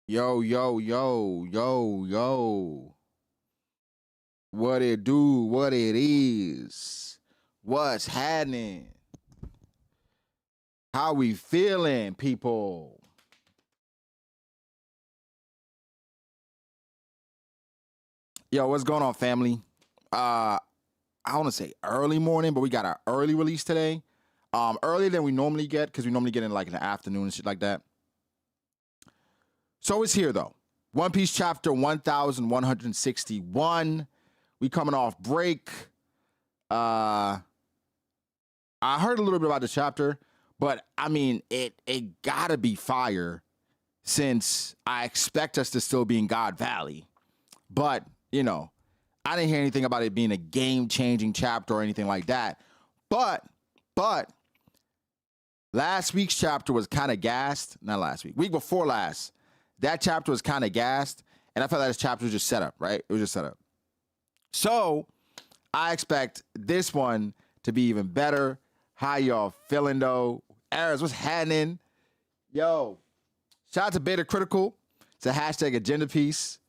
Yo, yo, yo, yo, yo. What it do, what it is. What's happening? How we feeling, people? Yo, what's going on, family? I want to say early morning, but we got our early release today. Earlier than we normally get, because we normally get in like in the afternoon and shit like that. So it's here though. One Piece chapter 1161. We coming off break. I heard a little bit about the chapter, but I mean it gotta be fire since I expect us to still be in God Valley. But, you know, I didn't hear anything about it being a game-changing chapter or anything like that. But last week's chapter was kind of gassed. Not last week. Week before last. That chapter was kind of gassed. And I felt like this chapter was just set up, right? It was just set up. So I expect this one to be even better. How y'all feeling though? Aris, what's happening? Yo, shout out to Beta Critical. It's a hashtag agenda piece.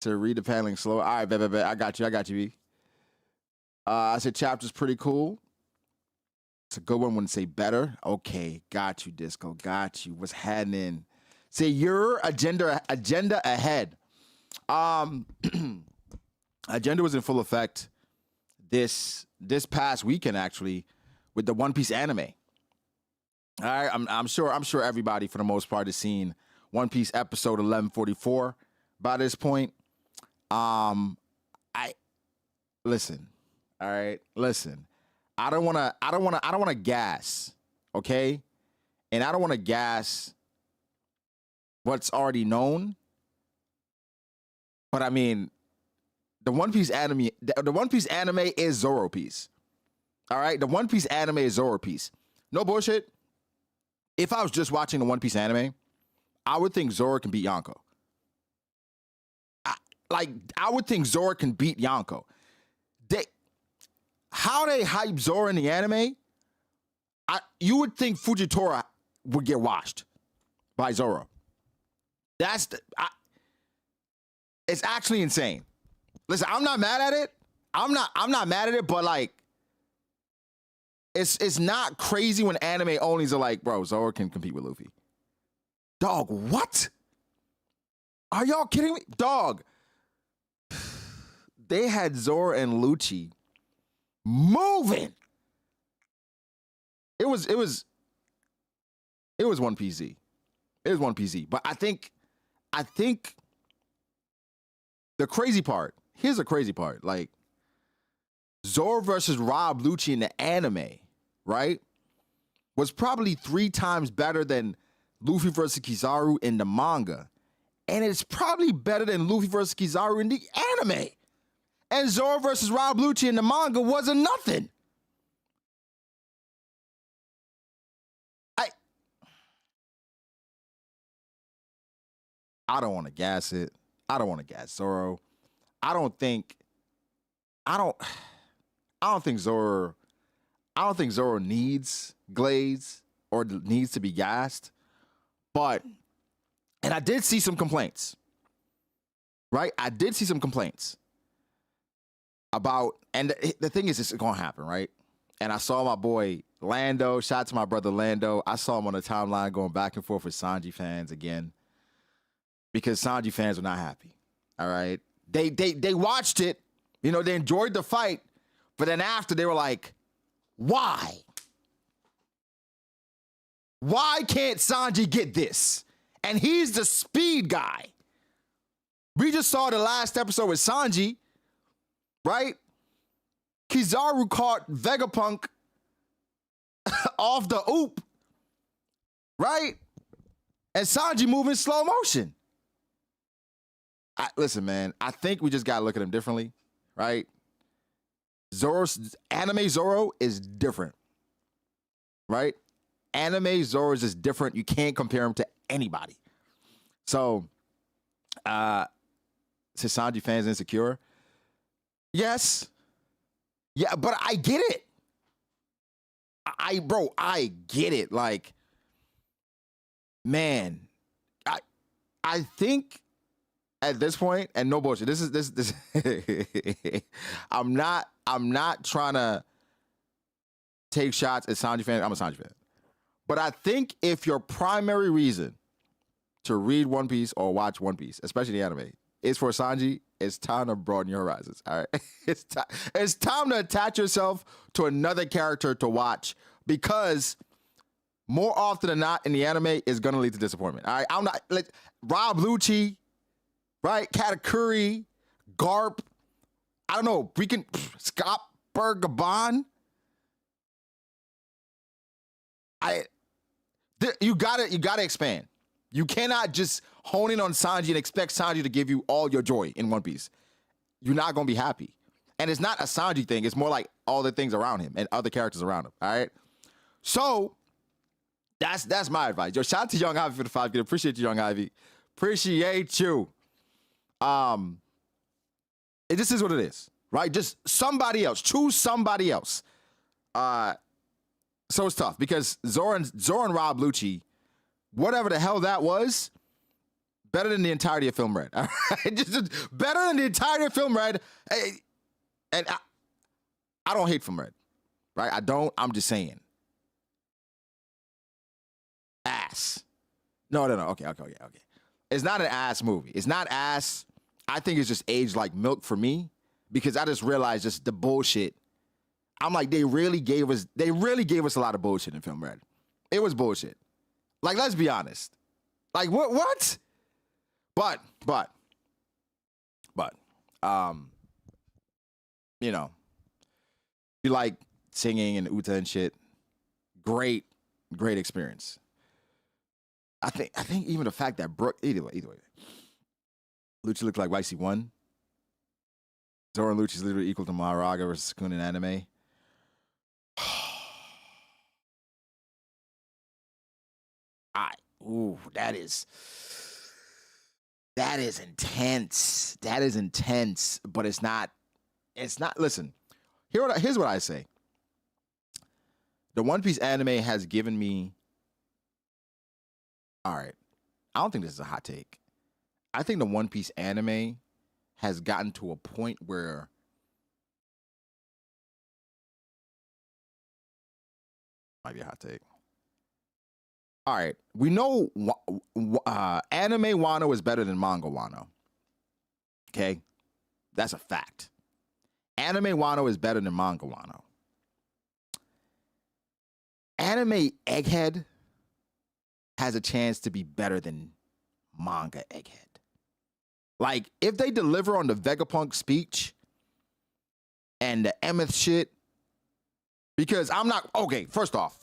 To read the paneling slow. All right, bet. I got you, B. I said chapter's pretty cool. It's a good one. Wouldn't say better. Okay, got you, Disco. Got you. What's happening? Say your agenda ahead. Agenda was in full effect this past weekend, actually, with the One Piece anime. All right, I'm sure everybody for the most part has seen One Piece episode 1144 by this point. Listen. All right, listen. I don't want to gas, okay? And I don't want to gas what's already known. But I mean, the One Piece anime is Zoro piece. All right, the One Piece anime is Zoro piece. No bullshit. If I was just watching the One Piece anime, I would think Zoro can beat Yonko. I would think Zoro can beat Yonko. How they hype Zoro in the anime, you would think Fujitora would get washed by Zoro. It's actually insane. Listen, I'm not mad at it. I'm not mad at it, but like, it's not crazy when anime onlys are like, bro, Zoro can compete with Luffy. Dog, what? Are y'all kidding me? Dog. They had Zoro and Lucci moving. It was one PZ. It was one PZ. But I think the crazy part, here's the crazy part. Like, Zoro versus Rob Lucci in the anime, right, was probably 3 times better than Luffy versus Kizaru in the manga. And it's probably better than Luffy versus Kizaru in the anime. And Zoro versus Rob Lucci in the manga wasn't nothing. I don't want to gas it. I don't want to gas Zoro. I don't think Zoro needs glaze or needs to be gassed. But, and I did see some complaints. Right? I did see some complaints about, and the thing is, it's gonna happen, right? And I saw my boy Lando, shout out to my brother Lando. I saw him on the timeline going back and forth with Sanji fans again, because Sanji fans were not happy. All right, they watched it, you know, they enjoyed the fight, but then after they were like, why can't Sanji get this? And he's the speed guy. We just saw the last episode with Sanji, right? Kizaru caught Vegapunk off the oop, right? And Sanji moving slow motion. Listen, man, I think we just got to look at him differently, right? Anime Zoro is different, right? Anime Zoro is just different. You can't compare him to anybody. So, since Sanji fans insecure, yes. Yeah, but I get it. I get it. Like, man, I think at this point, and no bullshit, this I'm not trying to take shots at Sanji fan. I'm a Sanji fan. But I think if your primary reason to read One Piece or watch One Piece, especially the anime, is for Sanji, it's time to broaden your horizons. All right, it's time to attach yourself to another character to watch, because more often than not in the anime is gonna lead to disappointment. All right, I'm not like Rob Lucci, right? Katakuri, Garp. I don't know. We can Scott Bergabon. You gotta expand. You cannot just hone in on Sanji and expect Sanji to give you all your joy in One Piece. You're not gonna be happy. And it's not a Sanji thing. It's more like all the things around him and other characters around him. All right. So that's my advice. Yo, shout out to Young Ivy for the 5. Appreciate you, Young Ivy. Appreciate you. It just is what it is, right? Just somebody else. Choose somebody else. So it's tough because Zoro and Rob Lucci, whatever the hell that was, better than the entirety of Film Red. All right? Just better than the entirety of Film Red. And I don't hate Film Red, right? I don't. I'm just saying. Ass. No. Okay. It's not an ass movie. It's not ass. I think it's just aged like milk for me, because I just realized just the bullshit. I'm like, they really gave us a lot of bullshit in Film Red. It was bullshit. Like, let's be honest. Like, what? But, you know, you like singing and Uta and shit. Great experience. I think even the fact that either way. Lucci looked like YC1. Zoro and Lucci's literally equal to Maharaga versus Kuina anime. That is intense. That is intense, but it's not, listen, here's what I say. The One Piece anime has given me, all right, I don't think this is a hot take. I think the One Piece anime has gotten to a point where might be a hot take. All right, we know anime Wano is better than manga Wano. Okay, that's a fact. Anime Wano is better than manga Wano. Anime Egghead has a chance to be better than manga Egghead. Like, if they deliver on the Vegapunk speech and the Emeth shit, because I'm not, okay, first off.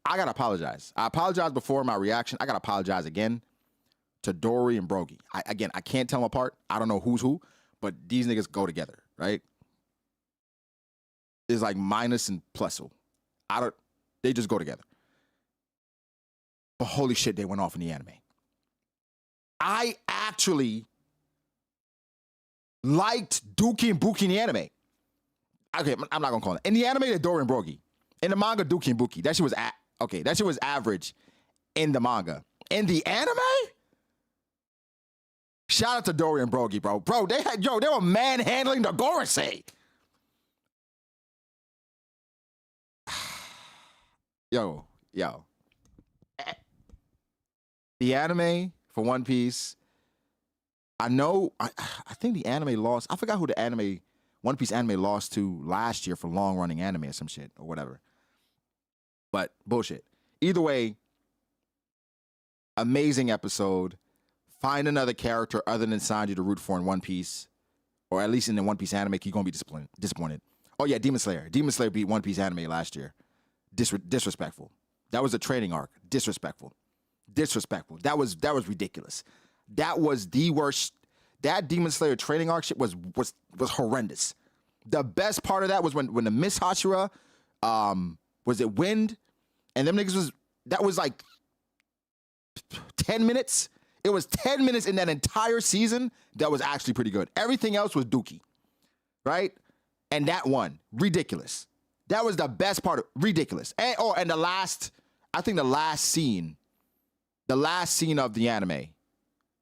I gotta apologize. I apologized before my reaction. I gotta apologize again to Dorry and Brogy. I can't tell them apart. I don't know who's who, but these niggas go together, right? It's like minus and plus. They just go together. But holy shit, they went off in the anime. I actually liked Dookie and Buki in the anime. Okay, I'm not gonna call it. In the anime, they're Dorry and Brogy. In the manga, Dookie and Buki. That shit was average in the manga. In the anime, shout out to Dorry and Brogy, bro. Bro, they were manhandling the Gorosei. Yo. The anime for One Piece, I think the anime lost. I forgot who the One Piece anime lost to last year for long-running anime or some shit or whatever. But bullshit. Either way, amazing episode. Find another character other than Sanji to root for in One Piece, or at least in the One Piece anime, you're gonna be disappointed. Oh yeah, Demon Slayer. Demon Slayer beat One Piece anime last year. Disrespectful. That was a training arc. Disrespectful. That was ridiculous. That was the worst. That Demon Slayer training arc shit was horrendous. The best part of that was when the Miss Hashira, was it Wind? And them niggas that was like 10 minutes. It was 10 minutes in that entire season that was actually pretty good. Everything else was dookie, right? And that one, ridiculous. That was the best part. Ridiculous. And the last scene of the anime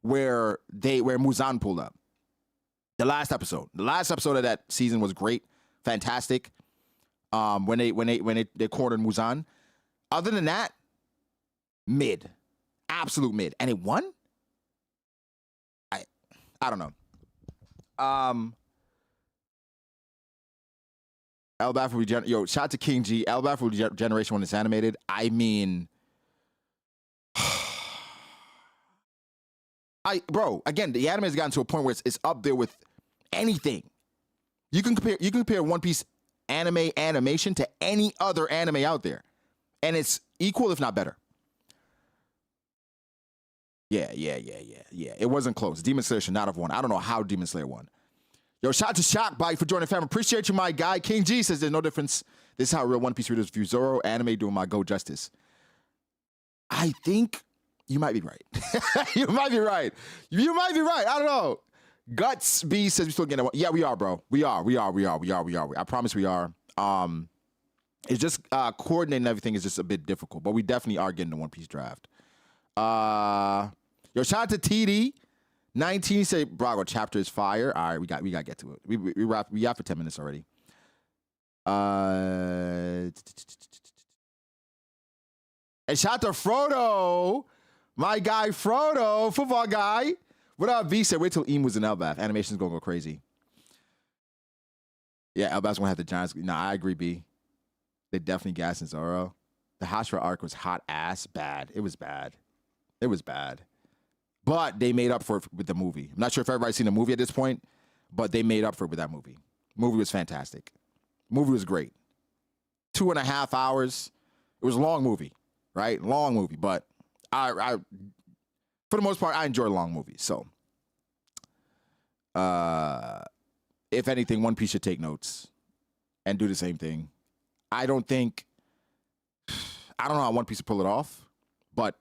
where Muzan pulled up. The last episode of that season was great, fantastic. When they cornered Muzan. Other than that, mid, absolute mid, and it won. I don't know. El Baffle shout out to King G. El Baffle Generation when it's animated. I mean, again, the anime has gotten to a point where it's up there with anything. You can compare One Piece anime animation to any other anime out there, and it's equal, if not better. Yeah. It wasn't close. Demon Slayer should not have won. I don't know how Demon Slayer won. Yo, shout out to Shockbite for joining the family. Appreciate you, my guy. King G says there's no difference. This is how real One Piece readers view Zoro anime doing my go justice. I think you might be right. You might be right. I don't know. Guts B says we still getting it. Yeah, we are, bro. We are. I promise we are. It's just coordinating everything is just a bit difficult, but we definitely are getting the One Piece draft. Yo, shout out to TD. 19 say Brago chapter is fire. All right, we got to get to it. We wrap for 10 minutes already. And shout out to Frodo, my guy Frodo, football guy. What up, V said? Wait till Emu's in Elbaf. Animation's gonna go crazy. Yeah, Elbaf's gonna have the Giants. Nah, I agree, B. They definitely gassing Zoro. The Hashira arc was hot ass bad. It was bad. But they made up for it with the movie. I'm not sure if everybody's seen the movie at this point, but they made up for it with that movie. Movie was fantastic. Movie was great. 2.5 hours. It was a long movie, right? Long movie, but I for the most part, I enjoy long movies. So, if anything, One Piece should take notes and do the same thing. I don't know how One Piece will pull it off, but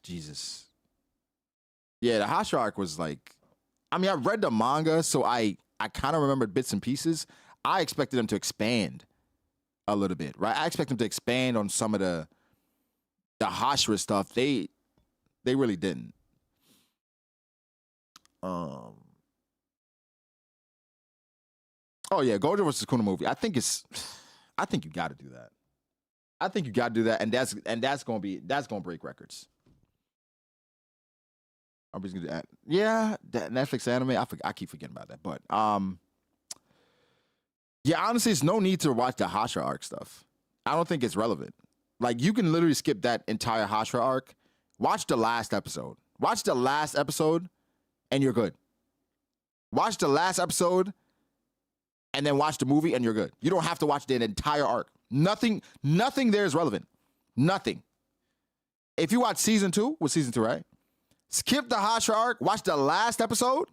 Jesus. Yeah, the Hashira arc was like, I mean, I read the manga, so I kind of remembered bits and pieces. I expected them to expand a little bit, right? I expect them to expand on some of the Hashira stuff. They really didn't. Oh yeah, Gojo versus Kuna movie. I think you got to do that. And that's gonna break records. I'm just gonna add, yeah, that Netflix anime. I keep forgetting about that, but yeah, honestly, it's no need to watch the Hashira arc stuff. I don't think it's relevant. Like, you can literally skip that entire Hashira arc. Watch the last episode. And you're good. Watch the last episode and then watch the movie and you're good. You don't have to watch the entire arc. Nothing there is relevant. Nothing. If you watch season 2, right? Skip the Hashira arc, watch the last episode,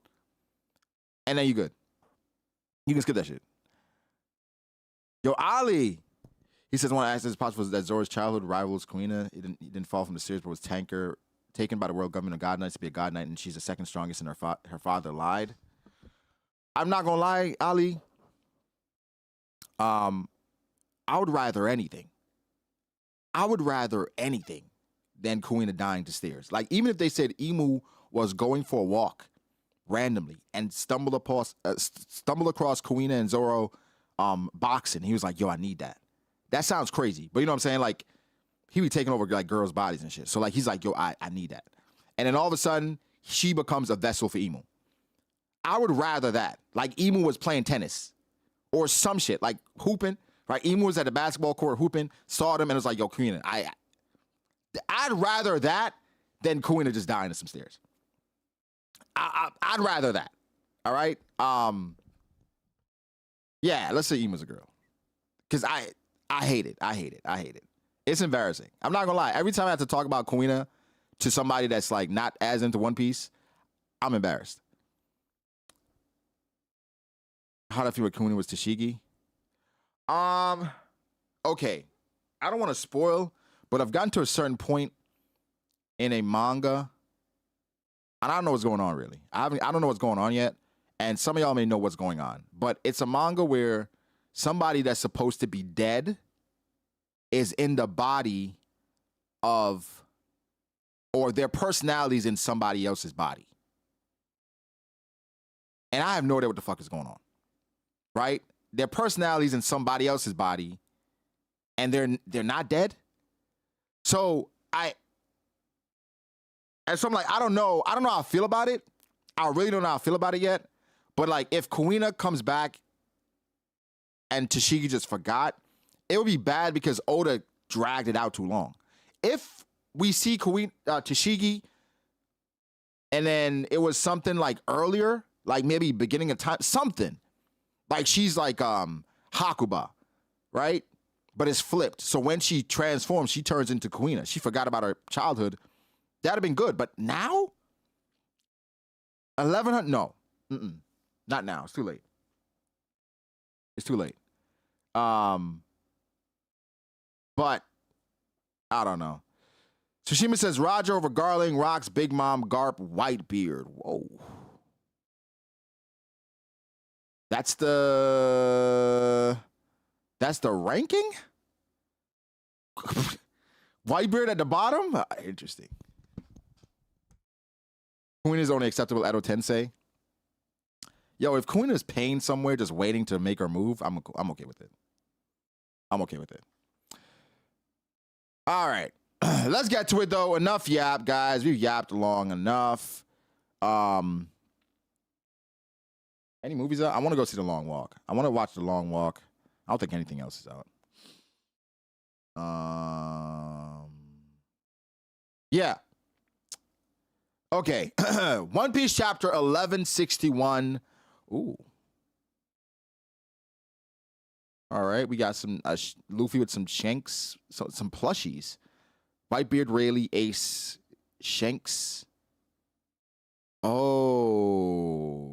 and then you're good. You can skip that shit. Yo, Ali. He says, I want to ask, is it possible that Zoro's childhood rival is Kuina? He didn't fall from the series, but was taken by the world government of God Knights to be a God Knight, and she's the second strongest, and her father lied. I'm not going to lie, Ali. I would rather anything than Kuina dying to stairs. Like, even if they said Emu was going for a walk randomly and stumbled across Kuina and Zoro boxing, he was like, yo, I need that. That sounds crazy, but you know what I'm saying? Like, he be taking over like girls' bodies and shit. So like, he's like, yo, I need that. And then all of a sudden, she becomes a vessel for Emu. I would rather that. Like, Emu was playing tennis or some shit, like hooping, right? Emu was at the basketball court hooping, saw them, and was like, yo, Kuina, I'd rather that than Kuina just dying to some stairs. I'd rather that. All right? Yeah, let's say Emu's a girl. Because I hate it. It's embarrassing. I'm not gonna lie. Every time I have to talk about Kuina to somebody that's like not as into One Piece, I'm embarrassed. How did I feel with Kuina was Tashigi? Okay. I don't want to spoil, but I've gotten to a certain point in a manga, and I don't know what's going on really. I don't know what's going on yet, and some of y'all may know what's going on, but it's a manga where somebody that's supposed to be dead is in the body of, or their personalities in somebody else's body. And I have no idea what the fuck is going on, right? Their personalities in somebody else's body, and they're not dead. So I'm like, I don't know how I feel about it. I really don't know how I feel about it yet. But like, if Kuina comes back and Tashigi just forgot, it would be bad because Oda dragged it out too long. If we see Tashigi, and then it was something like earlier, like maybe beginning of time, something like she's like Hakuba, right? But it's flipped. So when she transforms, she turns into Kuina. She forgot about her childhood. That'd have been good. But now, 1100, no, not now. It's too late. It's too late. But I don't know. Tsushima says Roger over Garling rocks Big Mom Garp Whitebeard. Whoa. That's the ranking? Whitebeard at the bottom? Interesting. Queen is only acceptable at Tensei. Yo, if Queen is paying somewhere just waiting to make her move, I'm okay with it. I'm okay with it. All right. Let's get to it though. Enough yap, guys. We've yapped long enough. Any movies out? I want to go see The Long Walk. I want to watch The Long Walk. I don't think anything else is out. Yeah. Okay. One Piece chapter 1161. Ooh. All right. We got some Luffy with some Shanks, some plushies. Whitebeard, Rayleigh, Ace, Shanks. Oh.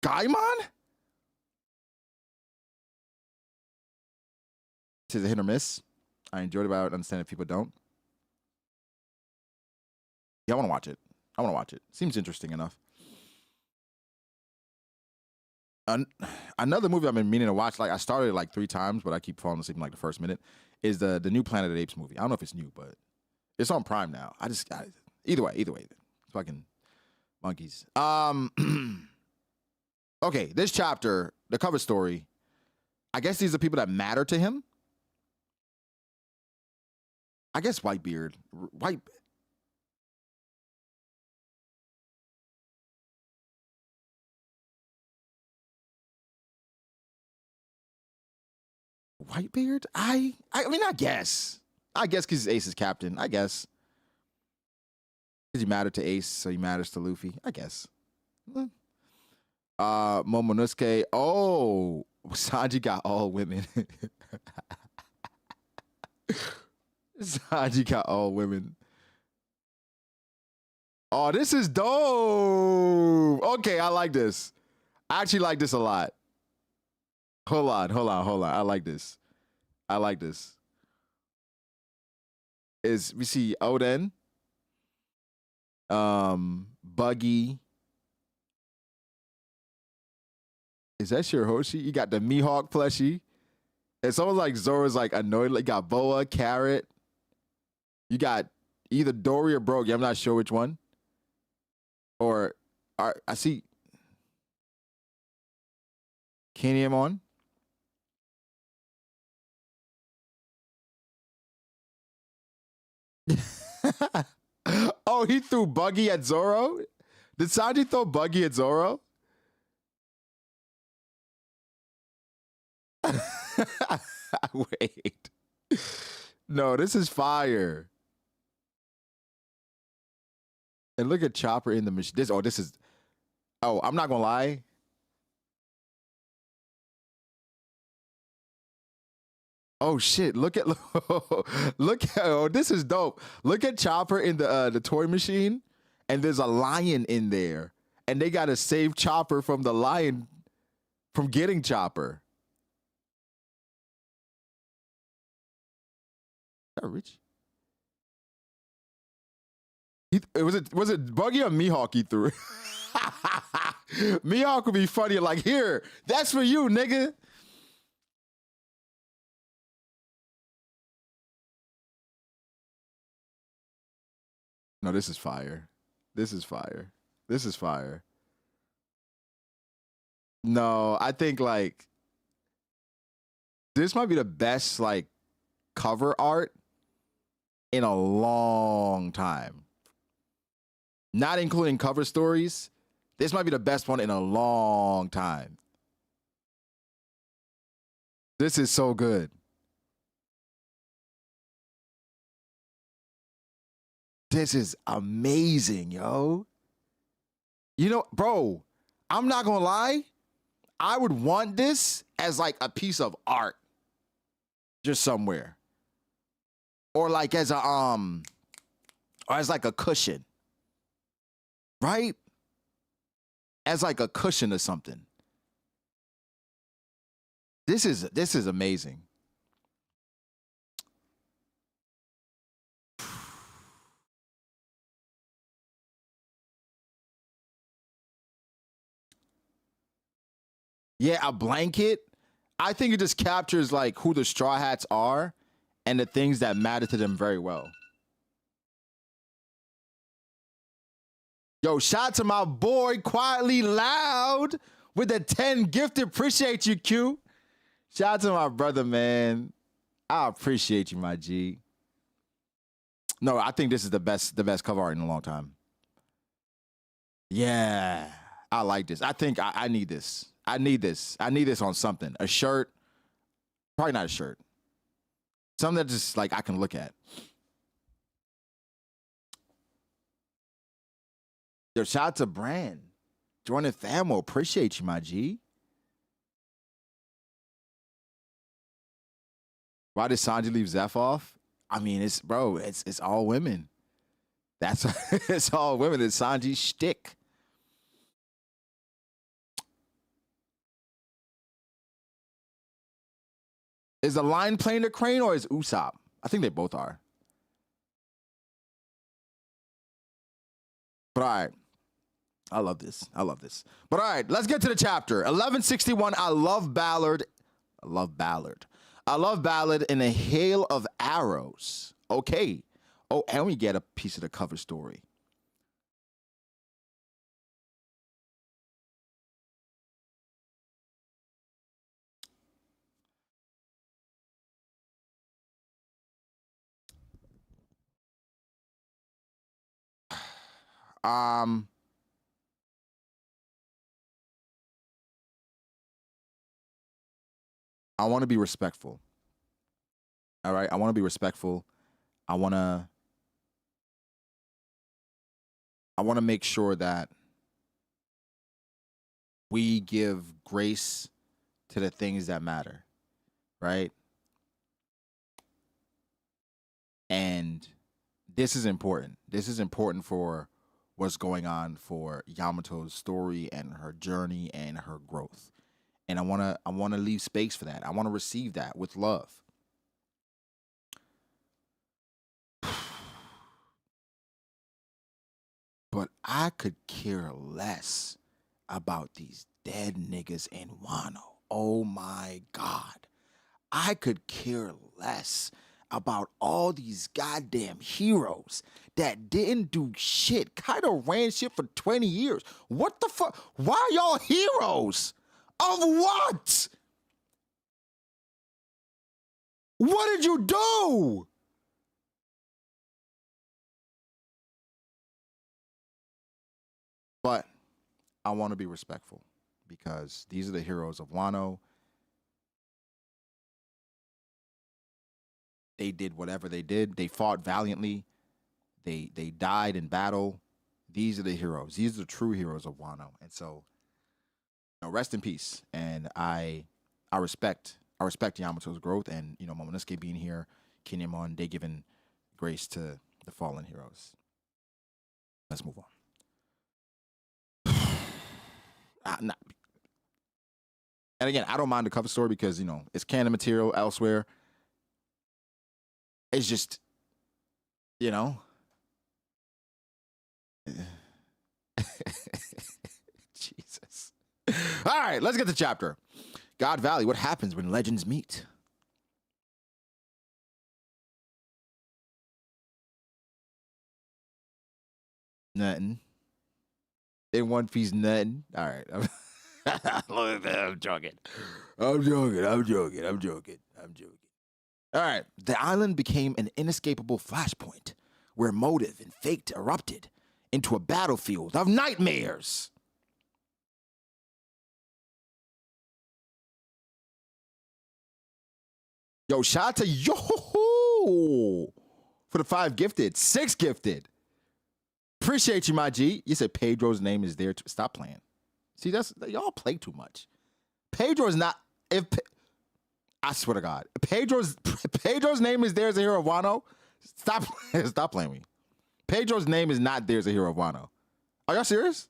Gaimon? This is a hit or miss. I enjoyed it, but I would understand if people don't. Yeah, I want to watch it. Seems interesting enough. Another movie I've been meaning to watch, like I started it like 3 times, but I keep falling asleep in like the first minute, is the new Planet of the Apes movie. I don't know if it's new, but it's on Prime now. I just got it. Either way. Fucking monkeys. Okay, this chapter, the cover story, I guess these are people that matter to him. I guess Whitebeard. Whitebeard? I mean, I guess because Ace is captain. I guess. Because he mattered to Ace, so he matters to Luffy. I guess. Momonosuke. Oh, Sanji got all women. Sanji got all women. Oh, this is dope. Okay, I like this. I actually like this a lot. Hold on. I like this. We see Oden, Buggy. Is that Shirahoshi? You got the Mihawk plushie. It's almost like Zoro's like annoyed. Like, you got Boa, Carrot. You got either Dorry or Brogy. I'm not sure which one. Or I see Kenny on. Oh, he threw Buggy at Zoro? Did Sanji throw Buggy at Zoro? Wait. No, this is fire. And look at Chopper in the machine. I'm not gonna lie. Oh shit! Look at oh, this is dope. Look at Chopper in the toy machine, and there's a lion in there, and they gotta save Chopper from the lion from getting Chopper. Is that Rich? Was it Buggy or Mihawk he threw? Mihawk would be funny. Like, here, that's for you, nigga. No, this is fire. This is fire. This is fire. No, I think like this might be the best like cover art in a long time. Not including cover stories. This might be the best one in a long time. This is so good. This is amazing, yo. You know, bro, I'm not gonna lie. I would want this as like a piece of art. Just somewhere. Or like as a or as like a cushion. Right? As like a cushion or something. This is amazing. Yeah, a blanket. I think it just captures like who the Straw Hats are and the things that matter to them very well. Yo, shout out to my boy Quietly Loud with the 10 gifted. Appreciate you, Q. Shout out to my brother, man. I appreciate you, my G. No, I think this is the best cover art in a long time. Yeah, I like this. I think I need this. I need this. I need this on something. A shirt. Probably not a shirt. Something that just like I can look at. Yo, shout out to Brand. Joining Famo. Appreciate you, my G. Why did Sanji leave Zeph off? I mean, it's all women. That's it's all women. It's Sanji's shtick. Is the line playing the crane or is Usopp? I think they both are. But all right. I love this. I love this. But all right, let's get to the chapter. 1161, I love Ballard. I love Ballard. I love Ballard in a hail of arrows. Okay. Oh, and we get a piece of the cover story. I want to be respectful. All right, I want to be respectful. I want to make sure that we give grace to the things that matter, right? And this is important. This is important for what's going on for Yamato's story and her journey and her growth. And I want to leave space for that. I want to receive that with love. But I could care less about these dead niggas in Wano. Oh my God. I could care less about all these goddamn heroes that didn't do shit. Kaido ran shit for 20 years. What the fuck? Why y'all heroes? Of what? What did you do? But I want to be respectful because these are the heroes of Wano. They did whatever they did. They fought valiantly. They died in battle. These are the heroes. These are the true heroes of Wano. And so, you know, rest in peace. And I respect Yamato's growth and, you know, Momonosuke being here, Kinemon, they giving grace to the fallen heroes. Let's move on. And again, I don't mind the cover story because, you know, it's canon material elsewhere. It's just, you know, Jesus. All right, let's get to chapter. God Valley, what happens when legends meet? Nothing. In One Piece, nothing. All right. Look at that. I'm joking. I'm joking. All right. The island became an inescapable flashpoint where motive and fate erupted into a battlefield of nightmares. Yo, shout out to yo for the 5 gifted, 6 gifted. Appreciate you, my G. You said Pedro's name is there. Stop playing. See, y'all play too much. Pedro is not. I swear to God, Pedro's name is there as a hero of Wano. Stop playing me. Pedro's name is not there as a hero of Wano. Are y'all serious?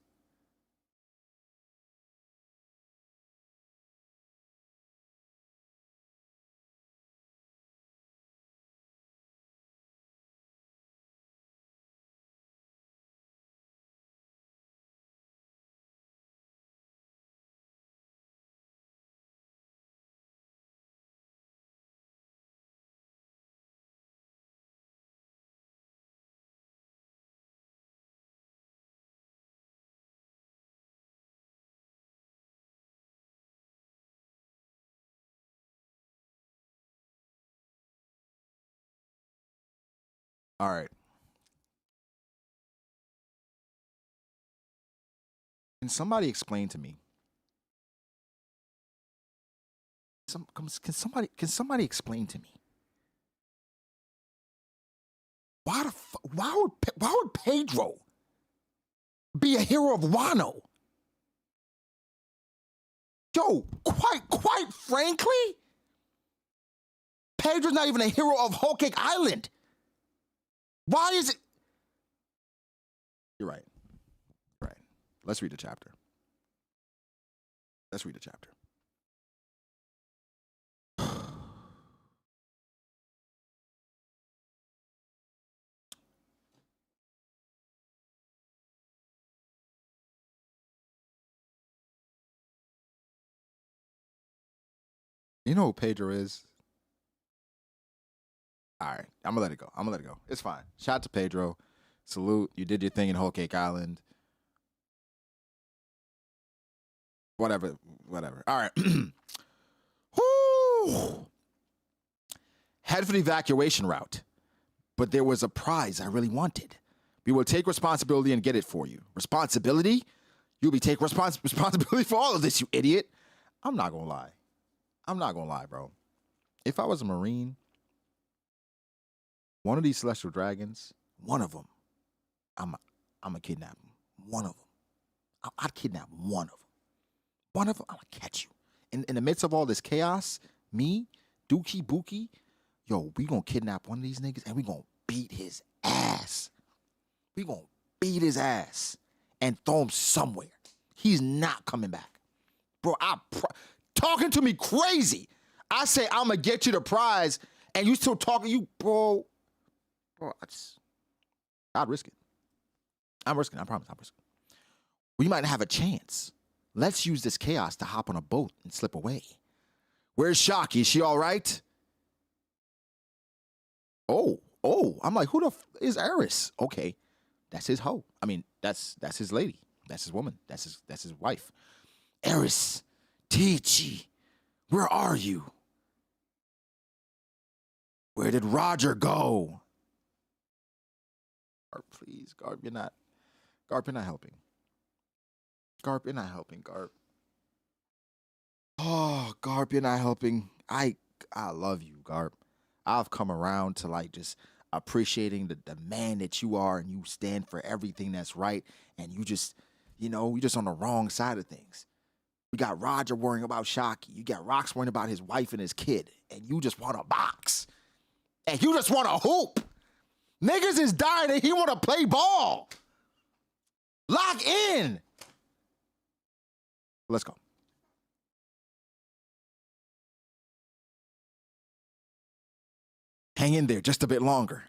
All right. Can somebody explain to me? Can somebody explain to me? Why would Pedro be a hero of Wano? Yo, quite frankly, Pedro's not even a hero of Whole Cake Island. Why is it? You're right. Right. Let's read the chapter. You know who Pedro is? All right, I'm gonna let it go. It's fine. Shout out to Pedro. Salute. You did your thing in Whole Cake Island. Whatever. All right. Woo! Head for the evacuation route. But there was a prize I really wanted. We will take responsibility and get it for you. Responsibility? You'll be taking responsibility for all of this, you idiot. I'm not gonna lie, bro. If I was a Marine, one of these celestial dragons, one of them, I'm a kidnap them. One of them. I'd kidnap one of them. One of them, I'm gonna catch you. In the midst of all this chaos, me, Dookie, Bookie, yo, we gonna kidnap one of these niggas and we gonna beat his ass. We gonna beat his ass and throw him somewhere. He's not coming back. Bro, talking to me crazy. I say I'm gonna get you the prize and you still talking, you, bro. Bro, I'd risk it. I'm risking it, I promise, I'm risking it. We might have a chance. Let's use this chaos to hop on a boat and slip away. Where's Shocky? Is she all right? Oh, I'm like, who the is Eris? Okay, that's his hoe. I mean, that's his lady. That's his woman. That's his wife. Eris, Teachy, where are you? Where did Roger go? Garp, please, Garp, you're not helping. Garp, you're not helping, Garp. Oh, Garp, you're not helping. I love you, Garp. I've come around to like just appreciating the man that you are, and you stand for everything that's right, and you just, you're just on the wrong side of things. We got Roger worrying about Shocky. You got Rox worrying about his wife and his kid, and you just want a box. And you just want to hoop. Niggas is dying and he want to play ball. Lock in. Let's go. Hang in there just a bit longer.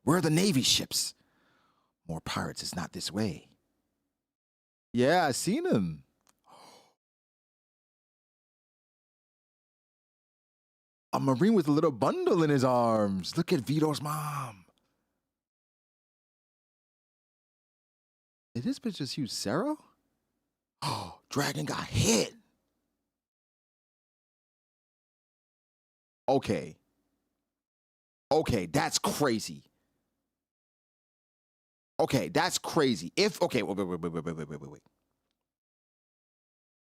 Where are the Navy ships? More pirates. It's not this way. Yeah, I seen him. A Marine with a little bundle in his arms. Look at Vito's mom. Did this bitch just use Sero? Oh, Dragon got hit. Okay. Okay, that's crazy. Okay, that's crazy. Okay, wait.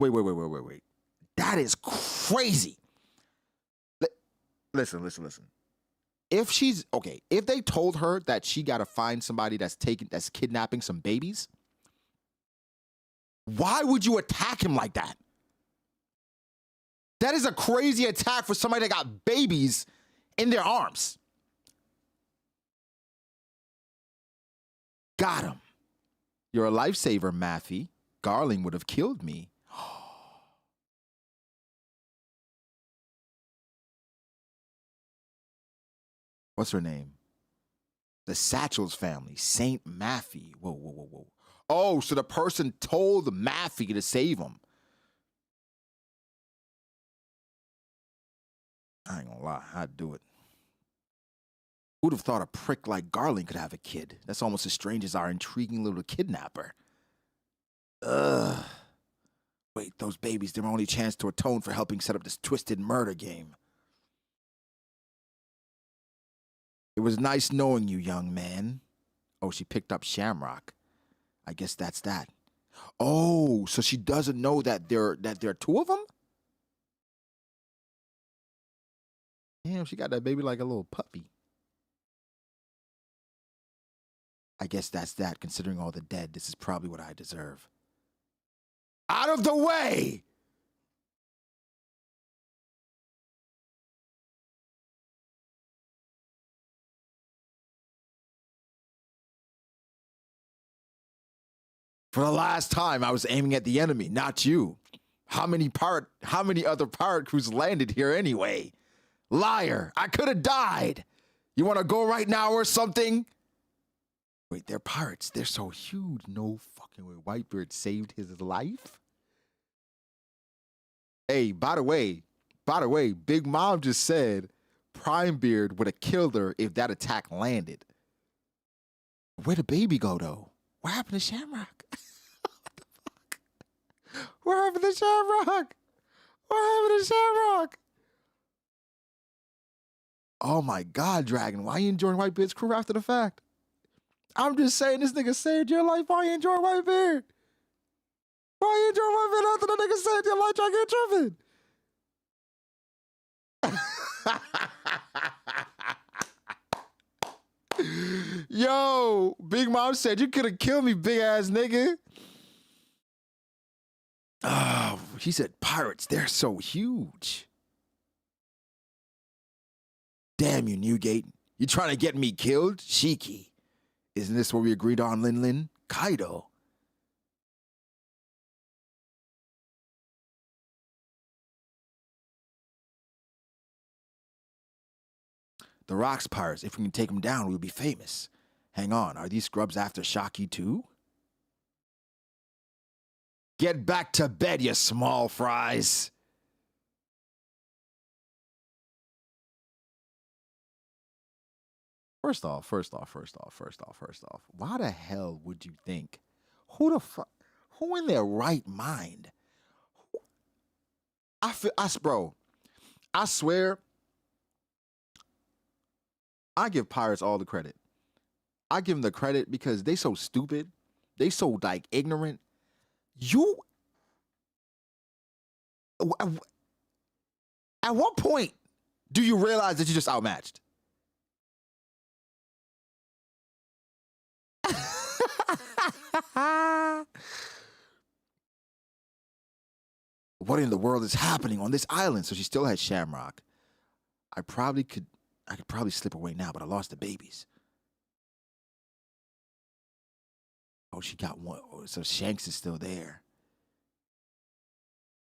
Wait. That is crazy. Listen. If they told her that she got to find somebody that's kidnapping some babies, why would you attack him like that? That is a crazy attack for somebody that got babies in their arms. Got him. You're a lifesaver, MattB. Garling would have killed me. What's her name? The Satchel's family. Saint MattB. Whoa. Oh, so the person told MattB to save him. I ain't gonna lie, I'd do it. Who'd have thought a prick like Garling could have a kid? That's almost as strange as our intriguing little kidnapper. Ugh. Wait, those babies, they're my only chance to atone for helping set up this twisted murder game. It was nice knowing you, young man. Oh, she picked up Shamrock. I guess that's that. Oh, so she doesn't know that there are two of them? Damn, she got that baby like a little puppy. I guess that's that. Considering all the dead, this is probably what I deserve. Out of the way! For the last time, I was aiming at the enemy, not you. How many other pirate crews landed here anyway? Liar, I could have died. You want to go right now or something? Wait, they're pirates. They're so huge. No fucking way. Whitebeard saved his life? Hey, by the way, Big Mom just said Primebeard would have killed her if that attack landed. Where'd the baby go, though? What happened to Shamrock? What the fuck? What happened to Shamrock? What happened to Shamrock? Oh my God, Dragon. Why you enjoying Whitebeard's crew after the fact? I'm just saying this nigga saved your life. Why you enjoying Whitebeard? Why you enjoying Whitebeard after the nigga saved your life? Trying to get tripping. Yo, Big Mom said you could have killed me, big ass nigga. Oh, he said pirates, they're so huge. Damn you, Newgate. You trying to get me killed? Shiki. Isn't this what we agreed on, Lin? Kaido. The Rocks pirates, if we can take them down, we'll be famous. Hang on, are these scrubs after Shaki too? Get back to bed, you small fries. First off. Why the hell would you think? Who in their right mind? Bro, I swear, I give pirates all the credit. I give them the credit because they so stupid. They so, like, ignorant. At what point do you realize that you're just outmatched? What in the world is happening on this island? So she still had Shamrock. I could probably slip away now, but I lost the babies. Oh, she got one. Oh, so Shanks is still there.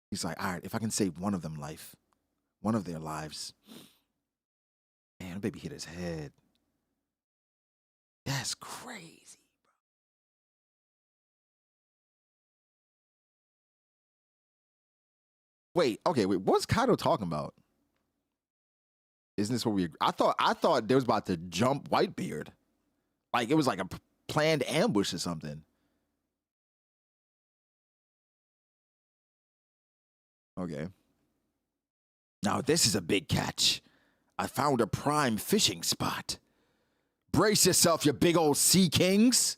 He's like, all right, if I can save one of their lives. Man, the baby hit his head. That's crazy, bro. Wait, okay, wait. What's Kaido talking about? Isn't this what we? I thought they was about to jump Whitebeard, like it was like a planned ambush or something. Okay. Now this is a big catch. I found a prime fishing spot. Brace yourself, you big old sea kings.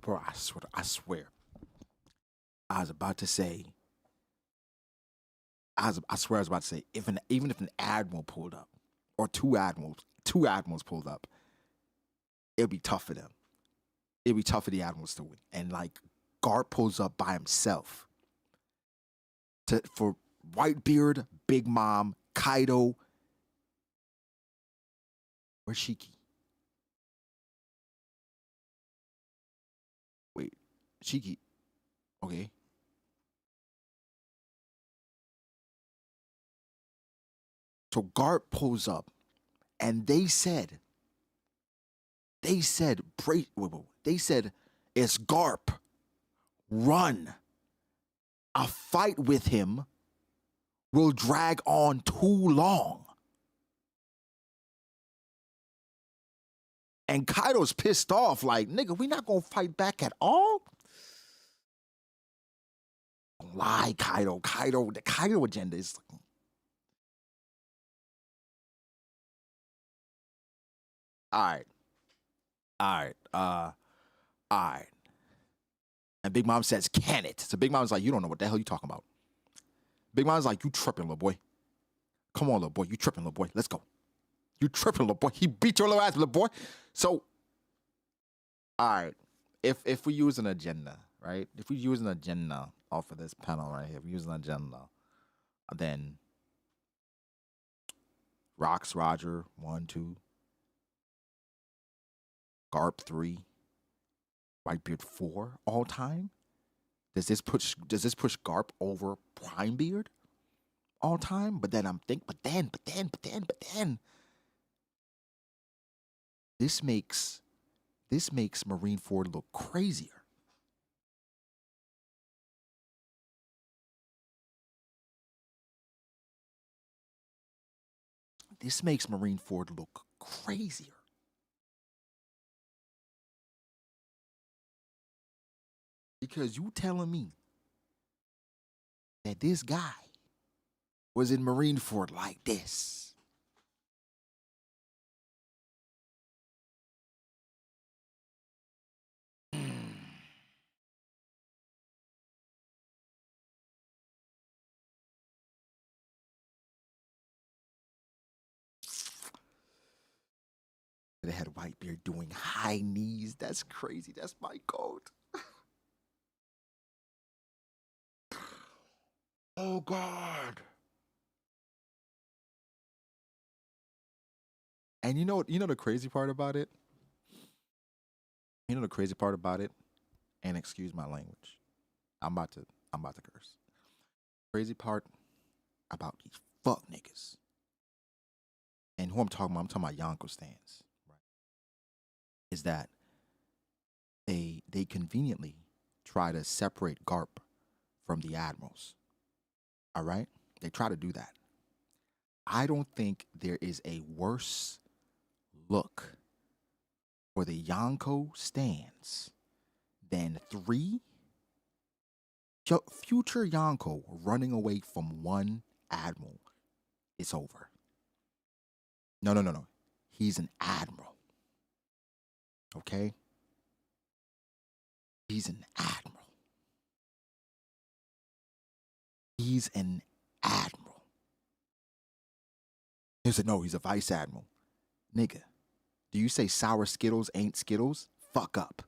Bro, I swear. I was about to say, I swear I was about to say, even if an admiral pulled up, or two admirals pulled up, it'd be tough for them. It'd be tough for the admirals to win. And like Garp pulls up by himself for Whitebeard, Big Mom, Kaido, or Shiki. Wait, Shiki. Okay. So Garp pulls up, and they said, they said, it's Garp. Run. A fight with him will drag on too long. And Kaido's pissed off, like, nigga, we not gonna fight back at all? Don't lie, Kaido. The Kaido agenda is. All right. All right. And Big Mom says, can it? So Big Mom's like, you don't know what the hell you talking about. Big Mom's like, you tripping, little boy. Come on, little boy. You tripping, little boy. Let's go. You tripping, little boy. He beat your little ass, little boy. So, all right. If we use an agenda, right? If we use an agenda off of this panel right here, if we use an agenda, then Rocks Roger 1, 2, Garp 3, Whitebeard 4 all time. Does this push Garp over Primebeard all time? But then I'm thinking, but then this makes Marineford look crazier. This makes Marineford look crazier. Because you telling me that this guy was in Marineford like this. They had Whitebeard doing high knees. That's crazy. That's my goat. Oh God. And you know the crazy part about it? You know the crazy part about it? And excuse my language. I'm about to curse. Crazy part about these fuck niggas. And who I'm talking about Yonko stands, right? Is that they conveniently try to separate Garp from the admirals. All right? They try to do that. I don't think there is a worse look where the Yonko stands, then 3 future Yonko running away from one admiral. It's over. No. He's an admiral. Okay? He's an admiral. He's an admiral. He said, no, he's a vice admiral. Nigga, do you say sour Skittles ain't Skittles? Fuck up.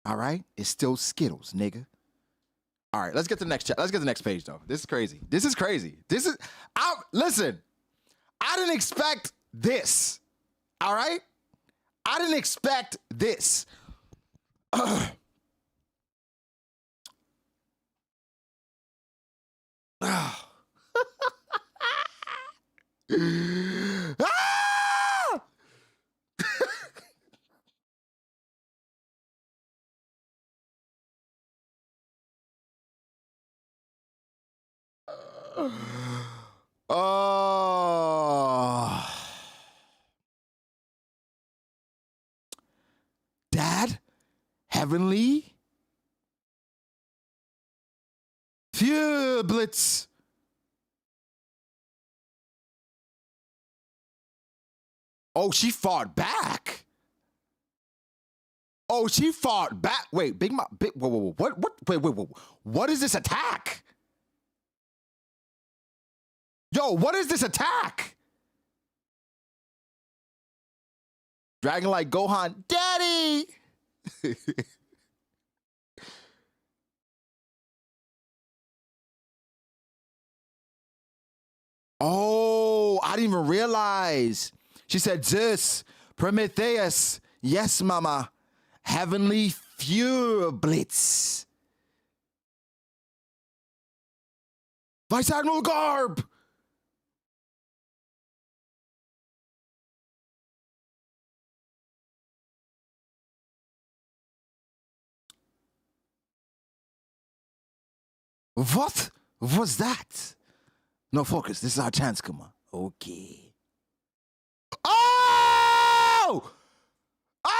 All right? It's still Skittles, nigga. All right, let's get to the next let's get to the next page, though. This is crazy. Listen, I didn't expect this. All right? I didn't expect this. Ah! Oh. Dad? Heavenly? Blitz. Oh, she fought back. Wait, Big Mom. Whoa. What? Wait. What is this attack? Yo, what is this attack? Dragon like Gohan, Daddy. Oh, I didn't even realize. She said, Zeus, Prometheus, yes, mama, Heavenly Blitz. Vice Admiral Garp. What was that? No, focus. This is our chance, come on. Okay. Oh! Ah!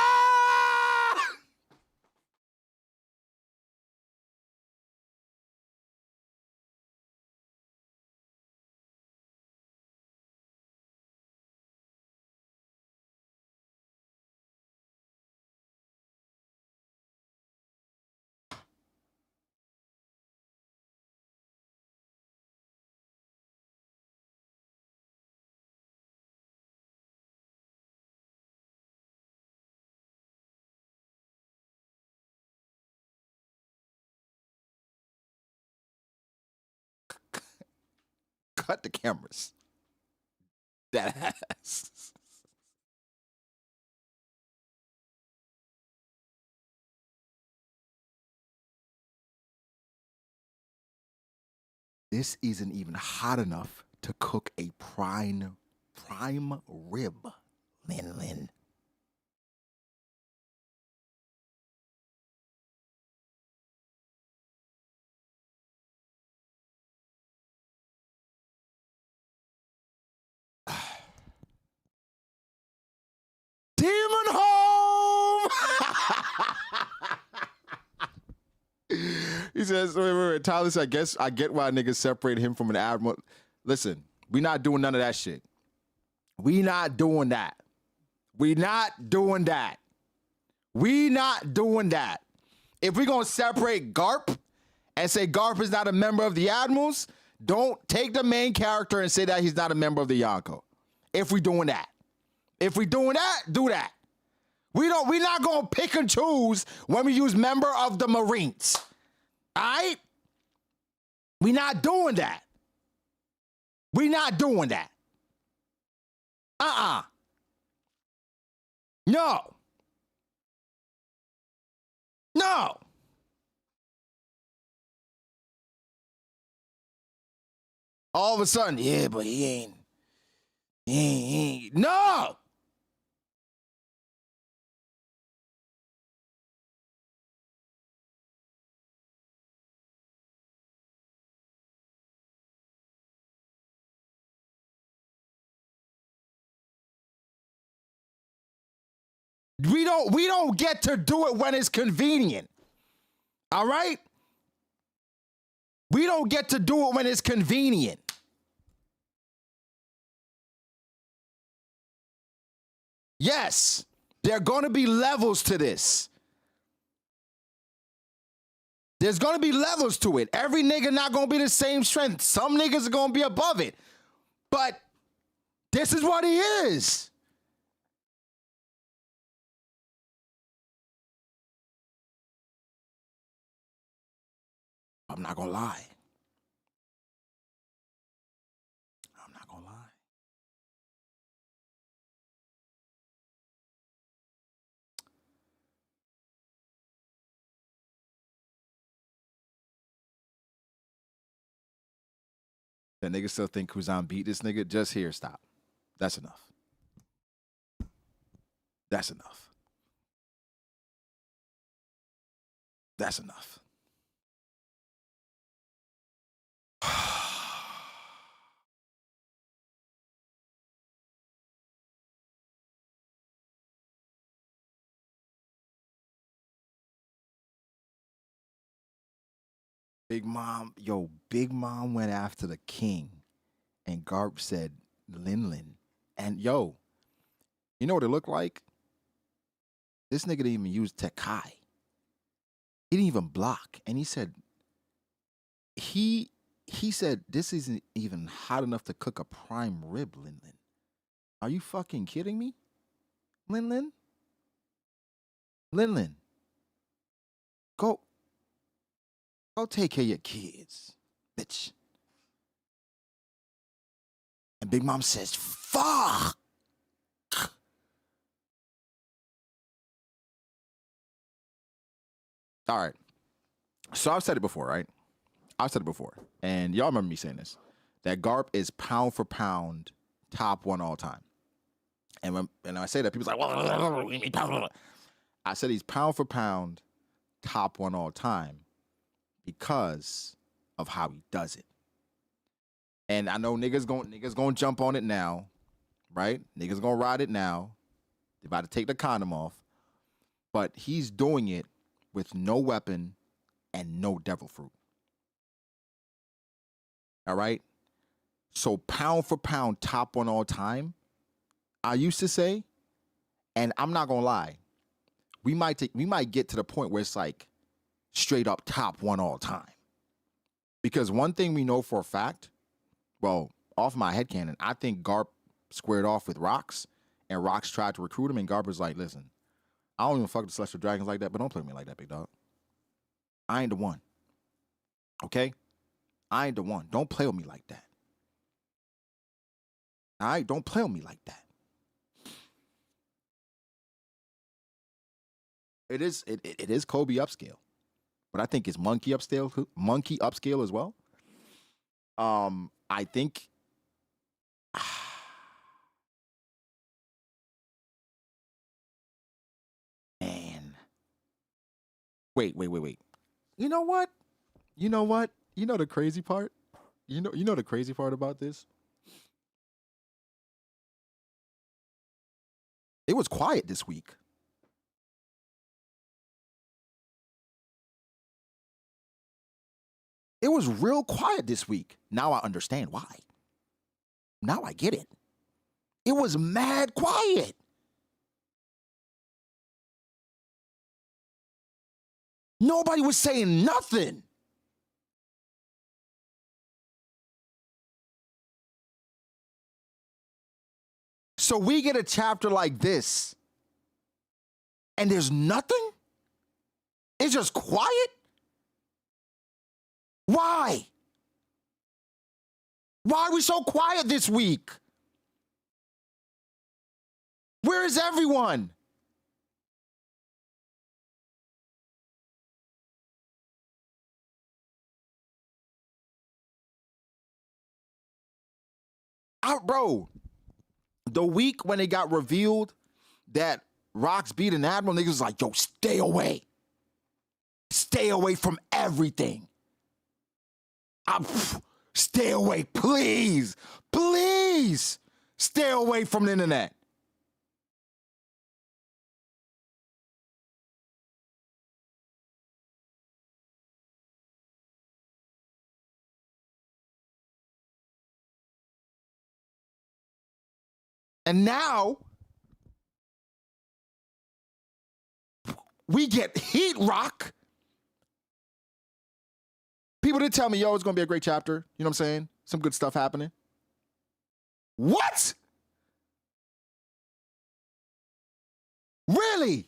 Cut the cameras. That ass. This isn't even hot enough to cook a prime rib. Lin. Demon home! He says, wait. Tyler said, I guess I get why niggas separate him from an admiral. Listen, we not doing none of that shit. We not doing that. If we gonna separate Garp and say Garp is not a member of the admirals, don't take the main character and say that he's not a member of the Yonko. If we doing that, do that. We not gonna pick and choose when we use member of the Marines. All right? We not doing that. No. All of a sudden, yeah, but he ain't. No. We don't get to do it when it's convenient. All right? We don't get to do it when it's convenient. Yes, there are going to be levels to this. There's going to be levels to it. Every nigga not going to be the same strength. Some niggas are going to be above it. But this is what he is. I'm not going to lie. I'm not going to lie. That nigga still think Kuzan beat this nigga. Just here, stop. That's enough. That's enough. That's enough. Big Mom went after the king, and Garp said Lin. And yo, you know what it looked like? This nigga didn't even use Tekai. He didn't even block. And he said, he said, this isn't even hot enough to cook a prime rib, Lin. Are you fucking kidding me? Lin? Go take care of your kids, bitch. And Big Mom says, fuck. All right. So I've said it before, right? I've said it before. And y'all remember me saying this. That Garp is pound for pound top one all time. And when I say that, people's like, well, I said he's pound for pound top one all time because of how he does it. And I know niggas gonna jump on it now, right? Niggas gonna ride it now. They're about to take the condom off. But he's doing it with no weapon and no devil fruit. All right? So pound for pound, top one all time, I used to say, and I'm not gonna lie, we might get to the point where it's like straight up top one all time. Because one thing we know for a fact, well, off my headcanon, I think Garp squared off with Rox, and Rox tried to recruit him, and Garp was like, listen, I don't even fuck with the Celestial Dragons like that, but don't play with me like that, big dog. I ain't the one. Okay? I ain't the one. Don't play with me like that. All right? Don't play with me like that. It is Kobe upscale, but I think it's monkey upscale as well. I think man. Wait. You know what? You know the crazy part? You know the crazy part about this? It was quiet this week. It was real quiet this week. Now I understand why. Now I get it. It was mad quiet. Nobody was saying nothing. So we get a chapter like this, and there's nothing? It's just quiet? Why? Why are we so quiet this week? Where is everyone? Bro, the week when it got revealed that Rox beat an admiral, niggas was like, yo, stay away. Stay away from everything. Stay away, please. Please stay away from the internet. And now we get Heat Rock. People did tell me, yo, it's going to be a great chapter. You know what I'm saying? Some good stuff happening. What? Really?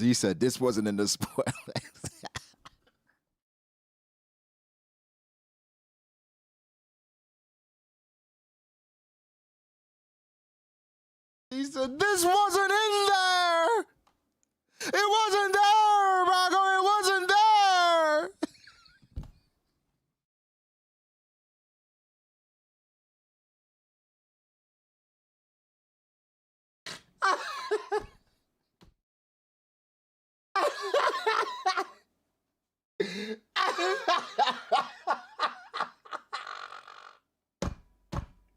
Z said this wasn't in the spoilers. He said this wasn't in there. It wasn't there, Brago. It wasn't there.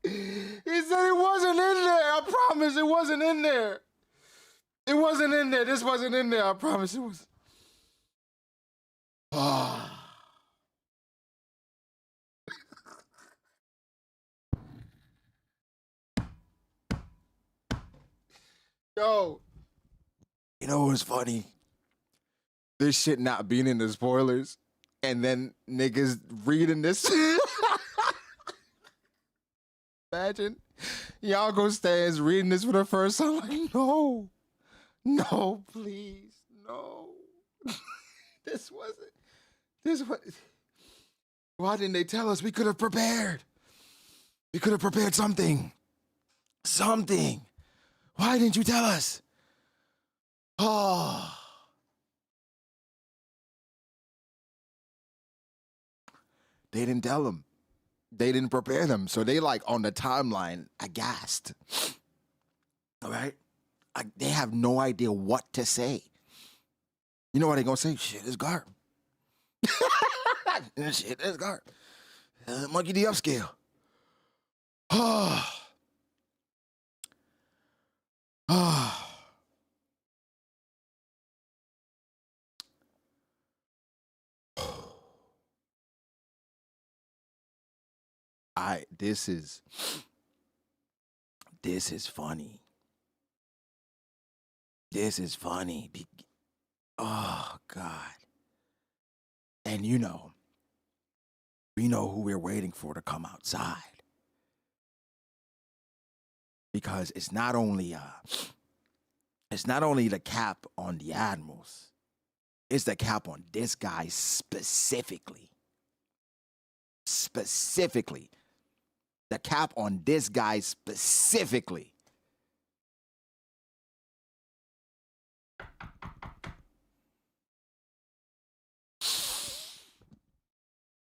He said it wasn't in there. I promise it wasn't in there. It wasn't in there. This wasn't in there. I promise it was. Yo, you know what's funny? This shit not being in the spoilers, and then niggas reading this. Imagine y'all go stands reading this for the first time. Like, no, please, no. This was. Why didn't they tell us? We could have prepared. We could have prepared something. Why didn't you tell us? Oh. They didn't tell them. They didn't prepare them. So they like on the timeline, aghast. All right? They have no idea what to say. You know what they gonna say? Shit, it's Garp. Shit, it's Garp. Monkey D upscale. This is funny. This is funny. Oh, God. And we know who we're waiting for to come outside. Because it's not only the cap on the admirals, it's the cap on this guy specifically. The cap on this guy specifically.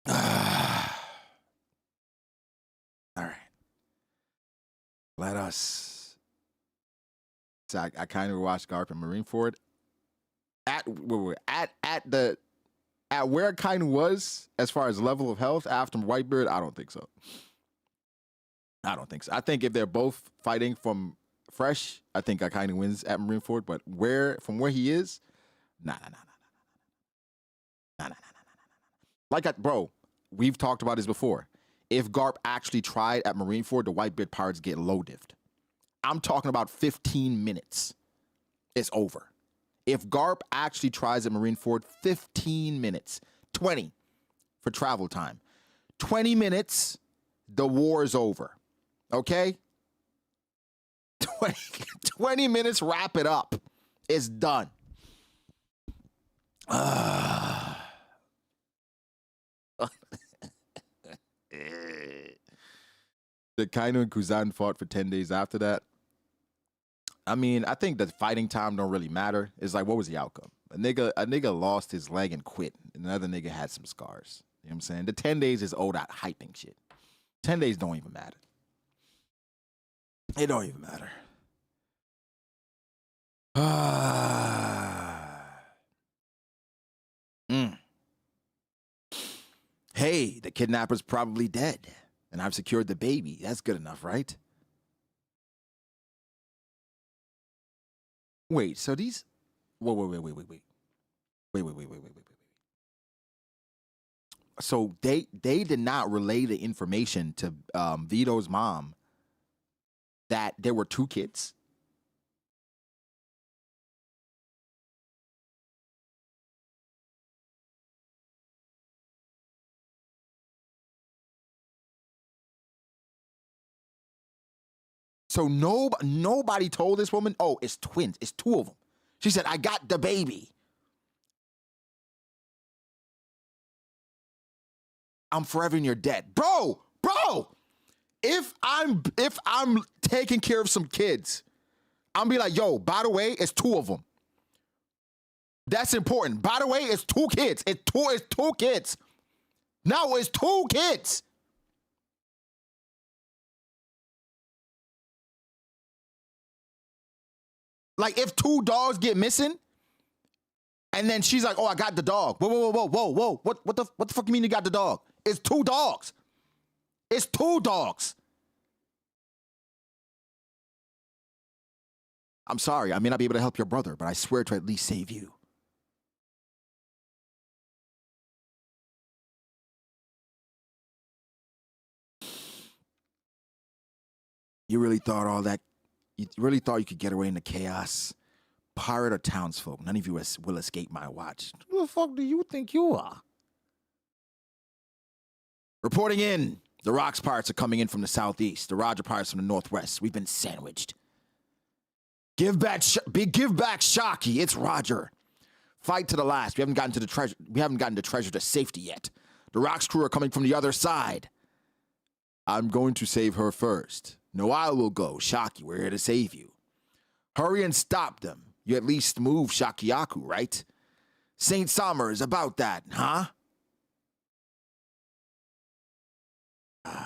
All right. Let us. So I kind of watched Garp and Marineford. At where it kind of was as far as level of health after Whitebeard, I don't think so. I think if they're both fighting from fresh, I think I kind of wins at Marineford. But from where he is, nah. Bro, we've talked about this before. If Garp actually tried at Marineford, the Whitebeard pirates get low diffed. I'm talking about 15 minutes. It's over. If Garp actually tries at Marineford, 15 minutes. 20 for travel time. 20 minutes, the war is over. Okay? 20 minutes, wrap it up. It's done. The Kaido and Kuzan fought for 10 days after that. I mean, I think the fighting time don't really matter. It's like, what was the outcome? A nigga lost his leg and quit. Another nigga had some scars. You know what I'm saying? The 10 days is old out hyping shit. 10 days don't even matter. It don't even matter. Hey, the kidnapper's probably dead, and I've secured the baby. That's good enough, right? Wait, so these wait. So they did not relay the information to Vito's mom that there were 2 kids? So nobody told this woman, oh, it's twins. It's 2 of them. She said, I got the baby. I'm forever in your debt. Bro, if I'm taking care of some kids, I'm be like, yo, by the way, it's 2 of them. That's important. By the way, it's 2 kids. It's two kids. No, it's 2 kids. Like, if 2 dogs get missing, and then she's like, oh, I got the dog. Whoa. What the fuck you mean you got the dog? It's 2 dogs. It's 2 dogs. I'm sorry, I may not be able to help your brother, but I swear to at least save you. You really thought all that, you really thought you could get away in the chaos? Pirate or townsfolk, none of you will escape my watch. Who the fuck do you think you are? Reporting in. The Rocks pirates are coming in from the southeast. The Roger pirates from the northwest. We've been sandwiched. Give back Shocky. It's Roger. Fight to the last. We haven't gotten the treasure to safety yet. The Rocks crew are coming from the other side. I'm going to save her first. No, I will go. Shocky, we're here to save you. Hurry and stop them. You at least move Shakiyaku, right? St. Somers, about that, huh?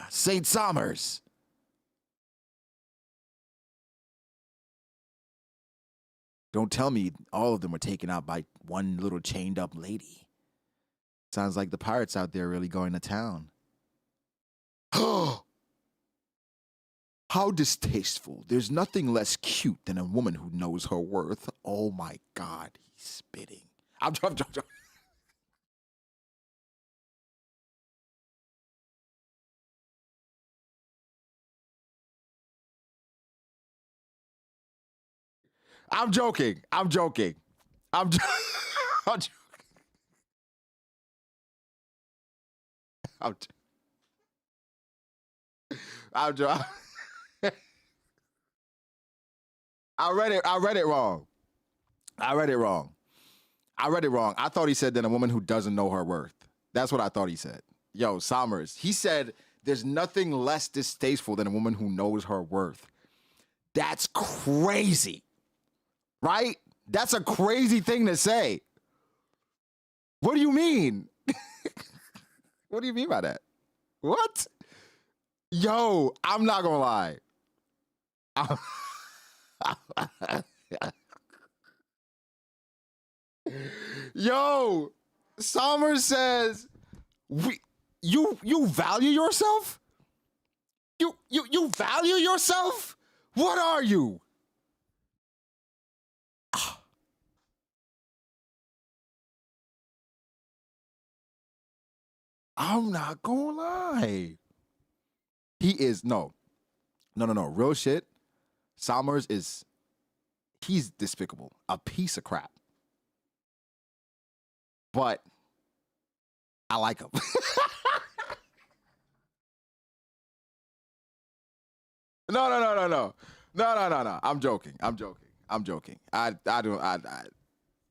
St. Somers. Don't tell me all of them were taken out by one little chained up lady. Sounds like the pirates out there are really going to town. How distasteful. There's nothing less cute than a woman who knows her worth. Oh my God, he's spitting. I'm joking. I'm joking. I'm joking. I'm joking. I read it wrong. I read it wrong. I thought he said that a woman who doesn't know her worth. That's what I thought he said. Yo, Somers. He said there's nothing less distasteful than a woman who knows her worth. That's crazy. Right? That's a crazy thing to say. What do you mean? What do you mean by that? What? Yo, I'm not gonna lie. Yo, Somers says, you value yourself? You value yourself? What are you? I'm not gonna lie. He is no. Real shit. Somers he's despicable. A piece of crap. But I like him. No. I'm joking.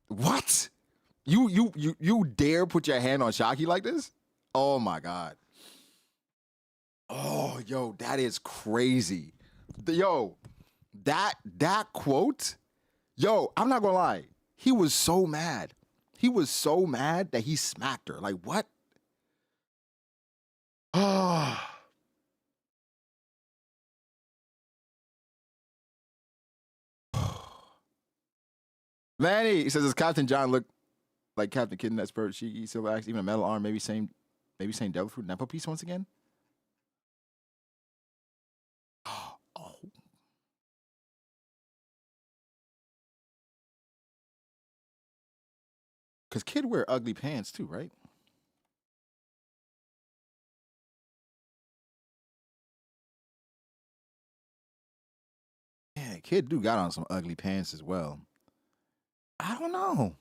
What? You dare put your hand on Shocky like this? Oh my God. Oh, yo, that is crazy. Yo, that quote, yo, I'm not gonna lie. He was so mad. He was so mad that he smacked her. Like, what? Oh. Manny, he says, does Captain John look like Captain Kid in that Spurt? She silver axe, even a metal arm, maybe same devil fruit Nepo piece once again? Oh. Because Kid wear ugly pants too, right? Yeah, Kid do got on some ugly pants as well. I don't know.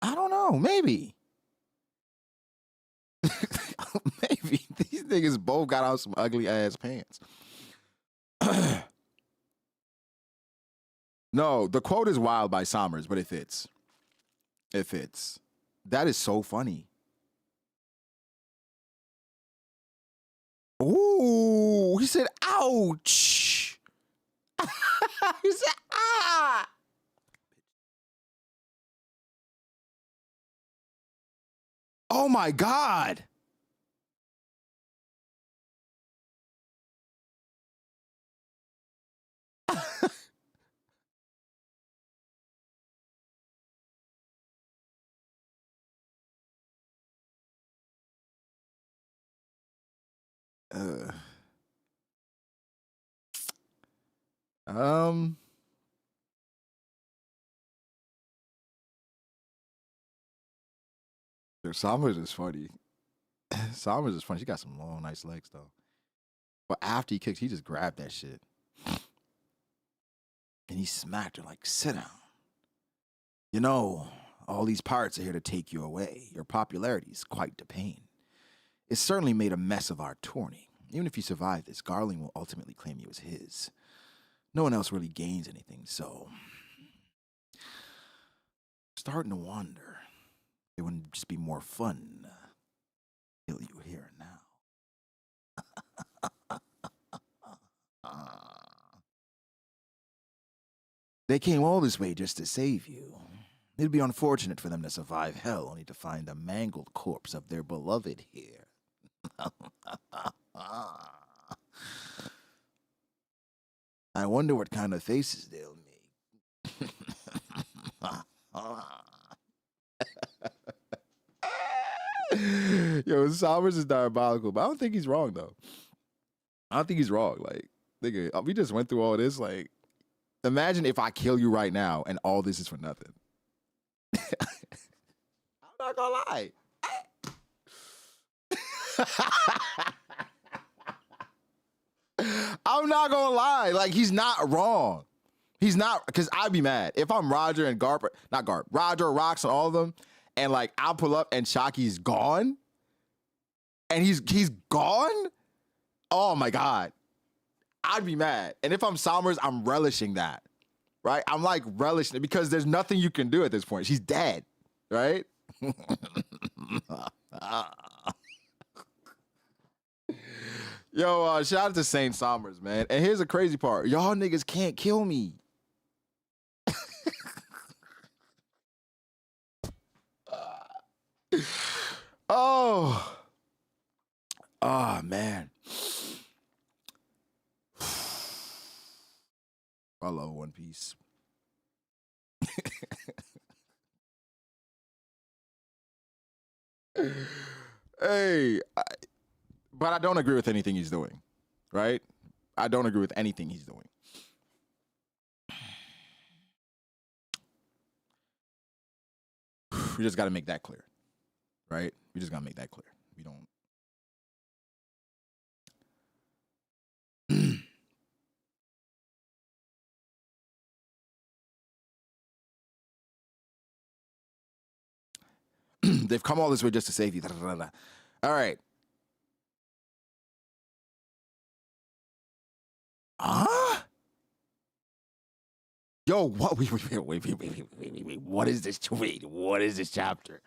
I don't know. Maybe. Maybe. These niggas both got on some ugly ass pants. No, the quote is wild by Sommers, but it fits. It fits. That is so funny. Ooh, he said, ouch. He said, ah. Oh my God. uh, um, Sommers is funny. Sommers is funny. She got some long, nice legs though. But after he kicked, he just grabbed that shit. And he smacked her like, sit down. You know, all these pirates are here to take you away. Your popularity is quite the pain. It certainly made a mess of our tourney. Even if you survive this, Garling will ultimately claim you as his. No one else really gains anything, so... starting to wonder. It wouldn't just be more fun to kill you here and now. They came all this way just to save you. It'd be unfortunate for them to survive hell only to find the mangled corpse of their beloved here. I wonder what kind of faces they'll make. Yo, Sommers is diabolical, but I don't think he's wrong though. I don't think he's wrong. Like, nigga, we just went through all this. Like, imagine if I kill you right now and all this is for nothing. I'm not gonna lie. I'm not gonna lie. Like, he's not wrong. He's not, because I'd be mad if I'm Roger and Garp, not Garp, Roger, Rocks, and all of them, and like I'll pull up and Shaki's gone, and he's gone. Oh my God, I'd be mad. And if I'm Sommers, I'm relishing that, right? I'm like relishing it because there's nothing you can do at this point. She's dead, right? Yo, shout out to Saint Sommers, man. And here's the crazy part: y'all niggas can't kill me. Oh, man. I love One Piece. Hey, but I don't agree with anything he's doing, right? I don't agree with anything he's doing. We just got to make that clear, right? We just got to make that clear. We don't. They've come all this way just to save you. All right. Huh? Yo, what? Wait. What is this? Wait, what is this chapter?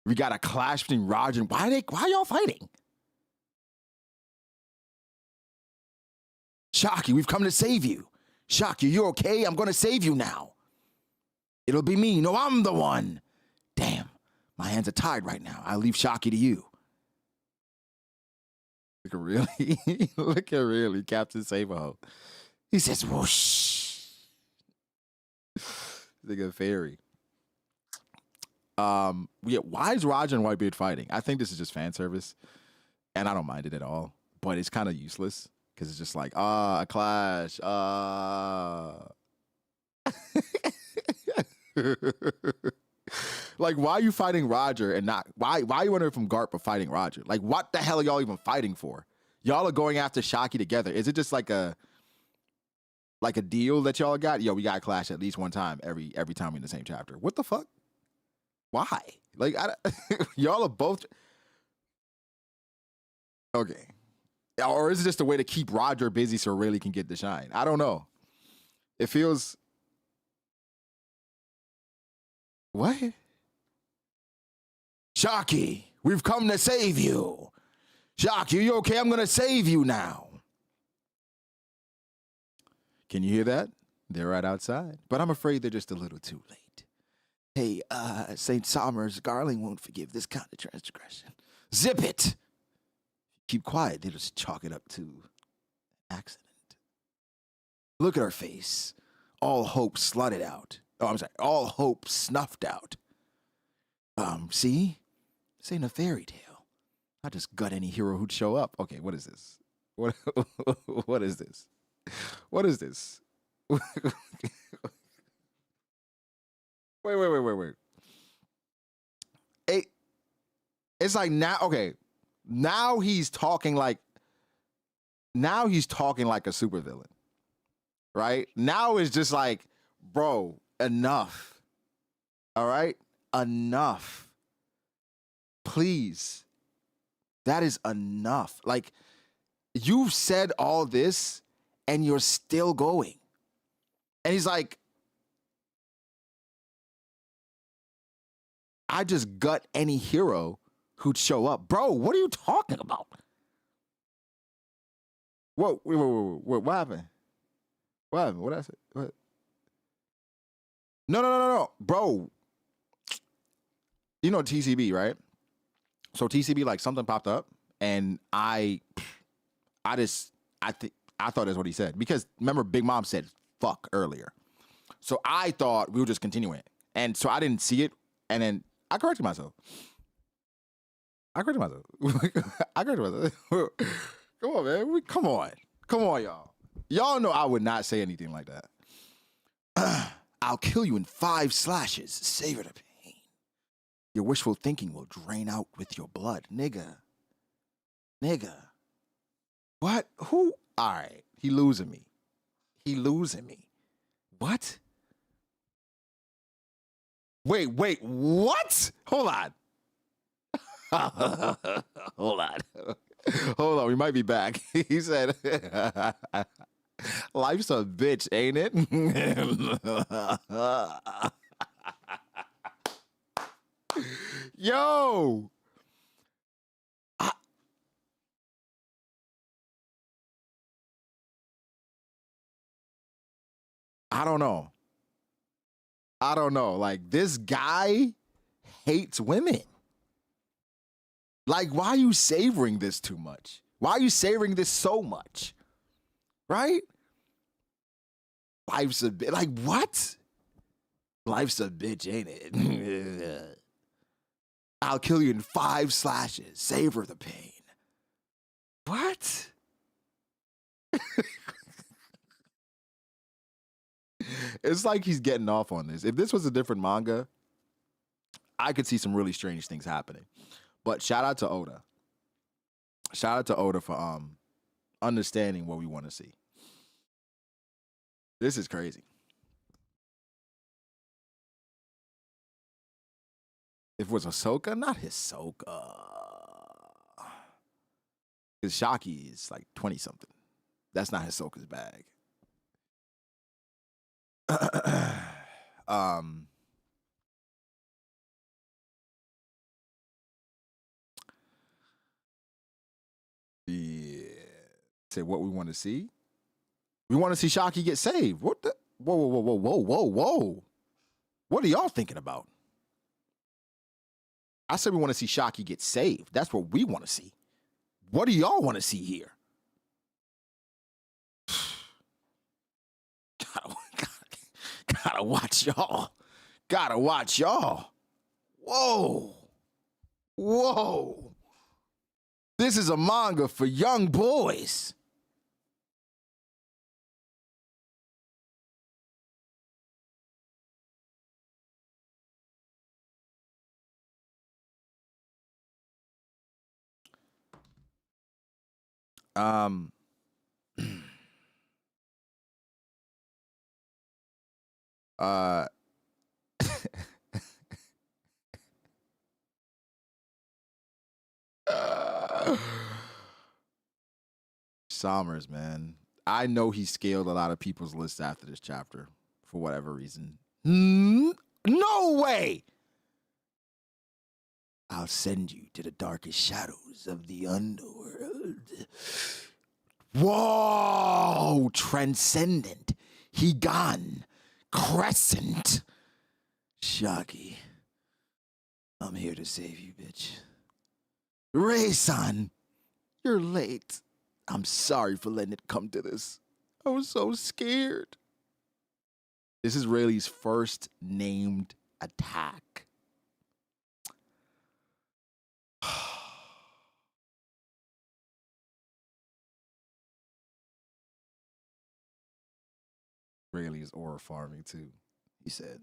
We got a clash between Roger and why y'all fighting? Shaki, we've come to save you. Shaki, you okay? I'm gonna save you now. It'll be me. No, I'm the one. Damn, my hands are tied right now. I'll leave Shaki to you. Look at really, look at really, Captain Saberho. He says whoosh. Like a fairy. Yeah, why is Roger and Whitebeard fighting? I think this is just fan service, and I don't mind it at all. But it's kind of useless Because it's just like, a clash. Like, why are you fighting Roger and not why are you running from Garp but fighting Roger? Like, what the hell are y'all even fighting for? Y'all are going after Shaki together. Is it just like a deal that y'all got? Yo, we gotta clash at least one time every time we in the same chapter. What the fuck? Why? Like, y'all are both okay. Or is it just a way to keep Roger busy so Rayleigh can get the shine? I don't know. It feels what? Shaki, we've come to save you. Shaki, are you okay? I'm gonna save you now. Can you hear that? They're right outside, but I'm afraid they're just a little too late. Hey, St. Somers, Garling won't forgive this kind of transgression. Zip it! Keep quiet, they'll just chalk it up to accident. Look at her face. All hope slutted out. Oh, I'm sorry. All hope snuffed out. See? This ain't a fairy tale. I just gut any hero who'd show up. Okay, what is this? What is this? What is this? Wait. It's like now, okay. Now he's talking like a supervillain. Right? Now it's just like, bro, enough. All right? Enough. Please. That is enough. Like, you've said all this and you're still going. And he's like, I just gut any hero who'd show up. Bro, what are you talking about? Whoa, wait, what happened? What happened? What did I say? What? No. Bro, you know TCB, right? So TCB, like, something popped up, and I thought that's what he said. Because, remember, Big Mom said fuck earlier. So I thought we were just continuing it. And so I didn't see it, and then I corrected myself. Come on, man. Come on, y'all. Y'all know I would not say anything like that. I'll kill you in 5 slashes. Savor the pain. Your wishful thinking will drain out with your blood. Nigga. What? Who? All right. He losing me. What? Wait. What? Hold on. Hold on. We might be back. He said, life's a bitch, ain't it? Yo. I don't know. Like, this guy hates women. Like, why are you savoring this too much? Why are you savoring this so much? Right? Life's a bitch. Like, what? Life's a bitch, ain't it? I'll kill you in 5 slashes. Savor the pain. What? It's like he's getting off on this. If this was a different manga, I could see some really strange things happening. But shout out to Oda. Shout out to Oda for understanding what we want to see. This is crazy. If it was Ahsoka, not Hisoka. Because Shaki is like 20-something. That's not Hisoka's bag. Yeah. Say what we want to see. We want to see Shaki get saved. What the? Whoa. What are y'all thinking about? I said we want to see Shaki get saved. That's what we want to see. What do y'all want to see here? Gotta watch y'all. Whoa. This is a manga for young boys. Um, uh, Somers, man. I know he scaled a lot of people's lists after this chapter for whatever reason. No way! I'll send you to the darkest shadows of the underworld. Whoa! Transcendent. Higan. Crescent. Zaki. I'm here to save you, bitch. Ray-san. You're late. I'm sorry for letting it come to this. I was so scared. This is Rayleigh's first named attack. Rayleigh is aura farming too. He said,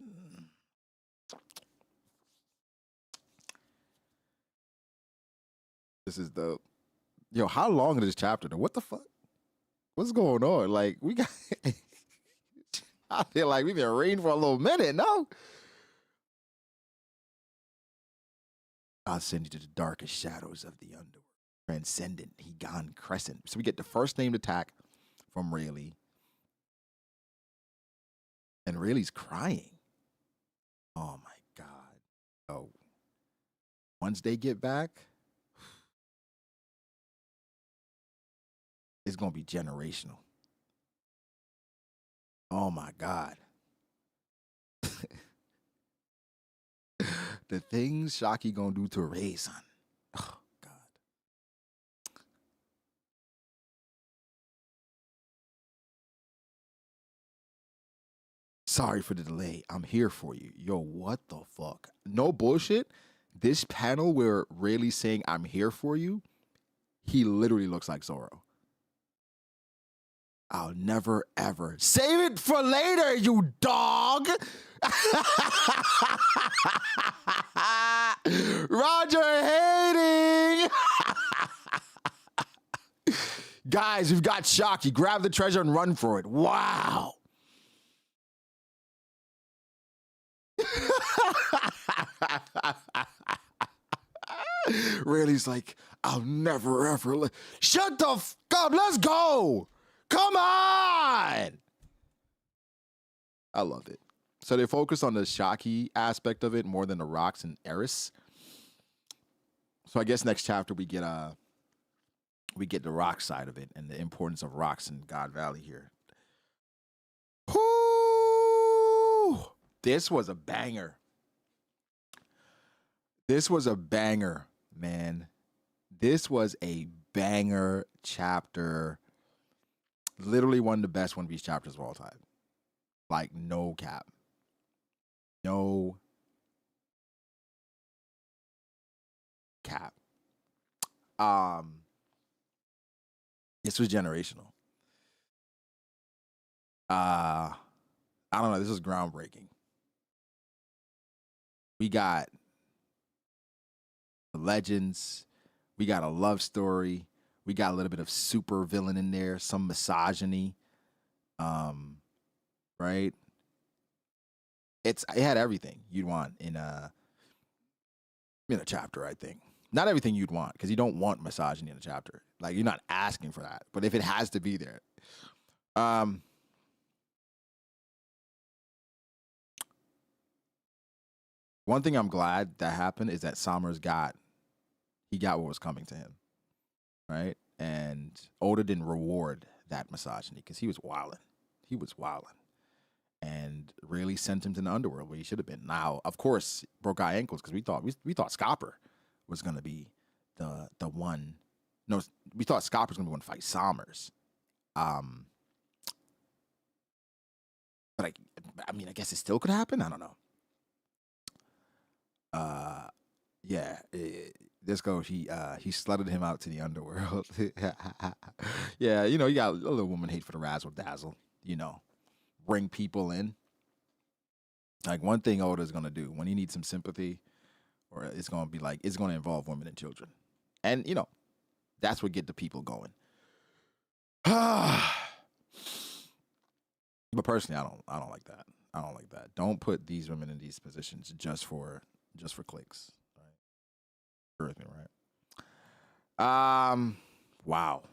this is dope. Yo, how long is this chapter though? What the fuck? What's going on? Like, we got I feel like we've been reading for a little minute, no? I'll send you to the darkest shadows of the underworld. Transcendent, Higan Crescent. So we get the first named attack from Rayleigh. And Rayleigh's crying. Oh my God. Oh. Once they get back, it's gonna be generational. Oh my God. The things Zaki gonna do to Ray-san. Oh God. Sorry for the delay. I'm here for you. Yo, what the fuck? No bullshit. This panel where Rayleigh's saying I'm here for you, he literally looks like Zoro. I'll never ever save it for later, you dog. Roger hating. Guys, we've got Zaki. Grab the treasure and run for it. Wow. Rayleigh's like, I'll never ever shut the fuck up. Let's go. Come on! I loved it. So they focus on the Zaki aspect of it more than the rocks and Eris. So I guess next chapter we get the rock side of it and the importance of rocks in God Valley here. Whoo! This was a banger. This was a banger, man. This was a banger chapter. Literally one of the best One Piece chapters of all time. Like, no cap. No cap. This was generational. I don't know. This was groundbreaking. We got the legends. We got a love story. We got a little bit of super villain in there, some misogyny, right? It had everything you'd want in a chapter, I think. Not everything you'd want, because you don't want misogyny in a chapter. Like, you're not asking for that. But if it has to be there. One thing I'm glad that happened is that Somers got what was coming to him. Right? And Oda didn't reward that misogyny because he was wilding. He was wilding. And really sent him to the underworld where he should have been. Now, of course, broke our ankles because we thought Scopper was gonna be the one. No, we thought Scopper was gonna be one to fight Somers. But I mean, I guess it still could happen. I don't know. Yeah. This goes, he slutted him out to the underworld. Yeah, you got a little woman hate for the razzle dazzle, bring people in. Like, one thing Oda's gonna do when he needs some sympathy, or it's gonna be like, it's gonna involve women and children. And that's what get the people going. But personally, I don't like that. I don't like that. Don't put these women in these positions just for clicks. Right? Agree with me, right? Wow.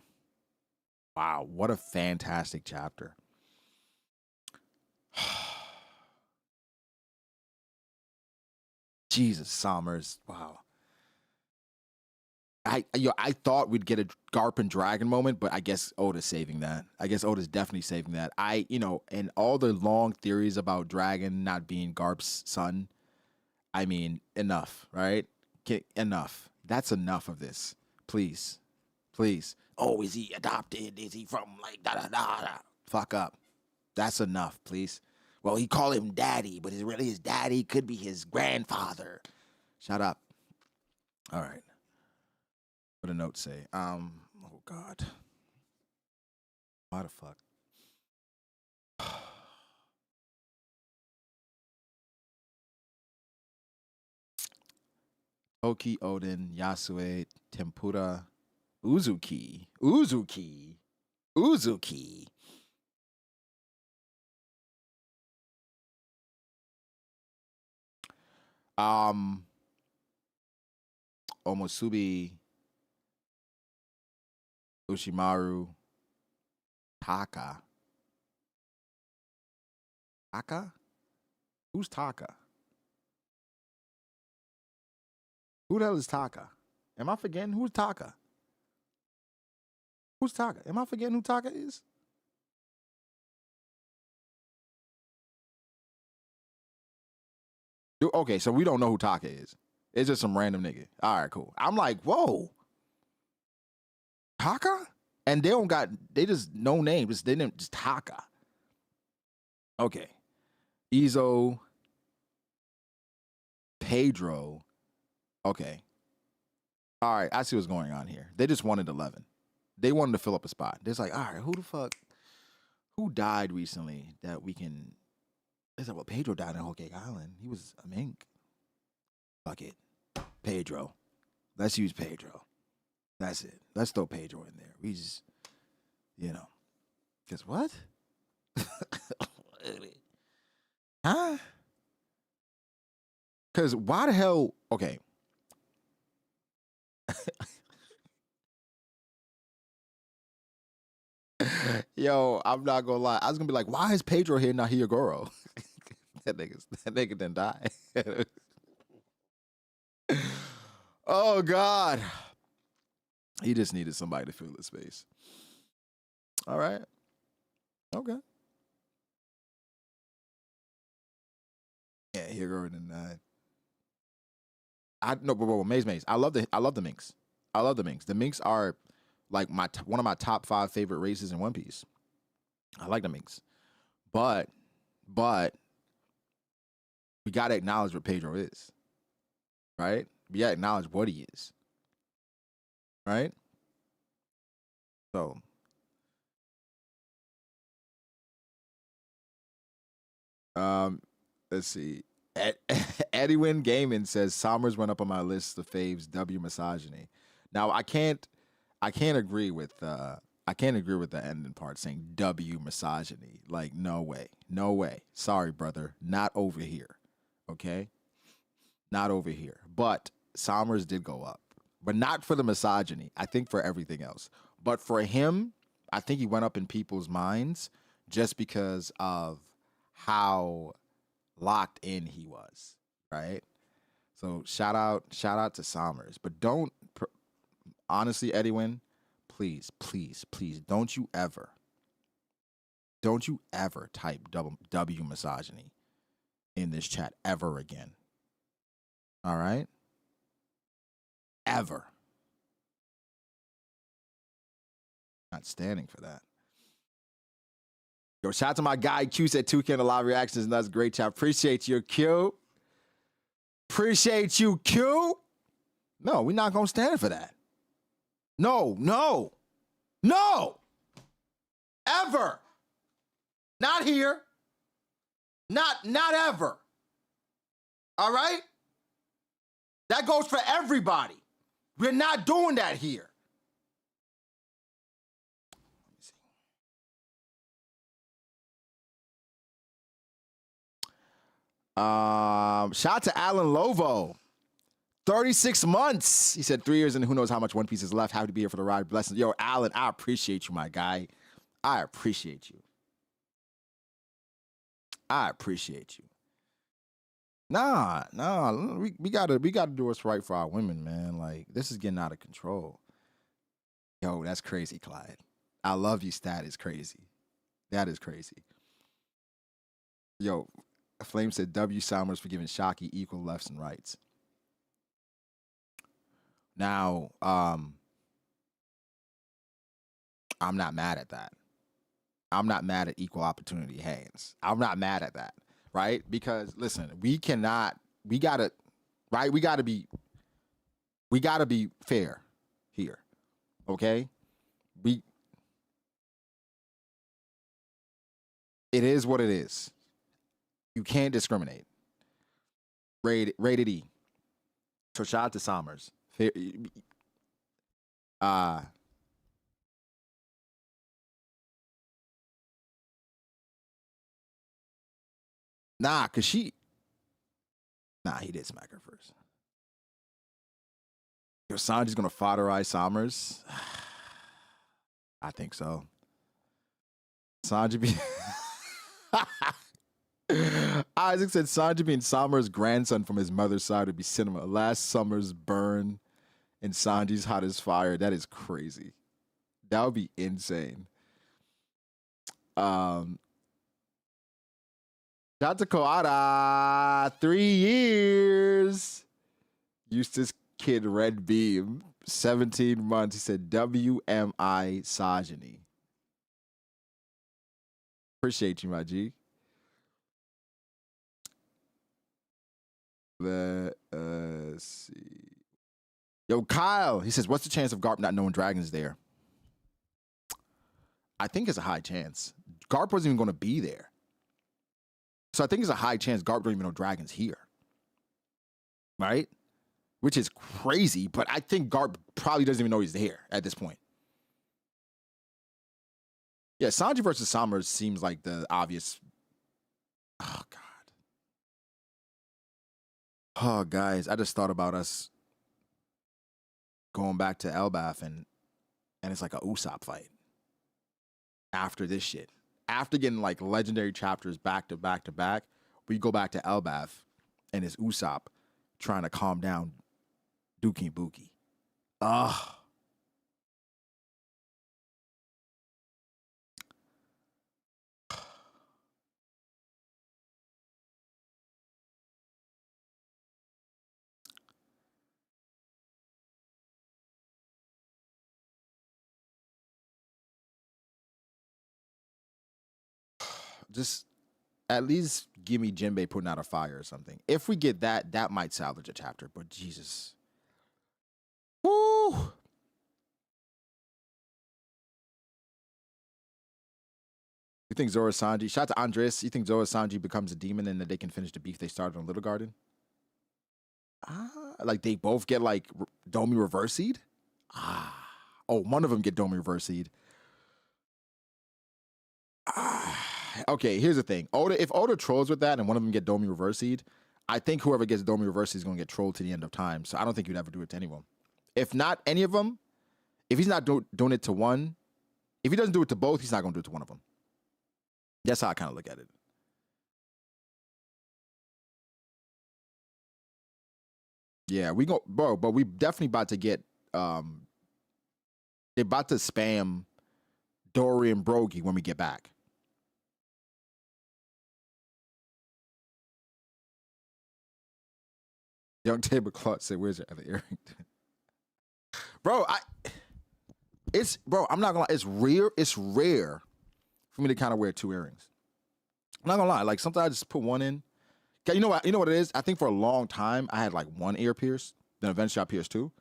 Wow, what a fantastic chapter. Jesus, Summers. Wow. I thought we'd get a Garp and Dragon moment, but I guess Oda's saving that. I guess Oda's definitely saving that. And all the long theories about Dragon not being Garp's son, I mean, enough, right? Enough. That's enough of this. Please. Please. Oh, is he adopted? Is he from like da-da-da-da? Fuck up. That's enough, please. Well, he called him daddy, but really his daddy could be his grandfather. Shut up. All right. What a note say? Oh God. Why the fuck? Oki, Odin, Yasue, Tempura, Uzuki. Omosubi, Ushimaru, Taka. Taka? Who's Taka? Who the hell is Taka? Am I forgetting who's Taka? Who's Taka? Am I forgetting who Taka is? Okay, so we don't know who Taka is. It's just some random nigga. All right, cool. I'm like, whoa. Taka? And they just no name. They didn't just Taka. Okay. Izo, Pedro. Okay. All right, I see what's going on here. They just wanted 11. They wanted to fill up a spot. They're like, all right, who died recently that we can... They said, well, Pedro died in Whole Cake Island. He was a mink. Fuck it. Pedro. Let's use Pedro. That's it. Let's throw Pedro in there. We just, Guess what? Huh? Because why the hell... Okay. Yo, I'm not gonna lie. I was gonna be like, why is Pedro here, not Hyogoro? that nigga didn't die. Oh God. He just needed somebody to fill the space. All right. Okay. Yeah, Hyogoro didn't die. Maze. I love the minks. I love the minks. The minks are like one of my top 5 favorite races in One Piece. I like the minks, but we gotta acknowledge what Pedro is, right? We gotta acknowledge what he is, right? So, let's see. Edwin Gaiman says Somers went up on my list of faves. W misogyny. Now I can't agree with the ending part saying W misogyny. Like no way. Sorry, brother, not over here. Okay, not over here. But Somers did go up, but not for the misogyny. I think for everything else. But for him, I think he went up in people's minds just because of how locked in he was, right? So shout out to Somers, but honestly, Edwin, please don't you ever type W misogyny in this chat ever again. All right? Ever. Not standing for that. Yo, shout out to my guy Q said 2K a lot of reactions, and that's great chat. Appreciate you, Q. Appreciate you, Q. No, we're not gonna stand for that. No. Ever. Not here. Not ever. All right? That goes for everybody. We're not doing that here. Let me see. Shout out to Alan Lovo. 36 months. He said 3 years and who knows how much One Piece is left. Happy to be here for the ride. Blessings. Yo, Alan, I appreciate you, my guy. I appreciate you. I appreciate you. Nah, we gotta do what's right for our women, man. Like, this is getting out of control. Yo, that's crazy, Clyde. I love you, stat is crazy. That is crazy. Yo, Flame said W Summers for giving Shocky equal lefts and rights. Now, I'm not mad at that. I'm not mad at equal opportunity hands. I'm not mad at that, right? Because listen, we gotta be fair here. Okay? It is what it is. You can't discriminate. Rated E. So shout out to Summers. Nah, he did smack her first. Yo, Sanji's gonna fatherize Summers. I think so. Sanji be Isaac said Sanji being Summers' grandson from his mother's side would be cinema. Last summer's burn and Sanji's hot as fire. That is crazy. That would be insane. Shout out to Koada. 3 years. Eustace Kid Red Beam. 17 months. He said WMI Sajani. Appreciate you, my G. Let's see. Yo, Kyle. He says, what's the chance of Garp not knowing Dragon's there? I think it's a high chance. Garp wasn't even going to be there. So I think it's a high chance Garp don't even know Dragon's here. Right? Which is crazy, but I think Garp probably doesn't even know he's there at this point. Yeah, Sanji versus Summers seems like the obvious. Oh, God. Oh, guys, I just thought about us going back to Elbaf and it's like a Usopp fight. After this shit. After getting like legendary chapters back to back to back, we go back to Elbaf and it's Usopp trying to calm down Dookie and Bookie. Ugh. Just at least give me Jinbei putting out a fire or something. If we get that, that might salvage a chapter. But Jesus. Woo! You think Zoro Sanji, shout out to Andres, you think Zoro Sanji becomes a demon and that they can finish the beef they started on Little Garden? Like they both get like Domi reversied? Oh, one of them get Domi reversied. Okay, here's the thing. If Oda trolls with that and one of them get Domi reversied, I think whoever gets Domi reversied is going to get trolled to the end of time. So I don't think you'd ever do it to anyone. If not any of them, if he's not doing it to one, if he doesn't do it to both, he's not going to do it to one of them. That's how I kind of look at it. Yeah, we go, bro, but we definitely about to get, they're about to spam Dorry and Brogy when we get back. Young Tablecloth said, where's your other earring? Bro, I'm not gonna lie, it's rare for me to kind of wear 2 earrings. I'm not gonna lie, like sometimes I just put one in. You know what it is? I think for a long time I had like 1 ear pierced, then eventually I pierced 2.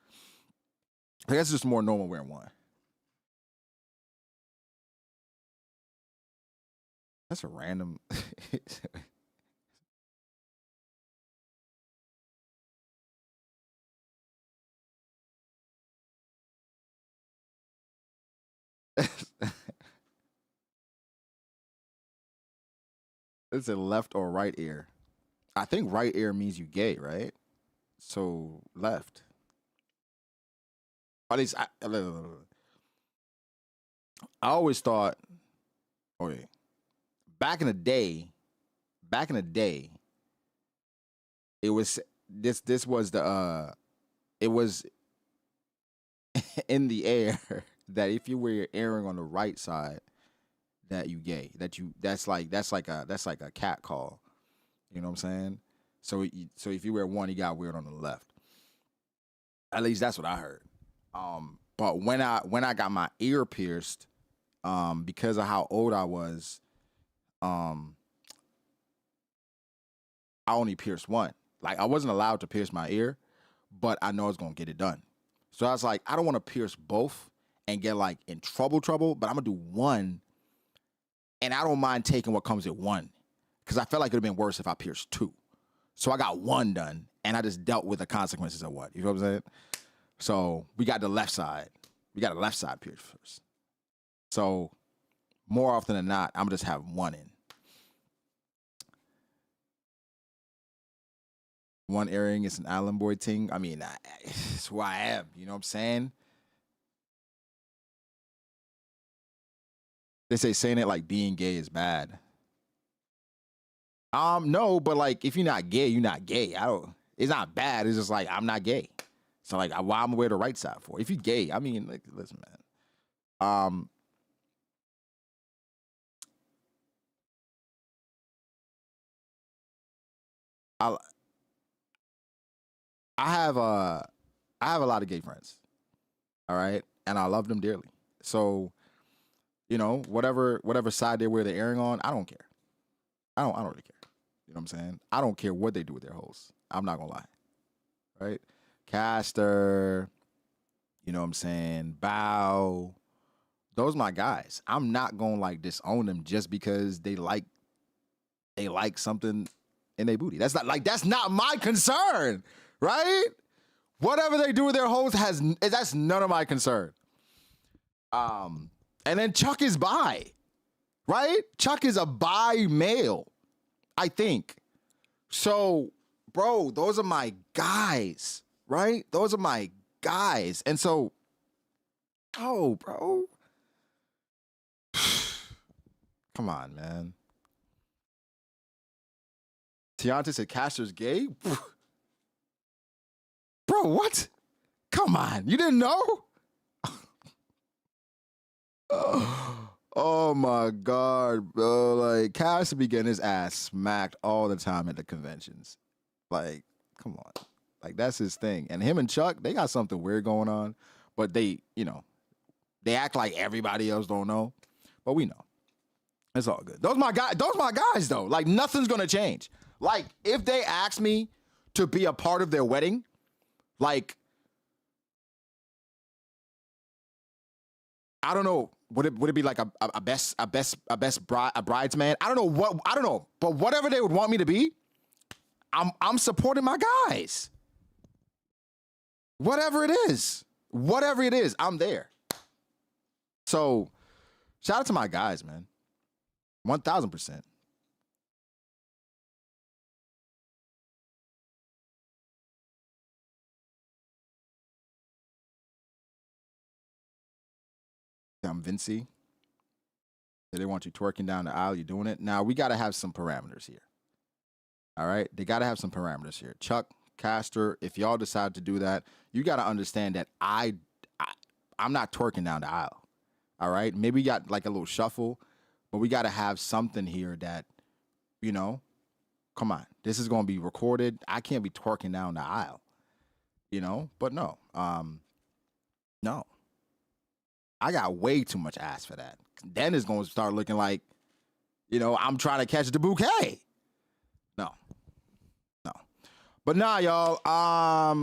I guess it's just more normal wearing 1. That's a random. It's a left or right ear. I think right ear means you gay, right? So left. At least I always thought, okay, back in the day, it was this was the it was in the air that if you were airing on the right side, that you gay. That's like a cat call. You know what I'm saying? So if you wear one, you got weird on the left. At least that's what I heard. But when I got my ear pierced, because of how old I was, I only pierced one. Like I wasn't allowed to pierce my ear, but I know I was gonna get it done. So I was like, I don't want to pierce both and get like in trouble, but I'm gonna do one, and I don't mind taking what comes at one, because I felt like it'd have been worse if I pierced two. So I got one done, and I just dealt with the consequences of what. You know what I'm saying? So we got the left side. We got the left side pierced first. So more often than not, I'm gonna just have one in. One earring is an Allen Boy thing. I mean, it's who I am. You know what I'm saying? They say saying it like being gay is bad. No, but like if you're not gay, you're not gay. It's not bad. It's just like I'm not gay. So like why I'm wear the right side for? If you're gay, I mean, like, listen, man. I have a lot of gay friends. All right, and I love them dearly. So, you know, whatever side they wear the earring on, I don't care. I don't really care. You know what I'm saying? I don't care what they do with their hoes. I'm not gonna lie. Right? Caster, you know what I'm saying? Bow. Those my guys. I'm not gonna like disown them just because they like something in their booty. That's not my concern, right? Whatever they do with their hoes that's none of my concern. And then Chuck is bi, right? Chuck is a bi male, I think. So, bro, those are my guys, right? Those are my guys. And so, oh, bro. Come on, man. Tiante said Caster's gay? Bro, what? Come on. You didn't know? Oh my God, bro. Like, Caster be getting his ass smacked all the time at the conventions. Like, come on. Like, that's his thing. And him and Chuck, they got something weird going on. But they, you know, they act like everybody else don't know. But we know. It's all good. Those my guys, though. Like, nothing's gonna change. Like, if they ask me to be a part of their wedding, like, I don't know. Would it be like a bridesman? I don't know. But whatever they would want me to be, I'm supporting my guys. Whatever it is, I'm there. So, shout out to my guys, man. 1000%. I'm Vinci. They want you twerking down the aisle. You're doing it. Now, we got to have some parameters here. All right? They got to have some parameters here. Chuck, Caster, if y'all decide to do that, you got to understand that I'm not twerking down the aisle. All right? Maybe we got like a little shuffle, but we got to have something here that, you know, come on. This is going to be recorded. I can't be twerking down the aisle, you know? But no. No. I got way too much ass for that. Then it's going to start looking like, you know, I'm trying to catch the bouquet. No. But nah, y'all. I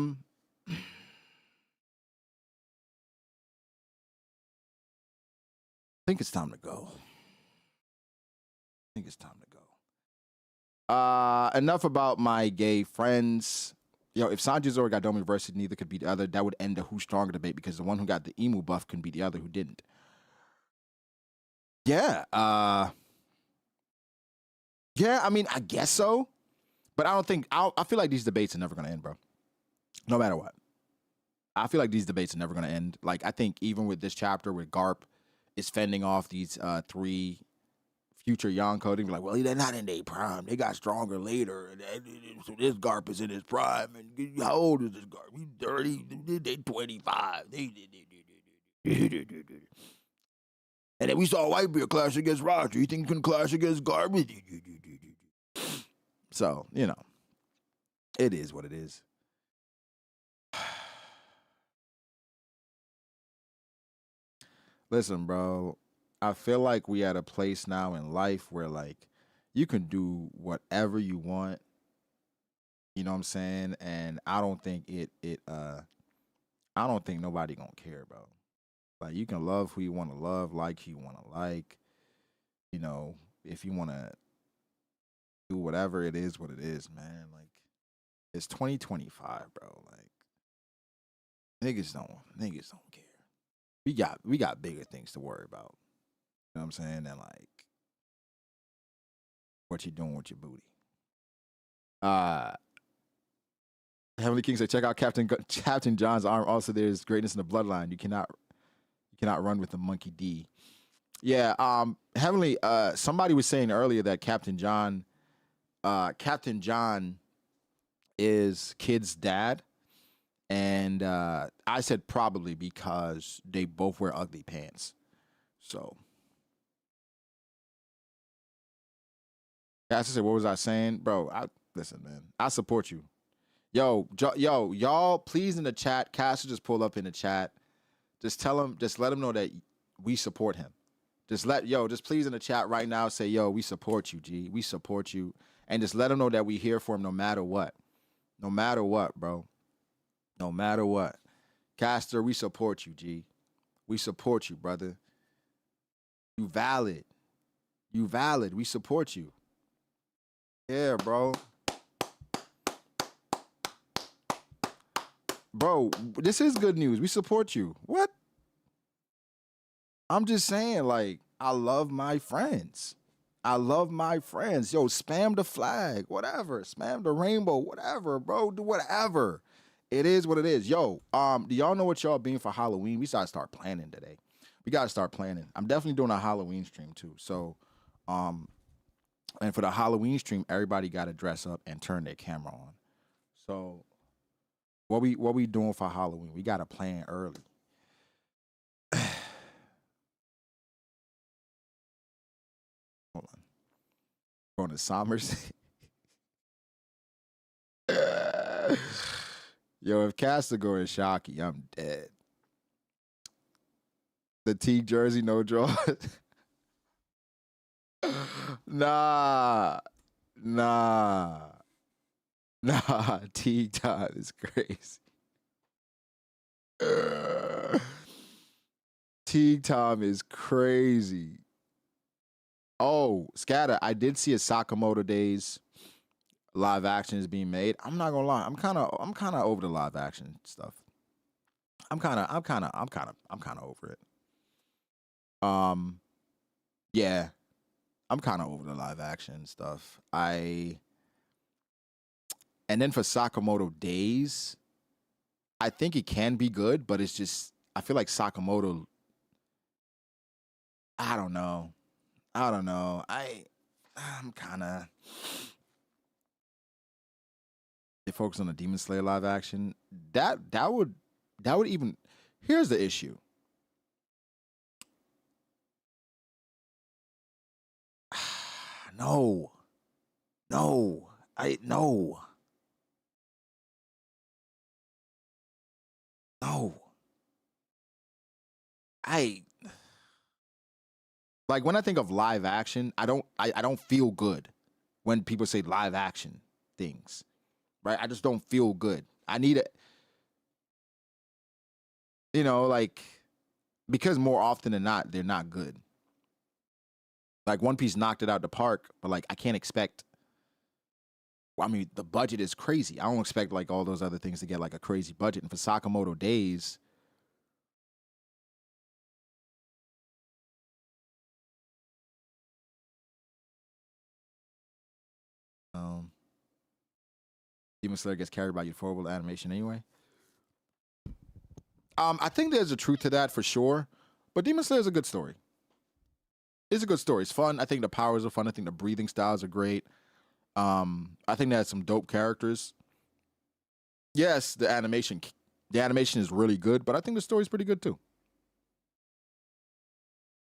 think it's time to go. Enough about my gay friends. Yo, if Sanji, Zoro got Domi versus neither could beat the other, that would end the who's stronger debate because the one who got the emu buff can beat the other who didn't. Yeah. Yeah, I mean, I guess so. But I don't think I feel like these debates are never gonna end, bro. No matter what. I feel like these debates are never gonna end. Like I think even with this chapter where Garp is fending off these 3 future Yonko, they be like, well, they're not in their prime. They got stronger later. So this Garp is in his prime. And how old is this Garp? He's 30. They 25. And then we saw Whitebeard clash against Roger. You think you can clash against Garp? So, you know, it is what it is. Listen, bro, I feel like we at a place now in life where like you can do whatever you want. You know what I'm saying? And I don't think I don't think nobody gonna care, bro. Like you can love who you want to love, like who you want to like. You know, if you want to do whatever, it is what it is, man. Like it's 2025, bro. Like niggas don't care. We got bigger things to worry about. You know what I'm saying? Than like what you doing with your booty. Heavenly King said, check out Captain John's arm. Also, there's greatness in the bloodline. You cannot run with the monkey D. Yeah, Heavenly, somebody was saying earlier that Captain John is Kid's dad. And I said probably because they both wear ugly pants. So Caster said, what was I saying? Bro, listen, man. I support you. Yo, y'all, please in the chat. Caster just pull up in the chat. Just let him know that we support him. Just please in the chat right now say, yo, we support you, G. We support you. And just let him know that we here for him no matter what. No matter what, bro. No matter what. Caster, we support you, G. We support you, brother. You valid. We support you. Yeah, bro. Bro, this is good news. We support you. What? I'm just saying, like, I love my friends. Yo, spam the flag, whatever. Spam the rainbow, whatever, bro. Do whatever. It is what it is. Yo, do y'all know what y'all being for Halloween? We gotta start planning today. We gotta start planning. I'm definitely doing a Halloween stream too. So, and for the Halloween stream, everybody gotta dress up and turn their camera on. So, what we doing for Halloween? We gotta plan early. Hold on. Going to Summers. Yo, if Caster go in Shocky, I'm dead. The Teague jersey, no draw. Nah. Teague time is crazy. Teague time is crazy. Oh, Scatter, I did see a Sakamoto Days live action is being made. I'm not gonna lie, I'm kind of over the live action stuff. I'm kind of over it. Yeah, I'm kind of over the live action stuff. And then for Sakamoto Days, I think it can be good, but it's just I feel like Sakamoto. I don't know. I'm kind of. They focus on the Demon Slayer live action. That would even. Here's the issue. No. Like when I think of live action, I don't feel good when people say live action things. Right? I just don't feel good. I need it. You know, like because more often than not, they're not good. Like One Piece knocked it out the park, but like I can't expect. I mean, the budget is crazy. I don't expect like all those other things to get like a crazy budget. And for Sakamoto Days, Demon Slayer gets carried by euphorial animation anyway. I think there's a truth to that for sure, but Demon Slayer is a good story. It's a good story. It's fun. I think the powers are fun. I think the breathing styles are great. I think that has some dope characters. Yes, the animation is really good, but I think the story's pretty good too.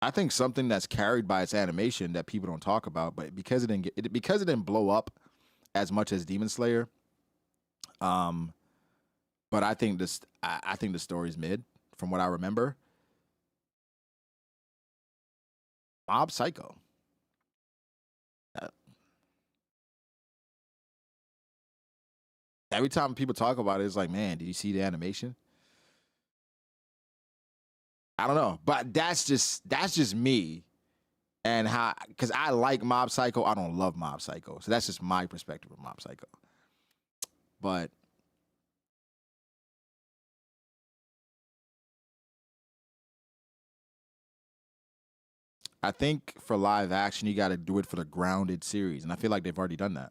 I think something that's carried by its animation that people don't talk about, but because it didn't blow up as much as Demon Slayer. But I think I think the story's mid from what I remember. Mob Psycho. Every time people talk about it, it's like, man, did you see the animation? I don't know, but that's just me, and how, because I like Mob Psycho, I don't love Mob Psycho, so that's just my perspective of Mob Psycho. But I think for live action, you got to do it for the grounded series, and I feel like they've already done that.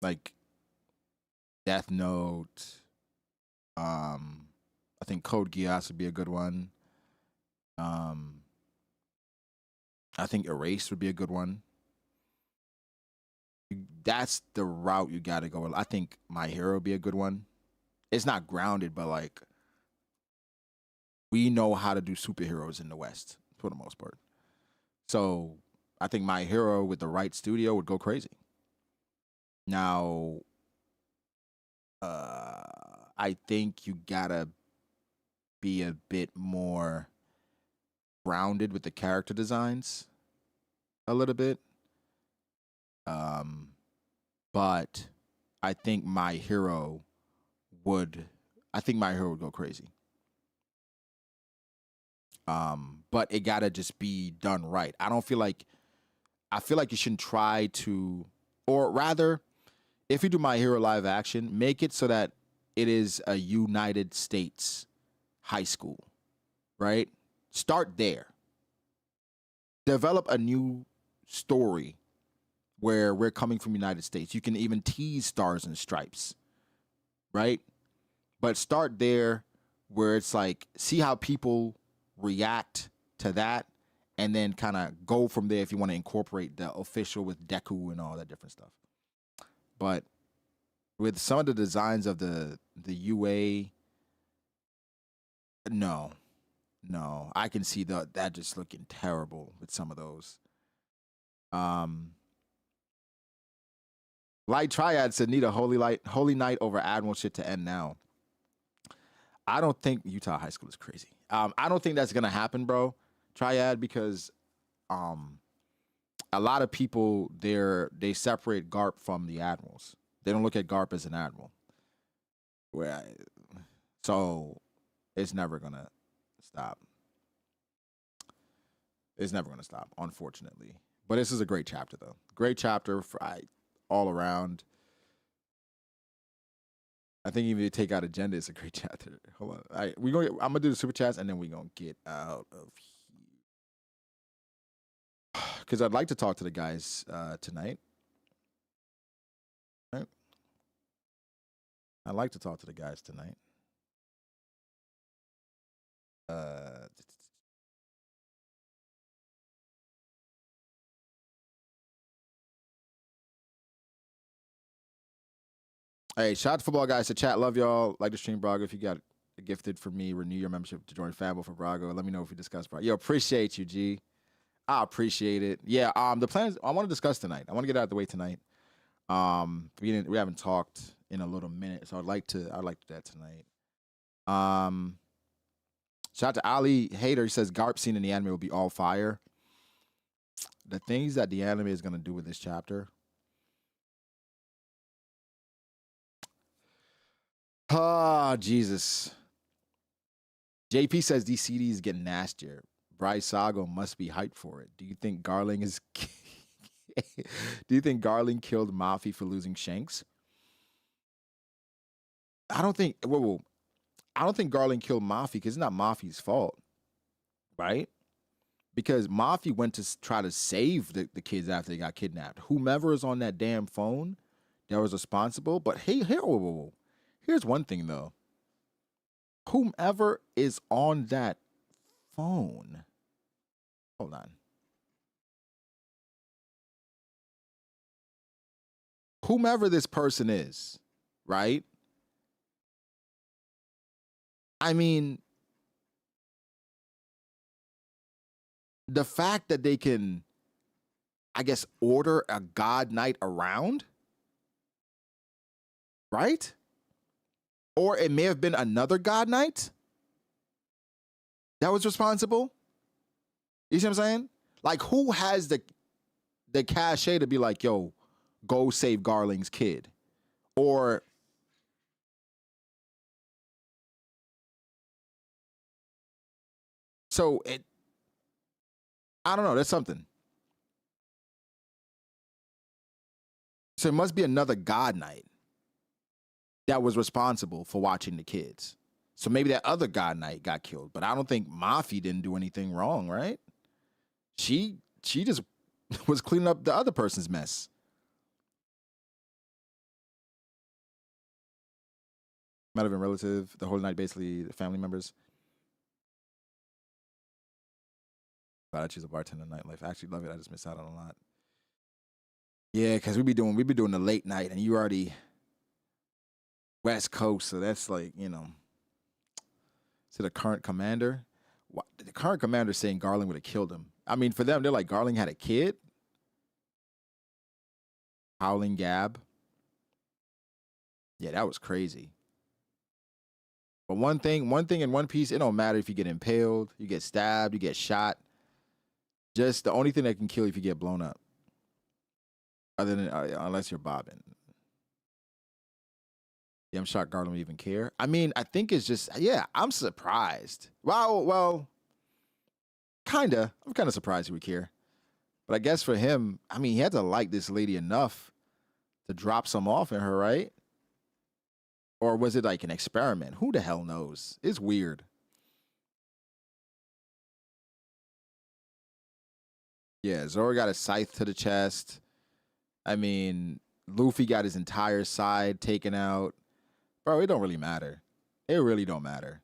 Like Death Note. I think Code Geass would be a good one. I think Erase would be a good one. That's the route you got to go. I think My Hero would be a good one. It's not grounded, but like we know how to do superheroes in the West for the most part. So I think My Hero with the right studio would go crazy. Now, I think you gotta be a bit more grounded with the character designs a little bit. But I think My Hero would go crazy. But it gotta just be done right. I feel like you shouldn't try to, or rather, if you do My Hero live action, make it so that it is a United States high school, right? Start there. Develop a new story where we're coming from United States. You can even tease Stars and Stripes, right? But start there where it's like, see how people react to that, and then kind of go from there if you want to incorporate the official with Deku and all that different stuff. But with some of the designs of the UA, no, I can see that just looking terrible with some of those. Light Triad said, need a holy night over Admiral shit to end now. I don't think Utah High School is crazy. I don't think that's gonna happen, bro. Triad, because a lot of people they separate Garp from the admirals. They don't look at Garp as an admiral. So it's never gonna stop. It's never gonna stop, unfortunately. But this is a great chapter, though. Great chapter for all around. I think even if you take out agenda, it's a great chapter. Hold on. All right, I'm gonna do the super chats and then we're gonna get out of here. Because I'd like to talk to the guys tonight. Right? I'd like to talk to the guys tonight. Hey, shout out to football guys to chat. Love y'all. Like the stream, Brago. If you got gifted for me, renew your membership to join Famble for Brago. Let me know if we discuss Brago. Yo, appreciate you, G. I appreciate it. Yeah, the plans I want to discuss tonight. I want to get out of the way tonight. We haven't talked in a little minute, so I'd like to do that tonight. Shout out to Ali Hater. He says Garp scene in the anime will be all fire. The things that the anime is gonna do with this chapter. Ah, Jesus. JP says these CDs get nastier. Bryce Sago must be hyped for it. Do you think Garling is? Do you think Garling killed Mafi for losing Shanks? I don't think. I don't think Garling killed Mafi because it's not Mafi's fault, right? Because Mafi went to try to save the kids after they got kidnapped. Whomever is on that damn phone that was responsible. But here's one thing though. Whomever is on that phone, hold on. Whomever this person is, right? I mean, the fact that they can, I guess, order a God Knight around, right? Or it may have been another God Knight that was responsible. You see what I'm saying? Like, who has the cachet to be like, yo, go save Garling's kid? Or so it, I don't know, there's something. So it must be another God Knight that was responsible for watching the kids. So maybe that other God Knight got killed, but I don't think Mafi didn't do anything wrong, right? She just was cleaning up the other person's mess. Might have been relative, the Holy Knight, basically the family members. But I choose a bartender nightlife. I actually love it. I just miss out on a lot. Yeah, because we be doing the late night, and you already West Coast, so that's like, you know. To the current commander, the current commander saying Garling would have killed him. I mean, for them, they're like, Garling had a kid. Howling Gab. Yeah, that was crazy. But one thing in One Piece, it don't matter if you get impaled, you get stabbed, you get shot. Just the only thing that can kill you if you get blown up. Other than, unless you're bobbing. Yeah, I'm shocked Garland would even care. I mean, I think it's just, yeah, I'm surprised. Well, kinda. I'm kind of surprised he would care. But I guess for him, I mean, he had to like this lady enough to drop some off in her, right? Or was it like an experiment? Who the hell knows? It's weird. Yeah, Zoro got a scythe to the chest. I mean, Luffy got his entire side taken out. Bro, it don't really matter. It really don't matter.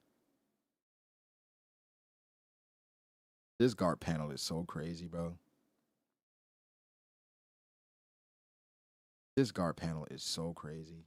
This Garp panel is so crazy, bro. This Garp panel is so crazy.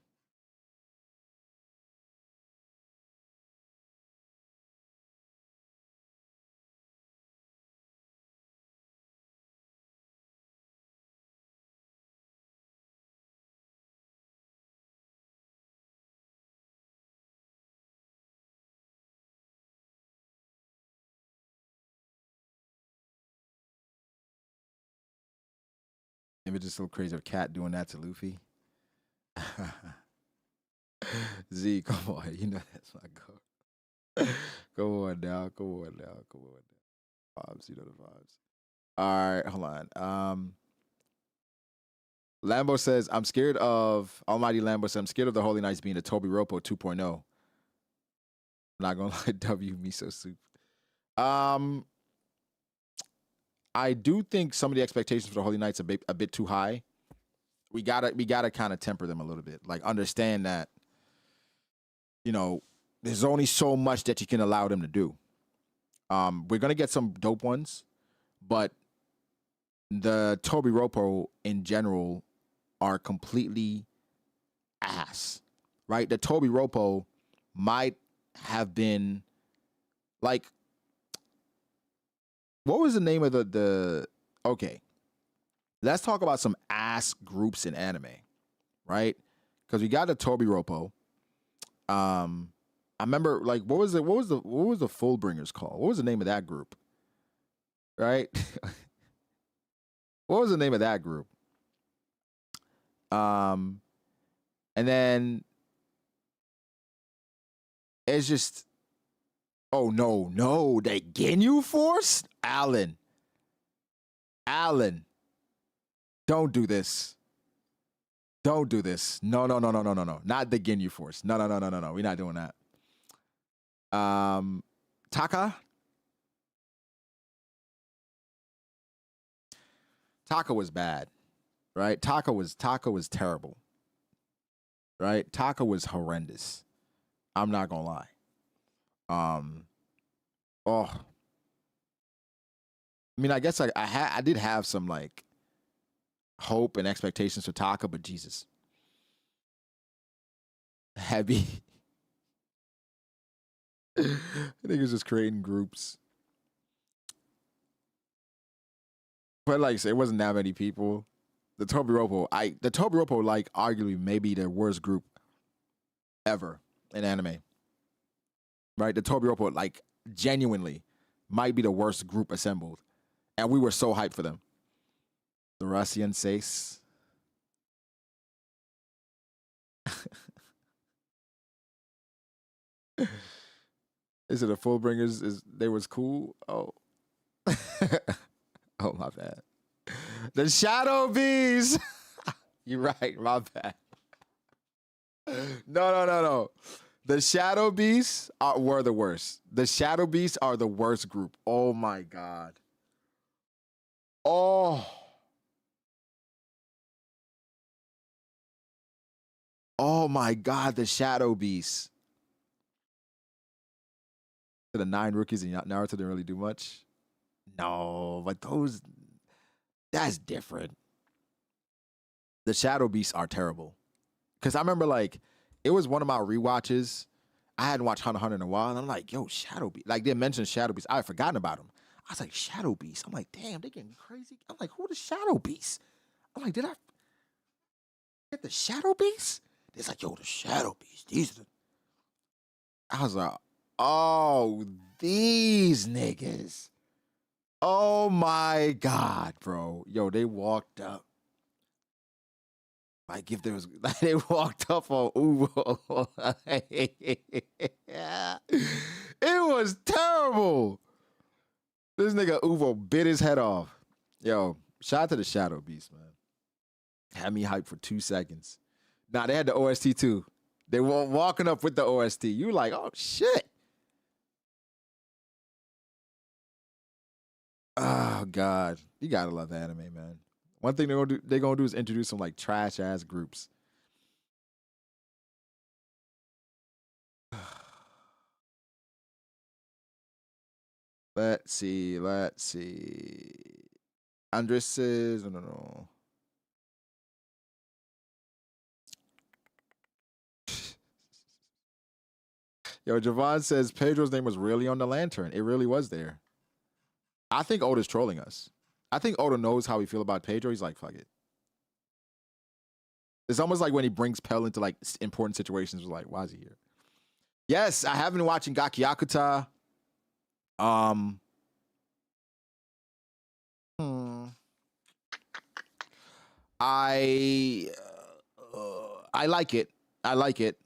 It was just so crazy of Cat doing that to Luffy. Z, come on. You know that's my goal. Come on now. Come on now. Come on now. Vibes, you know the vibes. All right, hold on. Lambo says, I'm scared of, Almighty Lambo says, I'm scared of the Holy Knights being a Toby Ropo 2.0. I'm not going to lie, W miso soup. I do think some of the expectations for the Holy Knights are a bit too high. We gotta kind of temper them a little bit. Like, understand that, you know, there's only so much that you can allow them to do. We're gonna get some dope ones, but the Toby Ropo in general are completely ass, right? The Toby Ropo might have been like, what was the name of the okay, let's talk about some ass groups in anime, right? Because we got the Toby Ropo. I remember, like, what was the Fullbringers called? What was the name of that group? Right? What was the name of that group? And then it's just, oh no, the Ginyu Force? Alan, don't do this. Don't do this. No. Not the Ginyu Force. No. We're not doing that. Taka was bad, right? Taka was terrible. right? Taka was horrendous. I'm not gonna lie. Oh, I mean, I guess I did have some like hope and expectations for Taka, but Jesus, heavy. I think it's just creating groups, but like I said, it wasn't that many people. The Tobiropo, like arguably maybe the worst group ever in anime, right? The Tobiropo, like genuinely, might be the worst group assembled, and we were so hyped for them. The Russian Sace. Is it a Fullbringers? They was cool? Oh. Oh, my bad. The Shadow Bees. You're right, my bad. No. The Shadow Beasts were the worst. The Shadow Beasts are the worst group. Oh my God. Oh. Oh my God, the Shadow Beasts. The 9 rookies in Naruto didn't really do much. No, but that's different. The Shadow Beasts are terrible. Because I remember, like, it was one of my rewatches. I hadn't watched Hunter x Hunter in a while, and I'm like, yo, Shadow Beast. Like, they mentioned Shadow Beast. I had forgotten about him. I was like, Shadow Beast. I'm like, damn, they getting crazy. I'm like, who the Shadow Beast? I'm like, did I get the Shadow Beast? It's like, yo, the Shadow Beast. These are the... I was like, oh, these niggas. Oh, my God, bro. Yo, they walked up. Like if there was, like they walked up on Uvo. It was terrible. This nigga Uvo bit his head off. Yo, shout out to the Shadow Beast, man. Had me hyped for 2 seconds. Nah, they had the OST too. They were walking up with the OST. You were like, oh shit. Oh God. You gotta love anime, man. One thing they're gonna do is introduce some like trash ass groups. Let's see. Andres says, no. Yo, Javon says Pedro's name was really on the lantern. It really was there. I think Oda's trolling us. I think Oda knows how we feel about Pedro. He's like, fuck it. It's almost like when he brings Pell into like important situations. Like, why is he here? Yes, I have been watching Gakiakuta. I like it. I like it.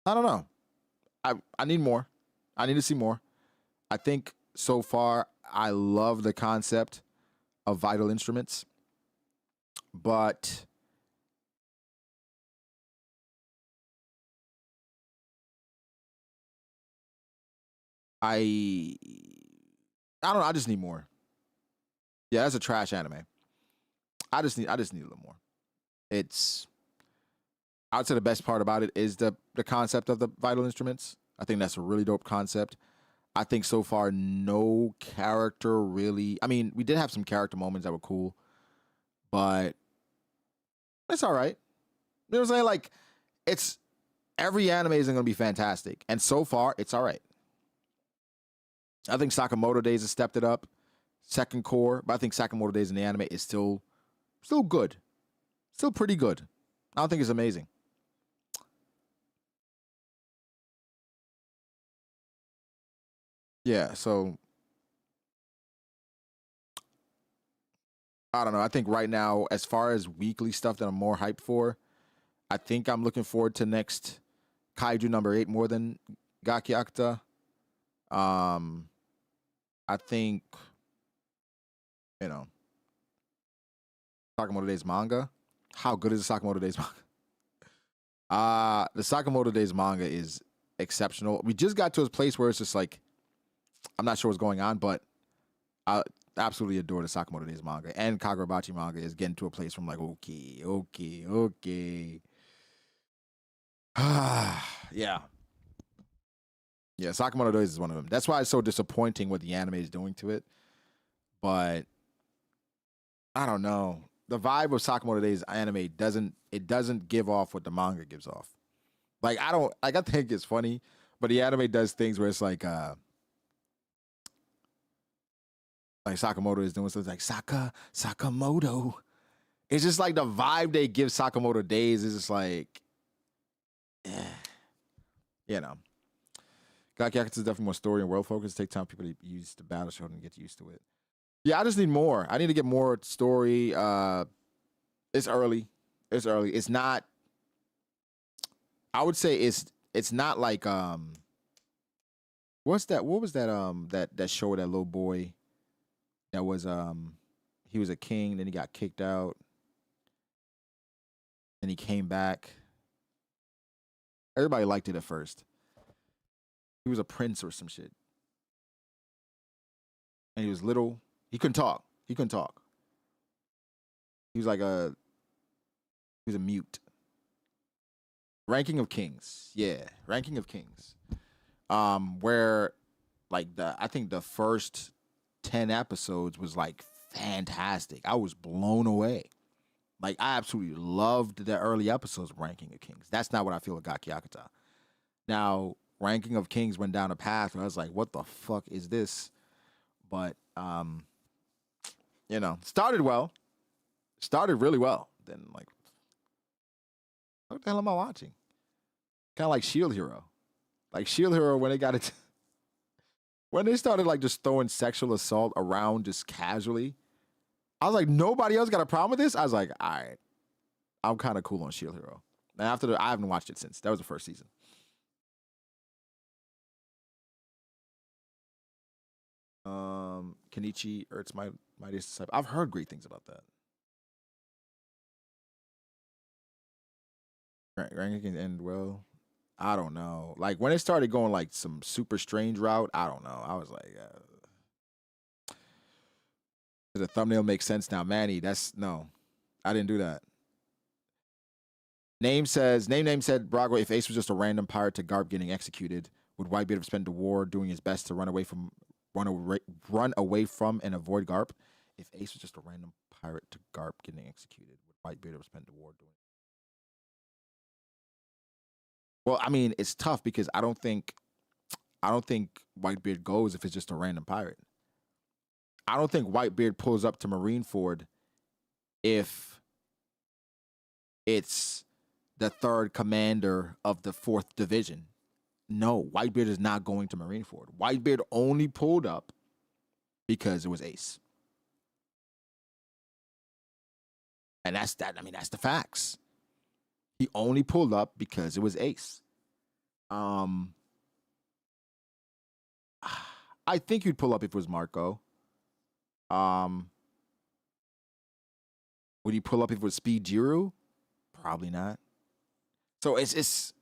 I don't know. I need more. I need to see more. I think so far I love the concept of vital instruments, but I don't know. I just need more. Yeah, that's a trash anime. I just need a little more. It's I would say the best part about it is the concept of the vital instruments. I think that's a really dope concept. I think so far no character really. I mean, we did have some character moments that were cool, but it's all right. You know what I'm saying? Like, it's every anime isn't going to be fantastic, and so far it's all right. I think Sakamoto Days has stepped it up. Second core, but I think Sakamoto Days in the anime is still good, still pretty good. I don't think it's amazing. Yeah, so I don't know. I think right now, as far as weekly stuff that I'm more hyped for, I think I'm looking forward to next Kaiju number 8 more than Gaki Akta. I think, you know, Sakamoto Days manga. How good is the Sakamoto Days manga? The Sakamoto Days manga is exceptional. We just got to a place where it's just like, I'm not sure what's going on, but I absolutely adore the Sakamoto Days manga, and Kagurabachi manga is getting to a place where I'm like, okay. Yeah. Yeah, Sakamoto Days is one of them. That's why it's so disappointing what the anime is doing to it. But I don't know. The vibe of Sakamoto Days anime doesn't give off what the manga gives off. Like I think it's funny, but the anime does things where it's like Sakamoto is doing something like Sakamoto. It's just like the vibe they give Sakamoto Days is just like, eh, you know. Godcaster is definitely more story and world focused. Take time for people to use the battle show and get used to it. Yeah, I just need more. I need to get more story. It's early. It's early. It's not. I would say it's not like what's that? What was that? That show with that little boy that was he was a king, then he got kicked out, and he came back. Everybody liked it at first. He was a prince or some shit, and he was little. He couldn't talk. He couldn't talk. He was like he was a mute. Ranking of Kings. Yeah, Ranking of Kings. Where like I think the first 10 episodes was like fantastic. I was blown away. Like I absolutely loved the early episodes of Ranking of Kings. That's not what I feel with Gaki Yakuta. Now, Ranking of Kings went down a path where I was like, what the fuck is this? But started well. Started really well. Then like what the hell am I watching? Kind of like Shield Hero. Like Shield Hero when they got it when they started like just throwing sexual assault around just casually. I was like, nobody else got a problem with this? I was like, all right. I'm kind of cool on Shield Hero. And I haven't watched it since. That was the first season. Kenichi Ertz Mightiest Disciple. I've heard great things about that. Ranking can end well. I don't know. Like when it started going like some super strange route, I don't know. I was like, the thumbnail makes sense now. Manny, that's no. I didn't do that. Name said Brago, if Ace was just a random pirate to Garp getting executed, would Whitebeard have spent the war doing his best to run away from and avoid Garp? If Ace was just a random pirate to Garp getting executed, would Whitebeard have spent the war doing? Well, I mean, it's tough because I don't think Whitebeard goes if it's just a random pirate. I don't think Whitebeard pulls up to Marineford if it's the third commander of the 4th division. No, Whitebeard is not going to Marineford. Whitebeard only pulled up because it was Ace. And that's that. I mean, that's the facts. He only pulled up because it was Ace. Um, I think you'd pull up if it was Marco. Um, would he pull up if it was Speed Jiru? Probably not. So it's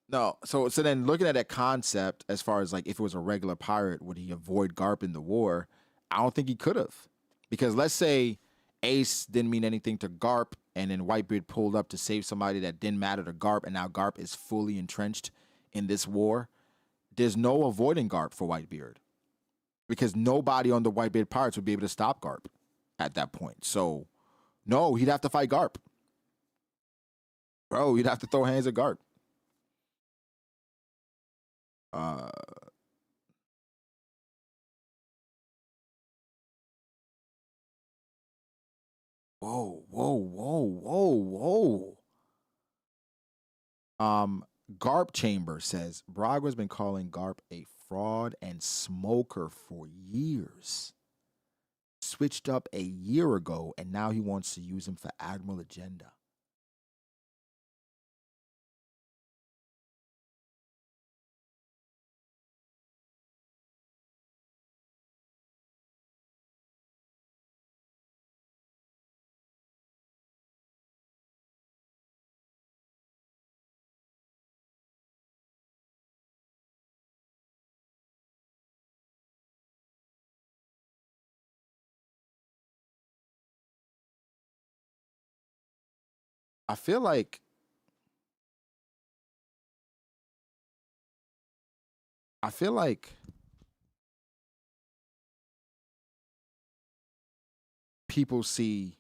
no. So then looking at that concept as far as like if it was a regular pirate, would he avoid Garp in the war? I don't think he could have. Because let's say Ace didn't mean anything to Garp, and then Whitebeard pulled up to save somebody that didn't matter to Garp, and now Garp is fully entrenched in this war. There's no avoiding Garp for Whitebeard. Because nobody on the Whitebeard Pirates would be able to stop Garp at that point. So no, he'd have to fight Garp. Bro, you'd have to throw hands at Garp. Uh, whoa. Garp Chamber says Braga has been calling Garp a fraud and smoker for years. Switched up a year ago, and now he wants to use him for Admiral agenda. I feel like people see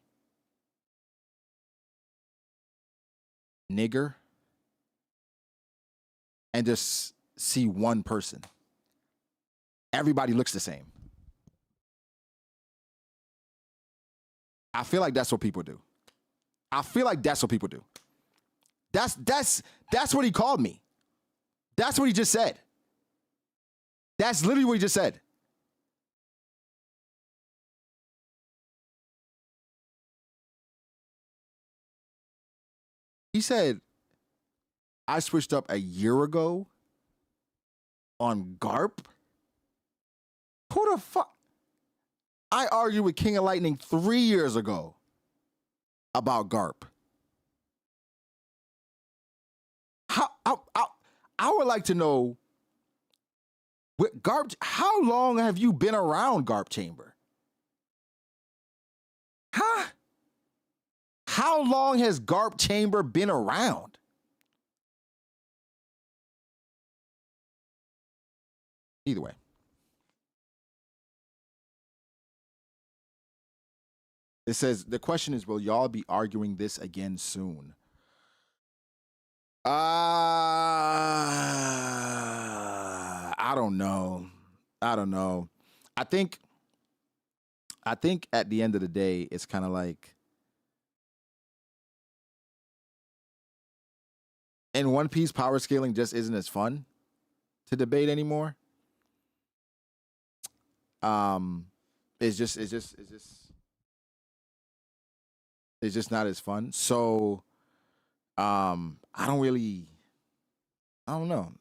nigger and just see one person. Everybody looks the same. I feel like that's what people do. That's what he called me. That's what he just said. That's literally what he just said. He said, I switched up a year ago on Garp. Who the fuck? I argued with King of Lightning 3 years ago about Garp. I would like to know, with Garp, how long have you been around Garp Chamber? Huh? How long has Garp Chamber been around? Either way. It says, the question is, will y'all be arguing this again soon? I don't know. I think at the end of the day, it's kind of like, in One Piece, power scaling just isn't as fun to debate anymore. It's just not as fun. So, I don't know.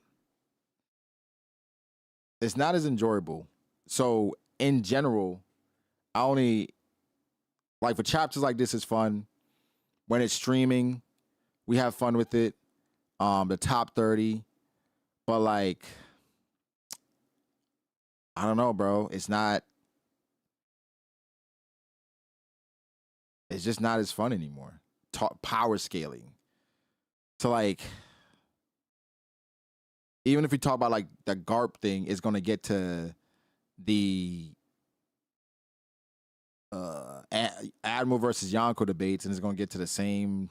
It's not as enjoyable. So in general, I only like, for chapters like this is fun. When it's streaming, we have fun with it. The top 30. But like, I don't know, bro. It's just not as fun anymore. Power scaling. So like, even if we talk about like the Garp thing, is going to get to the Admiral versus Yonko debates, and it's going to get to the same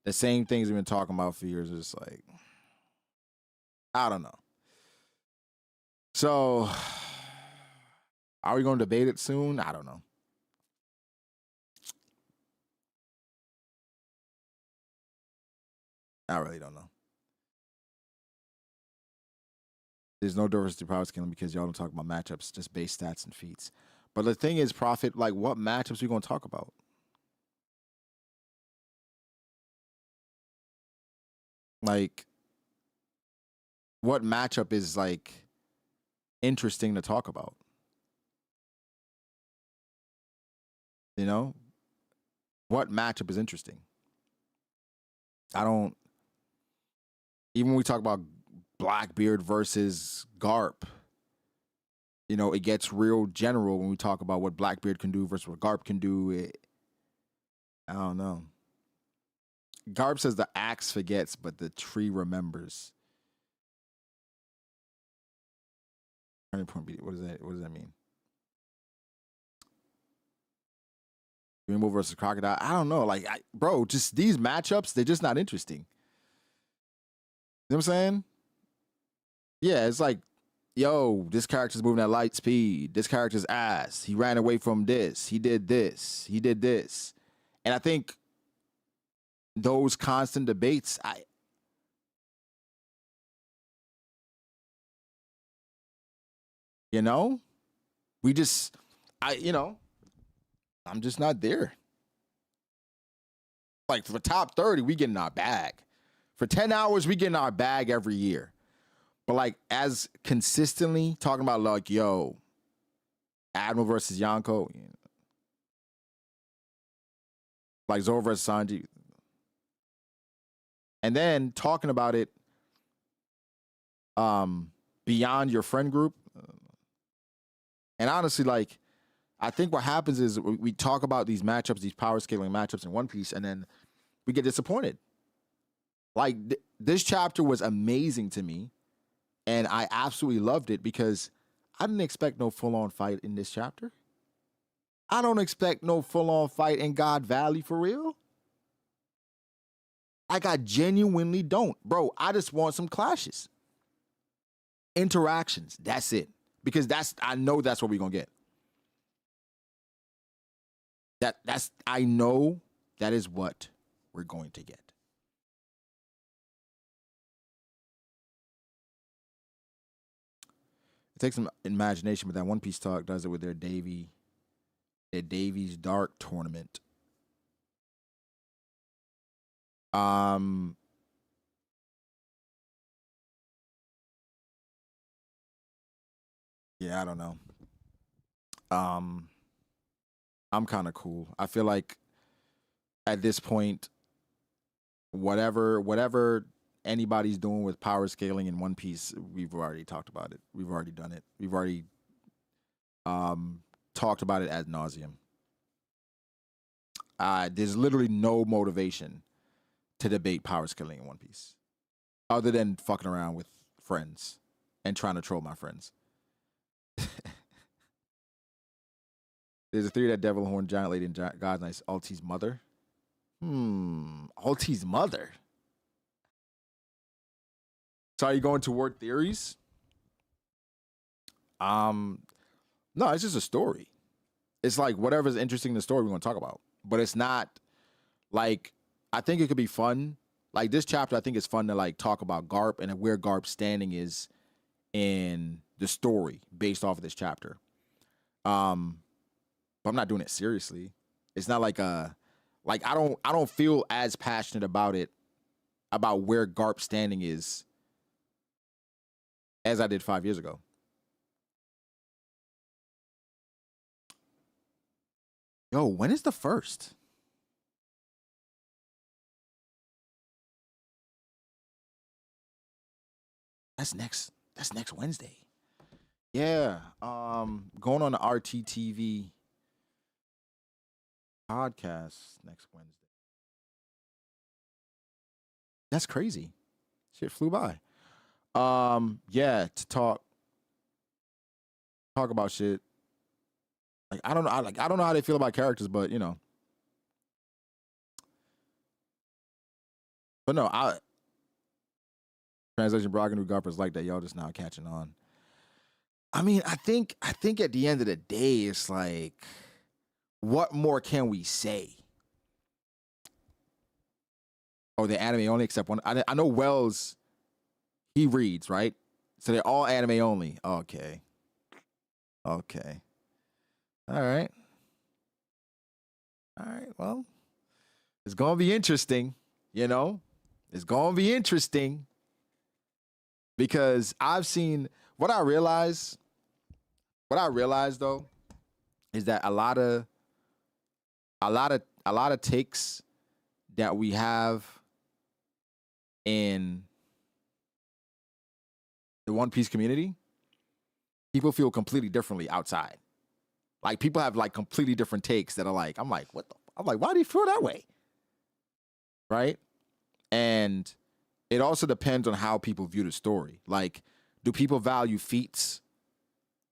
things we've been talking about for years. It's like, I don't know. So, are we going to debate it soon? I don't know. I really don't know. There's no diversity power scaling because y'all don't talk about matchups, just base stats and feats. But the thing is, Prophet, like, what matchups we going to talk about? Like, what matchup is, like, interesting to talk about? You know? What matchup is interesting? Even when we talk about Blackbeard versus Garp, you know, it gets real general when we talk about what Blackbeard can do versus what Garp can do. I don't know. Garp says the axe forgets, but the tree remembers. What does that mean? Rainbow versus Crocodile. I don't know. Like, bro, just these matchups, they're just not interesting. You know what I'm saying? Yeah, it's like, yo, this character's moving at light speed. This character's ass. He ran away from this. He did this. He did this. And I think those constant debates, I'm just not there. Like, for top 30, we get in our bag. For 10 hours, we get in our bag every year. But like, as consistently talking about like, yo, Admiral versus Yonko, you know, like Zoro versus Sanji, and then talking about it beyond your friend group. And honestly, like, I think what happens is we talk about these matchups, these power scaling matchups in One Piece, and then we get disappointed. Like, this chapter was amazing to me, and I absolutely loved it because I didn't expect no full-on fight in this chapter. I don't expect no full-on fight in God Valley for real. Like, I genuinely don't. Bro, I just want some clashes. Interactions. That's it. Because I know that's what we're going to get. I know that is what we're going to get. It takes some imagination, but that One Piece talk does it with their Davies Dark tournament. Yeah, I don't know. I'm kind of cool. I feel like at this point, whatever anybody's doing with power scaling in One Piece, we've already talked about it. We've already done it. We've already talked about it ad nauseum. There's literally no motivation to debate power scaling in One Piece other than fucking around with friends and trying to troll my friends. There's a theory that Devil Horn, Giant Lady, and God's Nice Alti's mother. Alti's mother? So are you going toward theories? No, it's just a story. It's like whatever's interesting in the story we're going to talk about. But it's not like, I think it could be fun. Like this chapter, I think it's fun to like talk about Garp and where Garp's standing is in the story based off of this chapter. But I'm not doing it seriously. It's not like I don't feel as passionate about it, about where Garp's standing is as I did 5 years ago. Yo, when is the first? That's next Wednesday. Yeah. Going on the RTTV podcast next Wednesday. That's crazy. Shit flew by. Yeah, to talk about shit. Like I don't know, I don't know how they feel about characters, but you know. But no, translation Brago and Garp is like that. Y'all just now catching on. I mean, I think at the end of the day, it's like, what more can we say? Oh, the anime only except one. I know Wells, he reads, right? So they're all anime only. Okay. All right. Well, it's gonna be interesting, you know? It's gonna be interesting. Because I've seen what I realized though is that a lot of takes that we have in the One Piece community, people feel completely differently outside. Like people have like completely different takes that are like, I'm like, why do you feel that way? Right? And it also depends on how people view the story. Like, do people value feats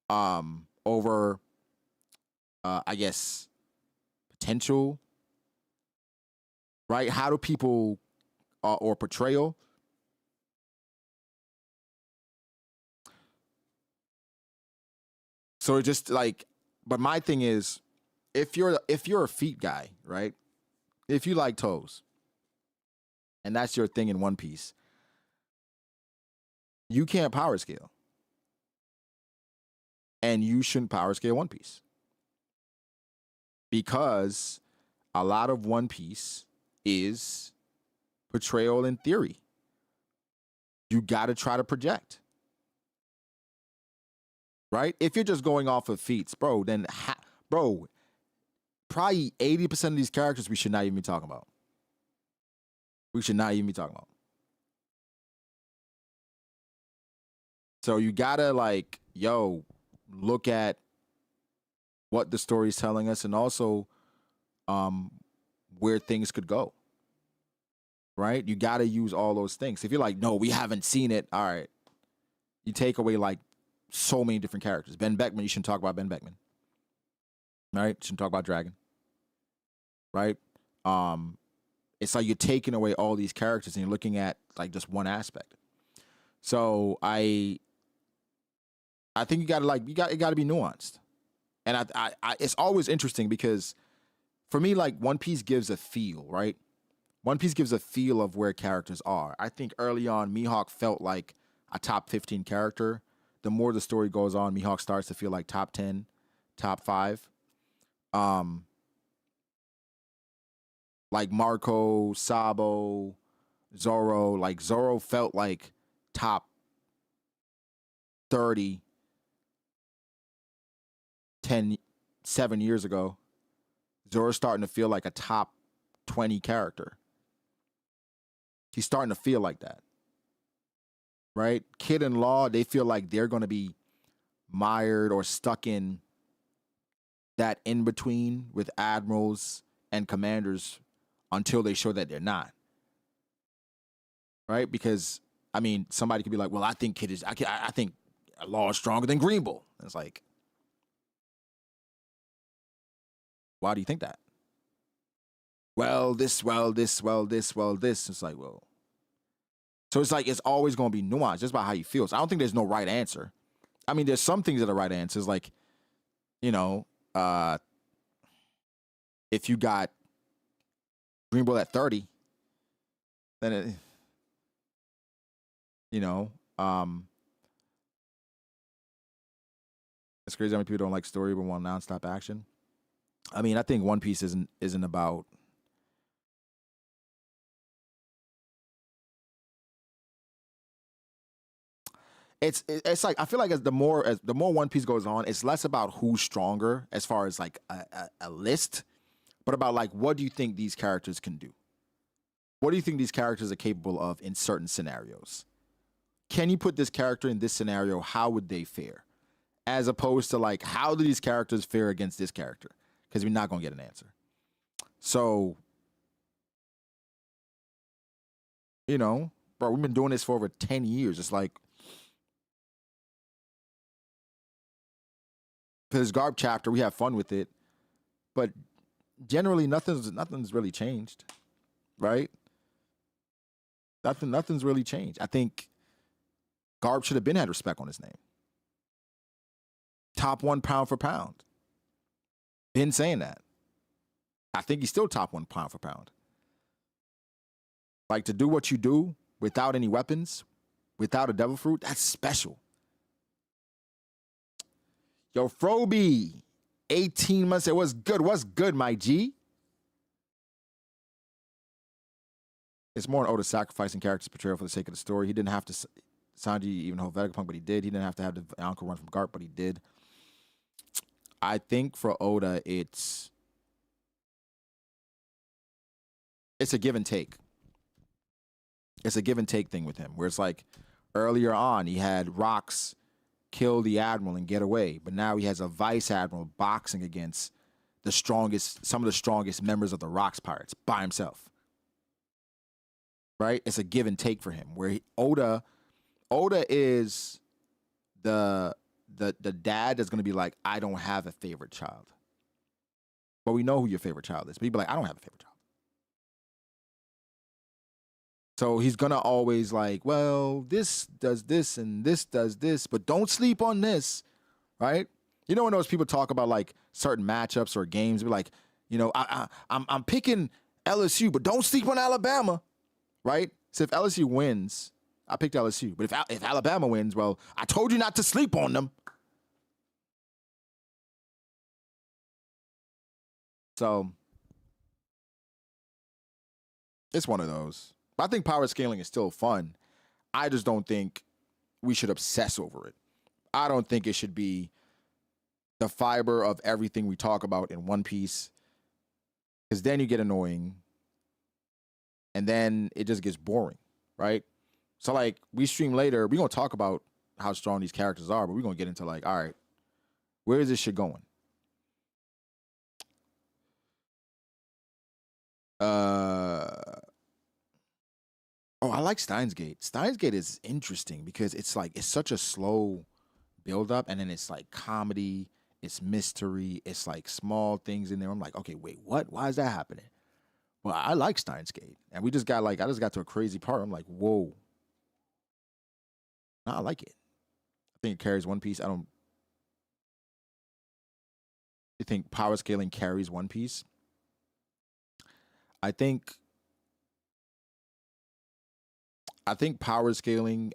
over I guess potential? Right? How do people or portrayal? So it just like, but my thing is, if you're a feet guy, right? If you like toes, and that's your thing in One Piece, you can't power scale. And you shouldn't power scale One Piece. Because a lot of One Piece is portrayal and theory. You got to try to project. Right? If you're just going off of feats, bro, then, probably 80% of these characters we should not even be talking about. So you gotta like, look at what the story's telling us and also where things could go. right? You got to use all those things. If you're like, no, we haven't seen it, all right. You take away like so many different characters. Ben Beckman, you shouldn't talk about Ben Beckman, right? You shouldn't talk about Dragon, right? It's like you're taking away all these characters and you're looking at like just one aspect. So I think you gotta like it gotta be nuanced. And I it's always interesting because for me, like One Piece gives a feel, right? One Piece gives a feel of where characters are. I think early on, Mihawk felt like a top 15 character. The more the story goes on, Mihawk starts to feel like top 10, top 5. Like Marco, Sabo, Zoro. Like Zoro felt like top 30, 7 years ago. Zoro's starting to feel like a top 20 character. He's starting to feel like that. Right? Kid and Law, they feel like they're going to be mired or stuck in that in between with admirals and commanders until they show that they're not. Right? Because, I mean, somebody could be like, well, I think I think Law is stronger than Green Bull. And it's like, why do you think that? Well, this. It's like, well. So it's like, it's always going to be nuanced just by how you feel. So I don't think there's no right answer. I mean, there's some things that are right answers. Like, you know, if you got Green Bull at 30, then it, you know, it's crazy how many people don't like story but want nonstop action. I mean, I think One Piece isn't about it's like I feel like as the more One Piece goes on, it's less about who's stronger as far as like a list, but about like what do you think these characters can do? What do you think these characters are capable of in certain scenarios? Can you put this character in this scenario? How would they fare? As opposed to like, how do these characters fare against this character? Because we're not going to get an answer. So, you know, bro, we've been doing this for over 10 years. It's like, for this Garp chapter, we have fun with it, but generally nothing's really changed, right? Nothing's really changed. I think Garp should have been had respect on his name. Top 1 pound for pound. Been saying that. I think he's still top 1 pound for pound. Like to do what you do without any weapons, without a devil fruit, that's special. Yo, Froby, 18 months. It was good. What's good, my G? It's more an Oda sacrificing characters portrayal for the sake of the story. He didn't have to, Sanji even hold Vegapunk, but he did. He didn't have to have the Anko run from Garp, but he did. I think for Oda, it's a give and take. It's a give and take thing with him, where it's like earlier on, he had Rocks kill the admiral and get away, but now he has a vice admiral boxing against some of the strongest members of the Rocks pirates by himself. Right? It's a give and take for him, where Oda is the dad that's going to be like, I don't have a favorite child. But we know who your favorite child is. But he'd be like, I don't have a favorite child. So he's going to always like, well, this does this and this does this, but don't sleep on this, right? You know when those people talk about like certain matchups or games, be like, you know, I'm picking LSU, but don't sleep on Alabama, right? So if LSU wins, I picked LSU. But if Alabama wins, well, I told you not to sleep on them. So it's one of those. But I think power scaling is still fun. I just don't think we should obsess over it. I don't think it should be the fiber of everything we talk about in One Piece, because then you get annoying and then it just gets boring, right? So like we stream later, we're going to talk about how strong these characters are, but we're going to get into like, all right, where is this shit going? Oh, I like Steins Gate. Steins Gate is interesting because it's like it's such a slow build up, and then it's like comedy, it's mystery, it's like small things in there. I'm like, okay, wait, what? Why is that happening? Well, I like Steins Gate, and we just got like I just got to a crazy part. I'm like, whoa, no, I like it. I think it carries One Piece. I don't. You think power scaling carries One Piece? I think. I think power scaling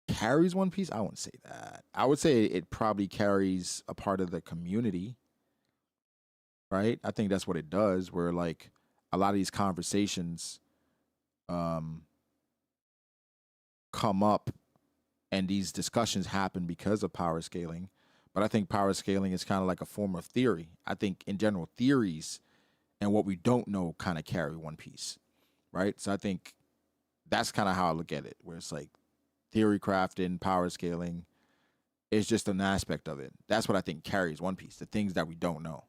carries One Piece. I wouldn't say that. I would say it probably carries a part of the community, right? I think that's what it does. Where like a lot of these conversations um, come up, and these discussions happen because of power scaling. But I think power scaling is kind of like a form of theory. I think in general, theories and what we don't know kind of carry One Piece, right? So I think that's kind of how I look at it, where it's like theory crafting, power scaling is just an aspect of it. That's what I think carries One Piece, the things that we don't know.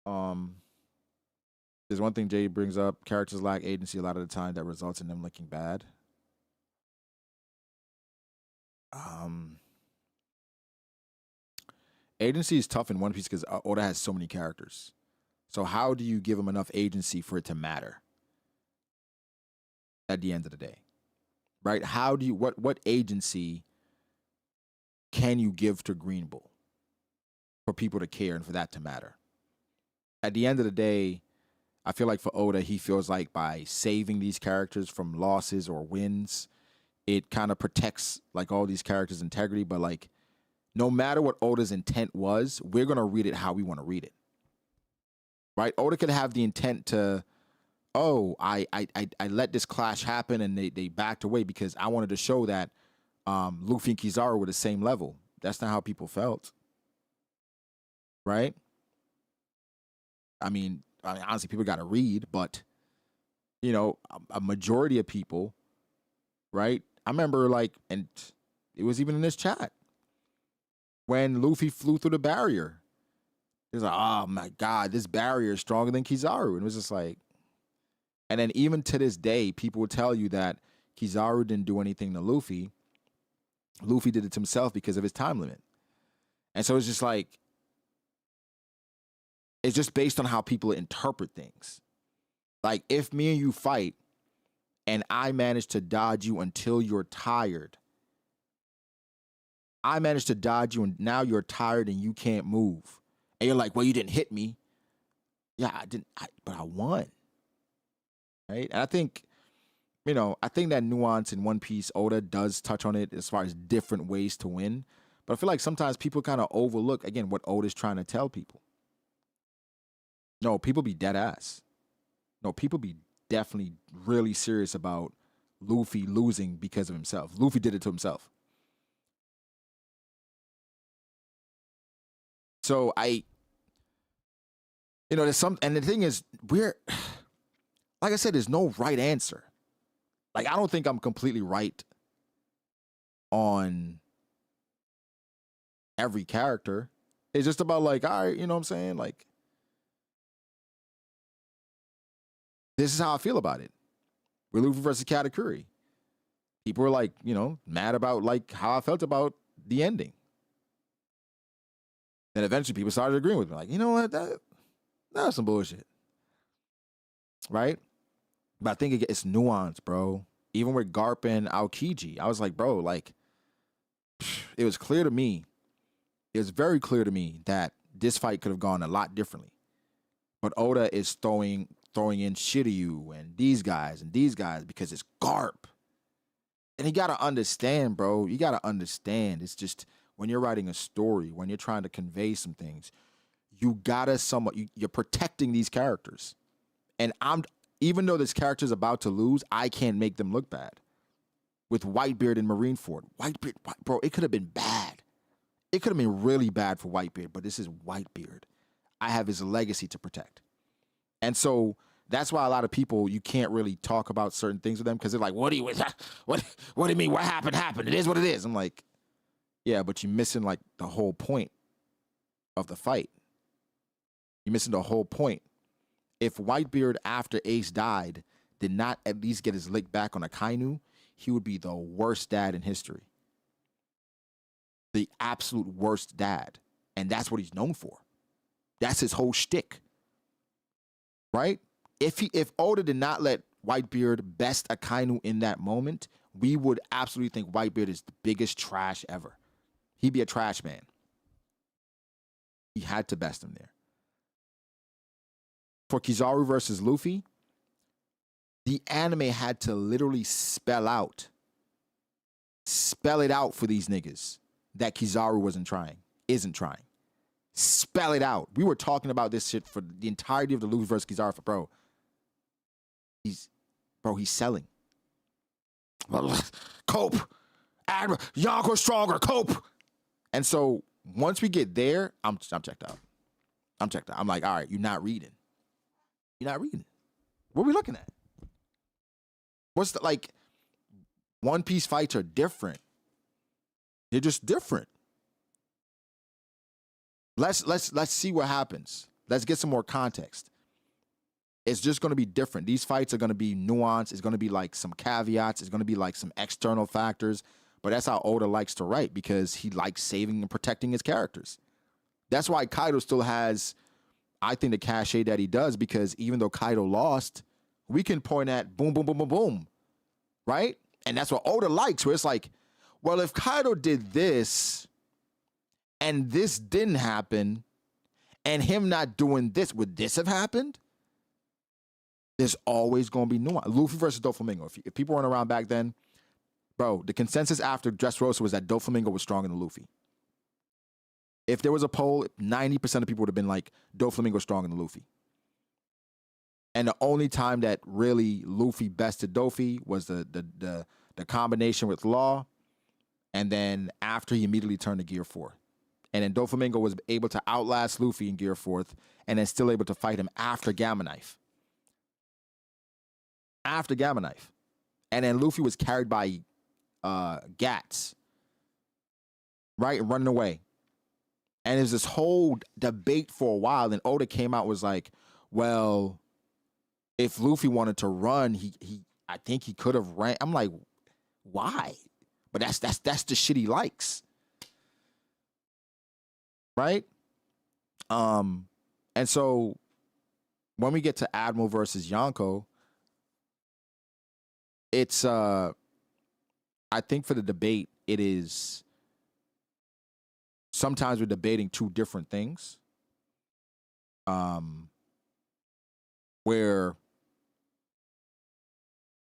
Um, there's one thing Jay brings up: characters lack agency a lot of the time, that results in them looking bad. Um, Agency is tough in One Piece because Oda has so many characters. So how do you give them enough agency for it to matter at the end of the day, right? How do you what agency can you give to Green Bull for people to care and for that to matter? At the end of the day, I feel like for Oda, he feels like by saving these characters from losses or wins, it kind of protects like all these characters' integrity. But like, no matter what Oda's intent was, we're gonna read it how we want to read it, right? Oda could have the intent to, oh, I let this clash happen and they backed away because I wanted to show that Luffy and Kizaru were the same level. That's not how people felt, right? I mean, honestly, people got to read, but you know, a majority of people, right? I remember like, and it was even in this chat when Luffy flew through the barrier. He was like, "Oh my god, this barrier is stronger than Kizaru," and it was just like, and then even to this day, people will tell you that Kizaru didn't do anything to Luffy. Luffy did it to himself because of his time limit, and so it's just like, it's just based on how people interpret things. Like if me and you fight and I manage to dodge you until you're tired, I managed to dodge you and now you're tired and you can't move. And you're like, well, you didn't hit me. Yeah, I didn't, but I won. Right? And I think, you know, I think that nuance in One Piece, Oda does touch on it as far as different ways to win. But I feel like sometimes people kind of overlook, again, what Oda's trying to tell people. No, people be dead ass. No, people be definitely really serious about Luffy losing because of himself. Luffy did it to himself. So there's some, and the thing is, like I said, there's no right answer. Like, I don't think I'm completely right on every character. It's just about like, all right, you know what I'm saying? Like, this is how I feel about it. We're Luffy versus Katakuri. People were like, you know, mad about like how I felt about the ending. Then eventually people started agreeing with me. Like, you know what? That's some bullshit. Right? But I think it's nuance, bro. Even with Garp and Aokiji, I was like, bro, like, it was clear to me. It was very clear to me that this fight could have gone a lot differently. But Oda is throwing in Shiryu and these guys because it's Garp. And you gotta understand, bro. You gotta understand. It's just when you're writing a story, when you're trying to convey some things, you gotta you're protecting these characters. And even though this character's about to lose, I can't make them look bad. With Whitebeard and Marineford, bro, it could have been bad. It could have been really bad for Whitebeard, but this is Whitebeard. I have his legacy to protect. And so that's why a lot of people, you can't really talk about certain things with them because they're like, what do you mean? What happened? It is what it is. I'm like, yeah, but you're missing like the whole point of the fight. You're missing the whole point. If Whitebeard after Ace died did not at least get his lick back on Akainu, he would be the worst dad in history. The absolute worst dad. And that's what he's known for. That's his whole shtick. Right? If Oda did not let Whitebeard best Akainu in that moment, we would absolutely think Whitebeard is the biggest trash ever. He'd be a trash man. He had to best him there. For Kizaru versus Luffy, the anime had to literally spell it out for these niggas that Kizaru isn't trying. Spell it out. We were talking about this shit for the entirety of the Luffy versus Kizaru. Bro, he's selling. Cope. Admiral, Yonko stronger. Cope. And so once we get there, I'm checked out. I'm like, all right, you're not reading. What are we looking at? What's the, like, One Piece fights are different. They're just different. Let's see what happens. Let's get some more context. It's just going to be different. These fights are going to be nuanced. It's going to be like some caveats. It's going to be like some external factors. But that's how Oda likes to write, because he likes saving and protecting his characters. That's why Kaido still has, I think, the cachet that he does, because even though Kaido lost, we can point at boom, boom, boom, boom, boom. Right? And that's what Oda likes, where it's like, well, if Kaido did this and this didn't happen, and him not doing this, would this have happened? There's always going to be nuance. Luffy versus Doflamingo. If people weren't around back then, bro, the consensus after Dressrosa was that Doflamingo was stronger than Luffy. If there was a poll, 90% of people would have been like, Doflamingo stronger than Luffy. And the only time that really Luffy bested Dofi was the combination with Law, and then after he immediately turned to Gear 4. And then Doflamingo was able to outlast Luffy in Gear 4th, and then still able to fight him after Gamma Knife. And then Luffy was carried by Gats, right, and running away. And there's this whole debate for a while, and Oda came out, was like, well, if Luffy wanted to run, I think he could have ran. I'm like, why? But that's the shit he likes. Right? And so when we get to Admiral versus Yonko, it's I think for the debate, it is sometimes we're debating two different things. Where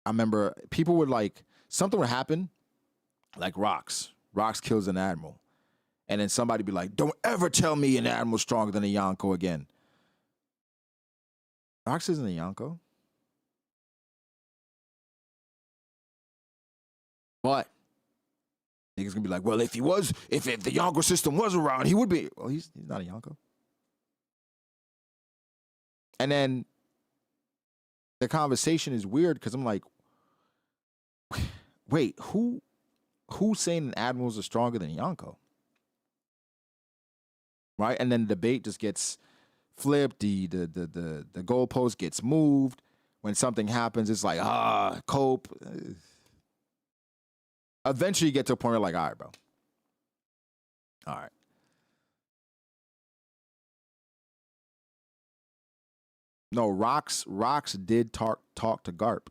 I remember people would like, something would happen, like Rocks kills an admiral, and then somebody be like, don't ever tell me an admiral's stronger than a Yonko again. Rocks isn't a Yonko. But niggas gonna be like, well, if the Yonko system was around, he would be. Well, he's not a Yonko. And then the conversation is weird, because I'm like, wait, who's saying an admirals are stronger than Yonko? Right? And then the debate just gets flipped. The goalpost gets moved. When something happens, it's like, cope. Eventually you get to a point where you're like, all right, bro. All right. No, Rocks did talk to Garp.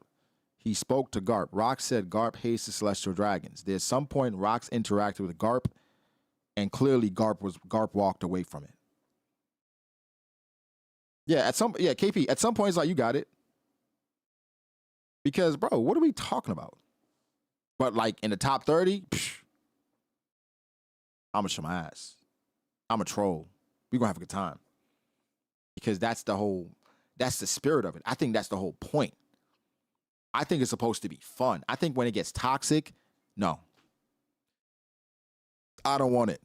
He spoke to Garp. Rocks said Garp hates the Celestial Dragons. There's some point Rocks interacted with Garp, and clearly Garp walked away from it. Yeah, KP, at some point it's like, you got it. Because, bro, what are we talking about? But like in the top 30, I'm gonna show my ass. I'm a troll. We're gonna have a good time. Because that's the spirit of it. I think that's the whole point. I think it's supposed to be fun. I think when it gets toxic, no. I don't want it.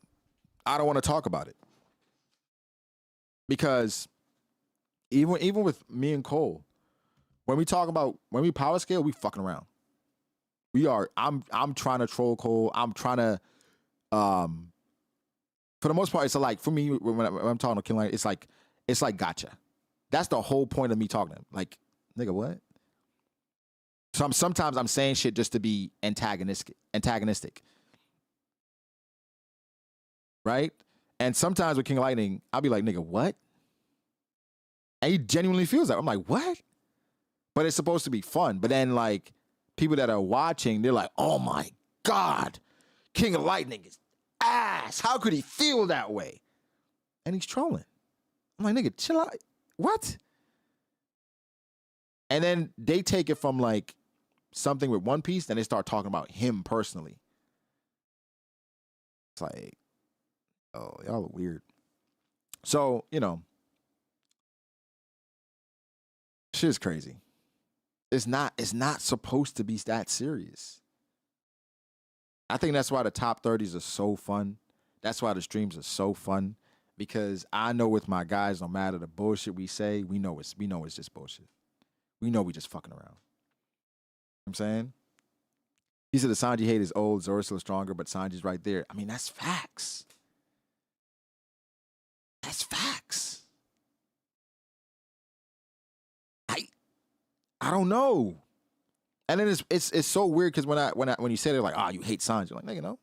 I don't want to talk about it. Because even with me and Cole, when we power scale, we fucking around. I'm trying to troll Cole. I'm trying to, for the most part, it's like, for me, when I'm talking to King, it's like gotcha. That's the whole point of me talking to him. Like, nigga, what? Sometimes I'm saying shit just to be antagonistic. Right? And sometimes with King of Lightning, I'll be like, nigga, what? And he genuinely feels that. I'm like, what? But it's supposed to be fun. But then, like, people that are watching, they're like, oh my God, King of Lightning is ass. How could he feel that way? And he's trolling. I'm like, nigga, chill out. What? And then they take it from like something with One Piece, then they start talking about him personally. It's like, oh, y'all are weird. So, you know, shit is crazy. It's not supposed to be that serious. I think that's why the top 30s are so fun. That's why the streams are so fun. Because I know with my guys, no matter the bullshit we say, we know it's just bullshit. We know we just fucking around. You know what I'm saying? He said the Sanji hate is old, Zoro's still stronger, but Sanji's right there. I mean, that's facts. That's facts. I don't know. And then it's so weird because when you say they're like, you hate Sanji, I'm like, nigga, no.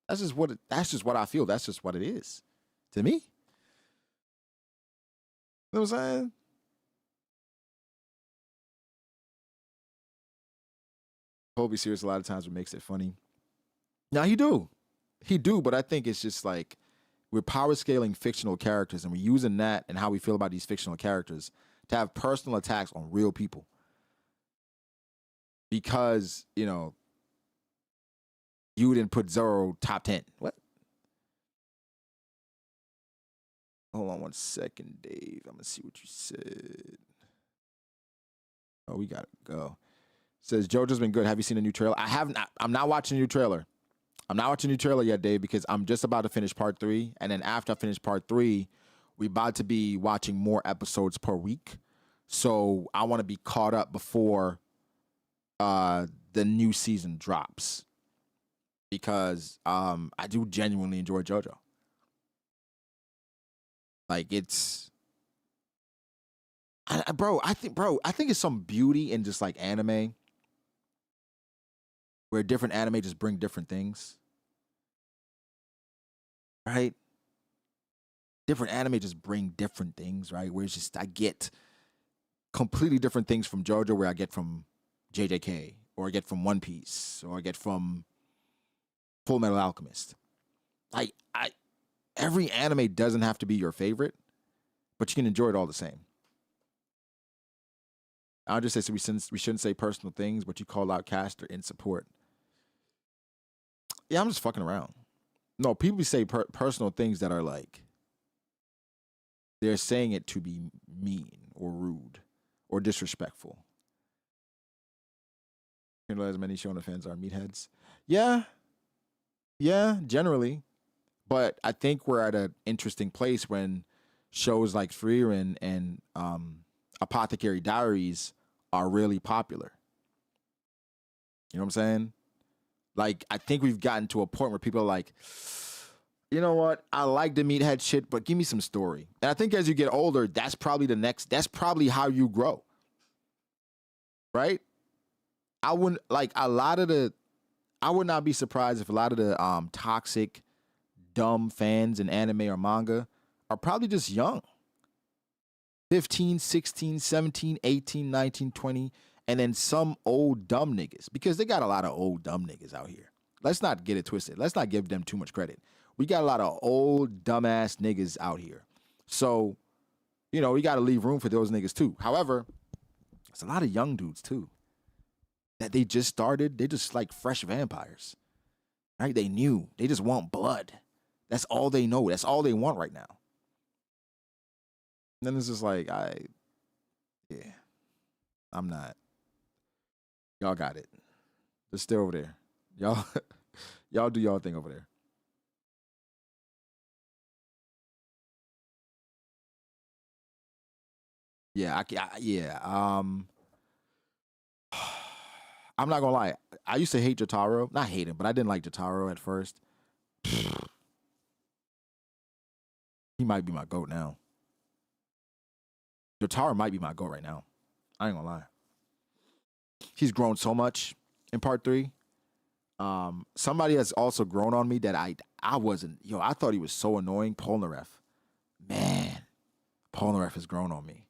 That's just what I feel. That's just what it is. To me. You know what I'm saying? Kobe serious a lot of times what makes it funny. Now he do, but I think it's just like we're power scaling fictional characters and we're using that and how we feel about these fictional characters to have personal attacks on real people. Because, you know, you didn't put Zoro top 10. What? Hold on 1 second, Dave. I'm gonna see what you said. Oh, we gotta go. Says Jojo's been good. Have you seen a new trailer? I have not. I'm not watching a new trailer. I'm not watching a new trailer yet, Dave, because I'm just about to finish part 3. And then after I finish part 3, we're about to be watching more episodes per week. So I want to be caught up before the new season drops. Because I do genuinely enjoy JoJo. Like it's I think it's some beauty in just like anime where different anime just bring different things. Right? Different anime just bring different things, right? Where it's just I get completely different things from JoJo where I get from JJK or I get from One Piece or I get from Full Metal Alchemist. Every anime doesn't have to be your favorite, but you can enjoy it all the same. I'll just say so we shouldn't say personal things, but you call out Caster in support. Yeah, I'm just fucking around. No, people say personal things that are like they're saying it to be mean or rude or disrespectful. As many Shonen fans are meatheads. Yeah, generally. But I think we're at an interesting place when shows like Frieren and Apothecary Diaries are really popular. You know what I'm saying? Like, I think we've gotten to a point where people are like, you know what? I like the meathead shit, but give me some story. And I think as you get older, that's probably how you grow. Right? I would not be surprised if a lot of the toxic, dumb fans in anime or manga are probably just young. 15, 16, 17, 18, 19, 20, and then some old dumb niggas. Because they got a lot of old dumb niggas out here. Let's not get it twisted. Let's not give them too much credit. We got a lot of old dumbass niggas out here. So, you know, we got to leave room for those niggas too. However, there's a lot of young dudes too that they just started. They just like fresh vampires. Right? They new. They just want blood. That's all they know. That's all they want right now. And then it's just like, I'm not. Y'all got it. Just stay over there. Y'all do y'all thing over there. Yeah, I'm not gonna lie. I used to hate Jotaro. Not hate him, but I didn't like Jotaro at first. He might be my GOAT now. Jotaro might be my GOAT right now. I ain't gonna lie. he's grown so much in part 3. Somebody has also grown on me that I wasn't. I thought he was so annoying. Polnareff, man, Polnareff has grown on me.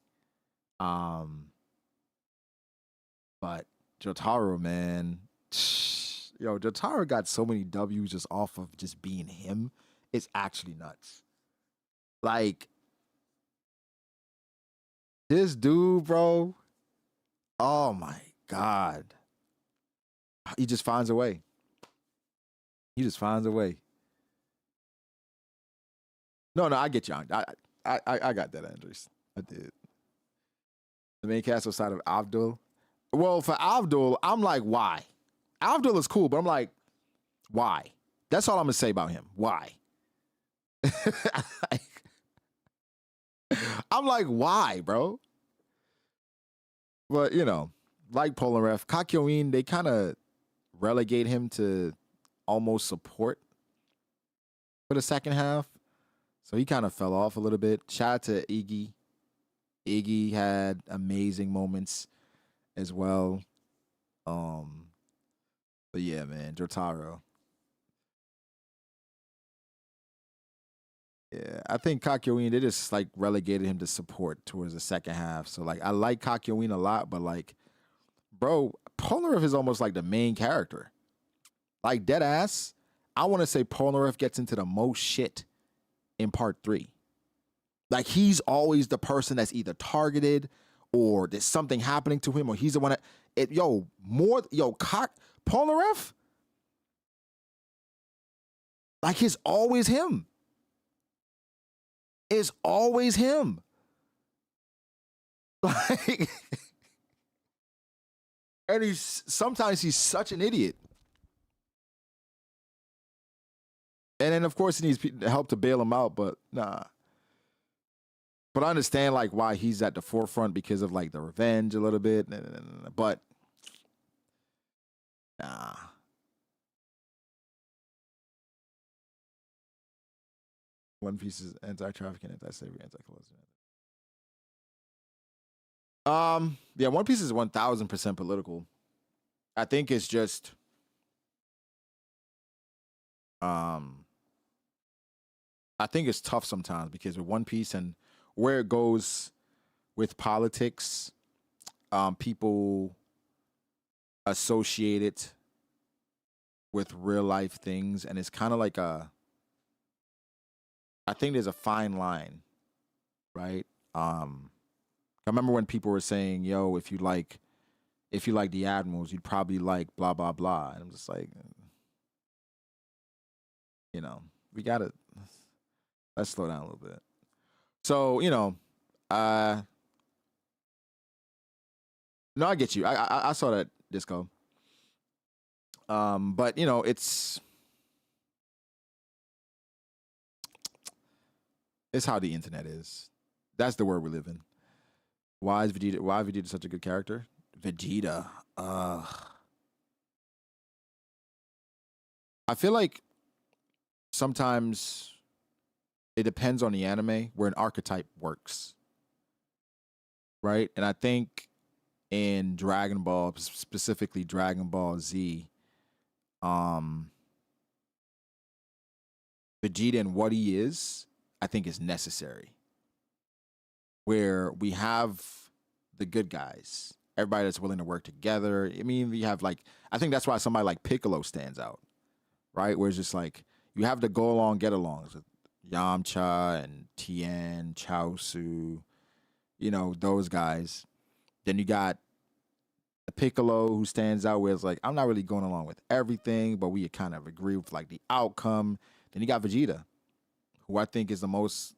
But Jotaro, man, Jotaro got so many W's just off of just being him. It's actually nuts. Like, this dude, bro. Oh my God. He just finds a way. He just finds a way. No, I get you. I got that, Andres. I did. The main cast outside of Abdul. Well, for Abdul, I'm like, why? Abdul is cool, but I'm like, why? That's all I'm gonna say about him. Why? I'm like, why, bro? But like Polnareff, Kakyoin, they kind of relegate him to almost support for the second half. So he kind of fell off a little bit. Shout out to Iggy. Iggy had amazing moments as well. But yeah, man, Jotaro. Yeah, I think Kakyoin, they just like relegated him to support towards the second half. So like I like Kakyoin a lot, but like, bro, Polnareff is almost like the main character. Like dead ass, I want to say Polnareff gets into the most shit in part 3. Like he's always the person that's either targeted or there's something happening to him or he's the one that Polnareff, like it's always him. It's always him. Like, and sometimes he's such an idiot. And then of course he needs help to bail him out, but nah. But I understand like why he's at the forefront because of like the revenge a little bit, but nah. One Piece is anti-trafficking, anti-slavery, anti-colonialism. Yeah, One Piece is 1000% political. I think it's just I think it's tough sometimes because with One Piece and where it goes with politics, people associate it with real life things, and it's kind of like I think there's a fine line, right? I remember when people were saying, "Yo, if you like the admirals, you'd probably like blah blah blah," and I'm just like, we gotta let's slow down a little bit. So no, I get you. I saw that disco. But it's how the internet is. That's the world we live in. Why is Vegeta such a good character? Vegeta. I feel like sometimes it depends on the anime where an archetype works. Right? And I think in Dragon Ball, specifically Dragon Ball Z, Vegeta and what he is, I think is necessary. Where we have the good guys, everybody that's willing to work together. I mean, we have like, I think that's why somebody like Piccolo stands out, right? Where it's just like, you have the go along, get alongs with Yamcha and Tien, Chaozu, those guys. Then you got the Piccolo who stands out where it's like, I'm not really going along with everything, but we kind of agree with like the outcome. Then you got Vegeta, who I think is the most,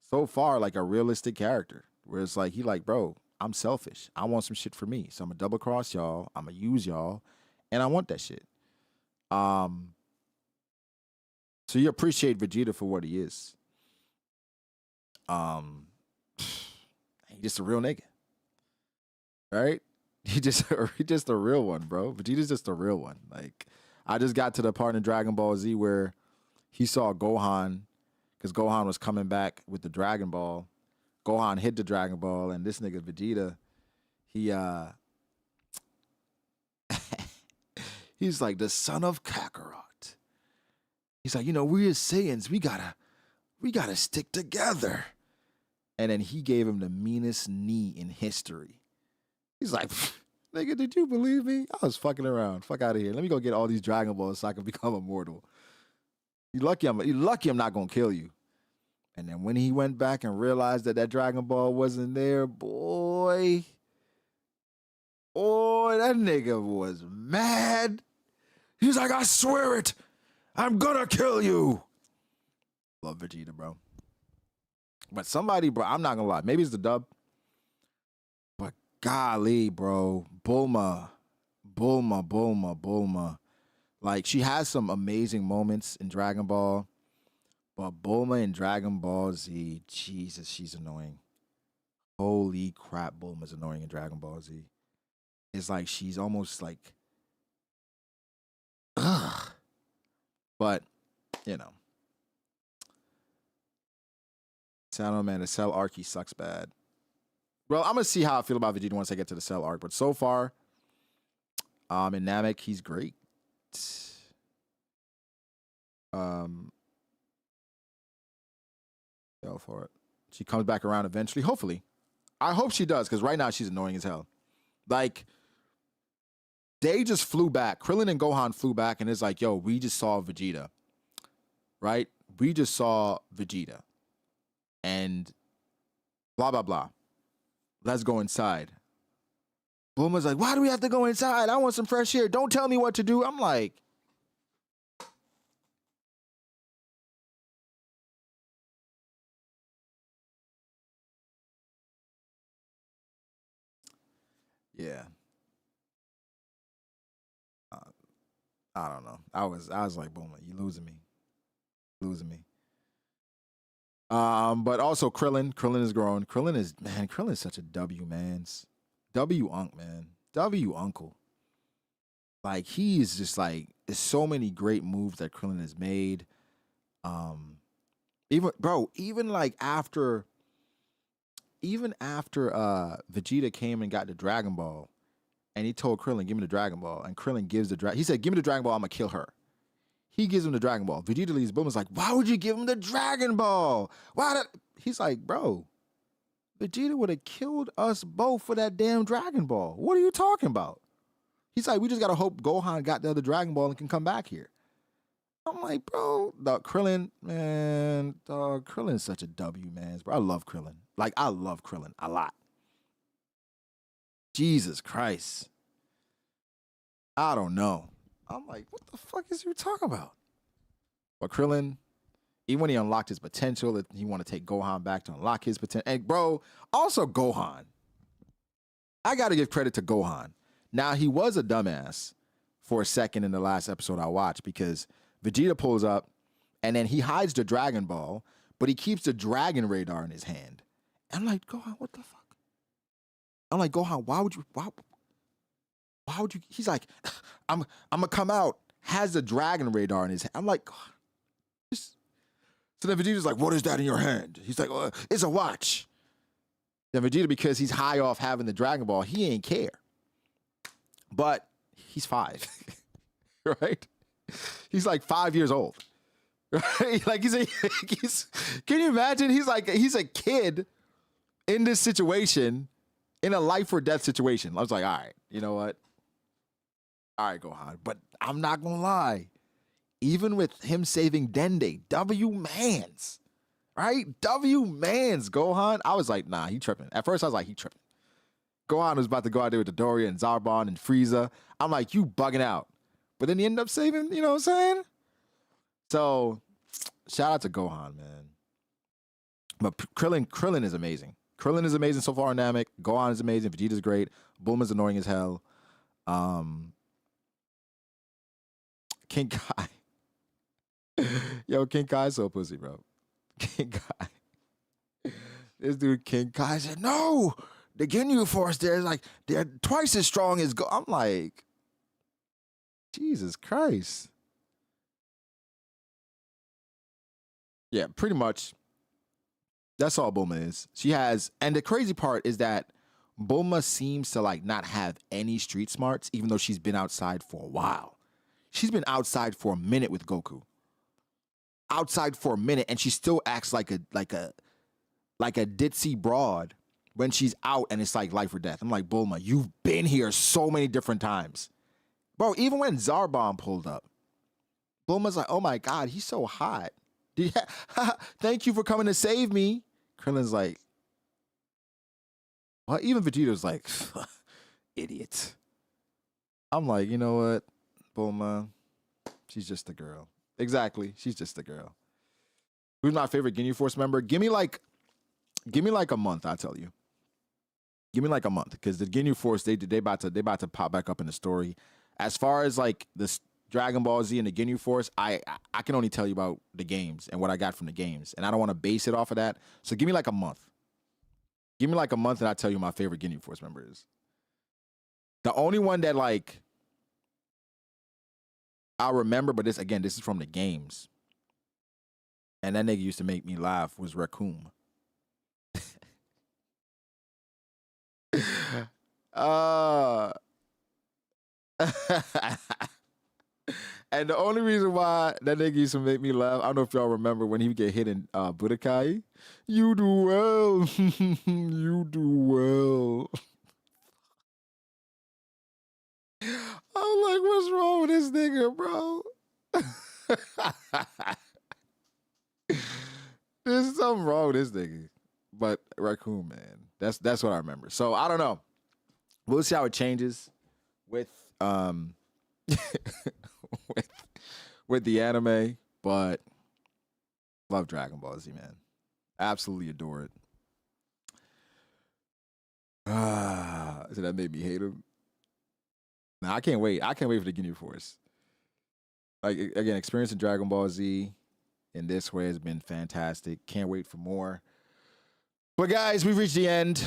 so far, like a realistic character. Where it's like, he like, bro, I'm selfish. I want some shit for me. So I'm gonna double cross y'all. I'm gonna use y'all. And I want that shit. So you appreciate Vegeta for what he is. He just a real nigga. Right? He just a real one, bro. Vegeta's just a real one. Like, I just got to the part in Dragon Ball Z where he saw Gohan, because Gohan was coming back with the Dragon Ball. Gohan hit the Dragon Ball, and this nigga Vegeta, he He's like, the son of Kakarot. He's like, you know, we as Saiyans, we gotta stick together. And then he gave him the meanest knee in history. He's like, nigga, did you believe me? I was fucking around. Fuck out of here. Let me go get all these Dragon Balls so I can become immortal. You lucky I'm not gonna kill you. And then when he went back and realized that Dragon Ball wasn't there, boy, that nigga was mad. He's like, I swear it. I'm gonna kill you. Love Vegeta, bro. But somebody, bro, I'm not gonna lie. Maybe it's the dub. But golly, bro. Bulma. Like, she has some amazing moments in Dragon Ball. But Bulma in Dragon Ball Z, Jesus, she's annoying. Holy crap, Bulma's annoying in Dragon Ball Z. It's like she's almost like, ugh. But, you know. Sano, man, the Cell arc, he sucks bad. Well, I'm going to see how I feel about Vegeta once I get to the Cell arc. But so far, in Namek, he's great. Go for it. She comes back around eventually. Hopefully. I hope she does, because right now she's annoying as hell. Like, they just flew back. Krillin and Gohan flew back, and it's like, yo, we just saw Vegeta. Right? We just saw Vegeta. And blah, blah, blah. Let's go inside. Bulma's like, why do we have to go inside? I want some fresh air. Don't tell me what to do. I'm like, yeah. I don't know. I was like, Bulma, you losing me. But also Krillin is growing. Krillin is such a W, man's. W unk, man. W uncle. Like, he is just like, there's so many great moves that Krillin has made. Even after Vegeta came and got the Dragon Ball, and he told Krillin, give me the Dragon Ball, and Krillin gives he said, give me the Dragon Ball, I'm gonna kill her. He gives him the Dragon Ball. Vegeta leaves. Bulma's like, why would you give him the Dragon Ball? He's like, bro, Vegeta would have killed us both for that damn Dragon Ball. What are you talking about? He's like, we just gotta hope Gohan got the other Dragon Ball and can come back here. I'm like, bro, Krillin, man, Krillin's such a W, man. Bro, I love Krillin. Like, I love Krillin a lot. Jesus Christ. I don't know. I'm like, what the fuck is you talking about? But Krillin, even when he unlocked his potential, he want to take Gohan back to unlock his potential. And bro, also Gohan. I got to give credit to Gohan. Now, he was a dumbass for a second in the last episode I watched, because Vegeta pulls up and then he hides the Dragon Ball, but he keeps the Dragon Radar in his hand. And I'm like, Gohan, what the fuck? I'm like, Gohan, why would you? He's like, I'm gonna come out, has the Dragon Radar in his hand. I'm like, so then Vegeta's like, what is that in your hand? He's like, it's a watch. Then Vegeta, because he's high off having the Dragon Ball, he ain't care. But he's 5, right? He's like 5 years old, right? Like he's can you imagine? He's a kid in this situation, in a life or death situation. I was like, all right, you know what? All right, Gohan. But I'm not gonna lie. Even with him saving Dende, W mans, right? W mans, Gohan. I was like, nah, he tripping. At first, I was like, he tripping. Gohan was about to go out there with the Dorry and Zarbon and Frieza. I'm like, you bugging out. But then he ended up saving, you know what I'm saying? So, shout out to Gohan, man. But Krillin is amazing. Krillin is amazing so far in Namek. Gohan is amazing. Vegeta's great. Bulma's annoying as hell. King Kai. Yo, King Kai's so pussy, bro. King Kai. This dude, King Kai, said, no, the Ginyu Force there is like, they're twice as strong as I'm like, Jesus Christ. Yeah, pretty much. That's all Bulma is. She has, and the crazy part is that Bulma seems to like not have any street smarts, even though she's been outside for a while. She's been outside for a minute with Goku. Outside for a minute, and she still acts like a ditzy broad when she's out and it's like life or death. I'm like, Bulma, you've been here so many different times. Bro, even when Zarbon pulled up, Bulma's like, oh my God, he's so hot. Thank you for coming to save me. Krillin's like, what? Even Vegeta's like, idiot. I'm like, you know what, Bulma, she's just a girl. Exactly, she's just a girl. Who's my favorite Ginyu Force member? Give me like a month, I tell you. Give me like a month, because the Ginyu Force, they about to pop back up in the story. As far as like this Dragon Ball Z and the Ginyu Force, I can only tell you about the games and what I got from the games, and I don't want to base it off of that. So give me like a month. Give me like a month, and I'll tell you my favorite Ginyu Force member is. The only one that like I'll remember, but this is from the games, and that nigga used to make me laugh, was Raccoon. And the only reason why that nigga used to make me laugh, I don't know if y'all remember when he would get hit in Budokai. You do well. You do well. I'm like, what's wrong with this nigga, bro? There's something wrong with this nigga. But Raccoon, man, that's what I remember. So I don't know. We'll see how it changes with with the anime, but love Dragon Ball Z, man. Absolutely adore it. So that made me hate him. Nah, I can't wait. I can't wait for the Ginyu Force. Like, again, experiencing Dragon Ball Z in this way has been fantastic. Can't wait for more. But guys, we've reached the end.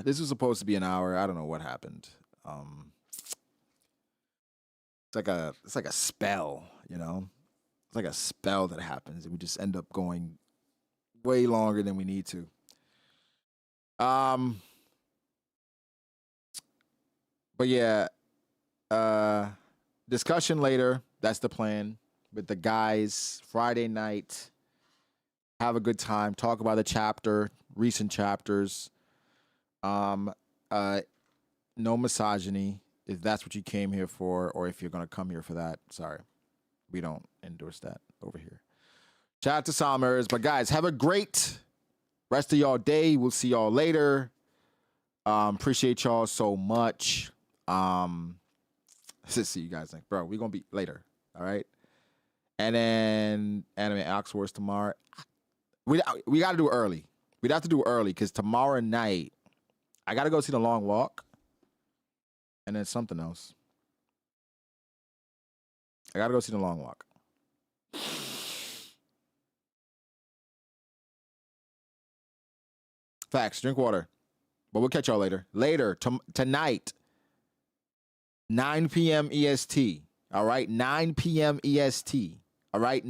This was supposed to be an hour. I don't know what happened. It's like a spell, you know? It's like a spell that happens, and we just end up going way longer than we need to. But yeah, discussion later. That's the plan with the guys. Friday night. Have a good time. Talk about the chapter, recent chapters. No misogyny, if that's what you came here for, or if you're gonna come here for that. Sorry, we don't endorse that over here. Shout out to Summers. But guys, have a great rest of y'all day. We'll see y'all later. Appreciate y'all so much. See you guys next, bro. We're gonna be later. All right. And then Anime Ox Wars tomorrow. We got to do it early. We'd have to do it early because tomorrow night I got to go see The Long Walk, and then something else. I got to go see The Long Walk. Facts. Drink water. But we'll catch y'all later. Later, tonight, 9 p.m. EST. All right? 9 p.m. EST. All right?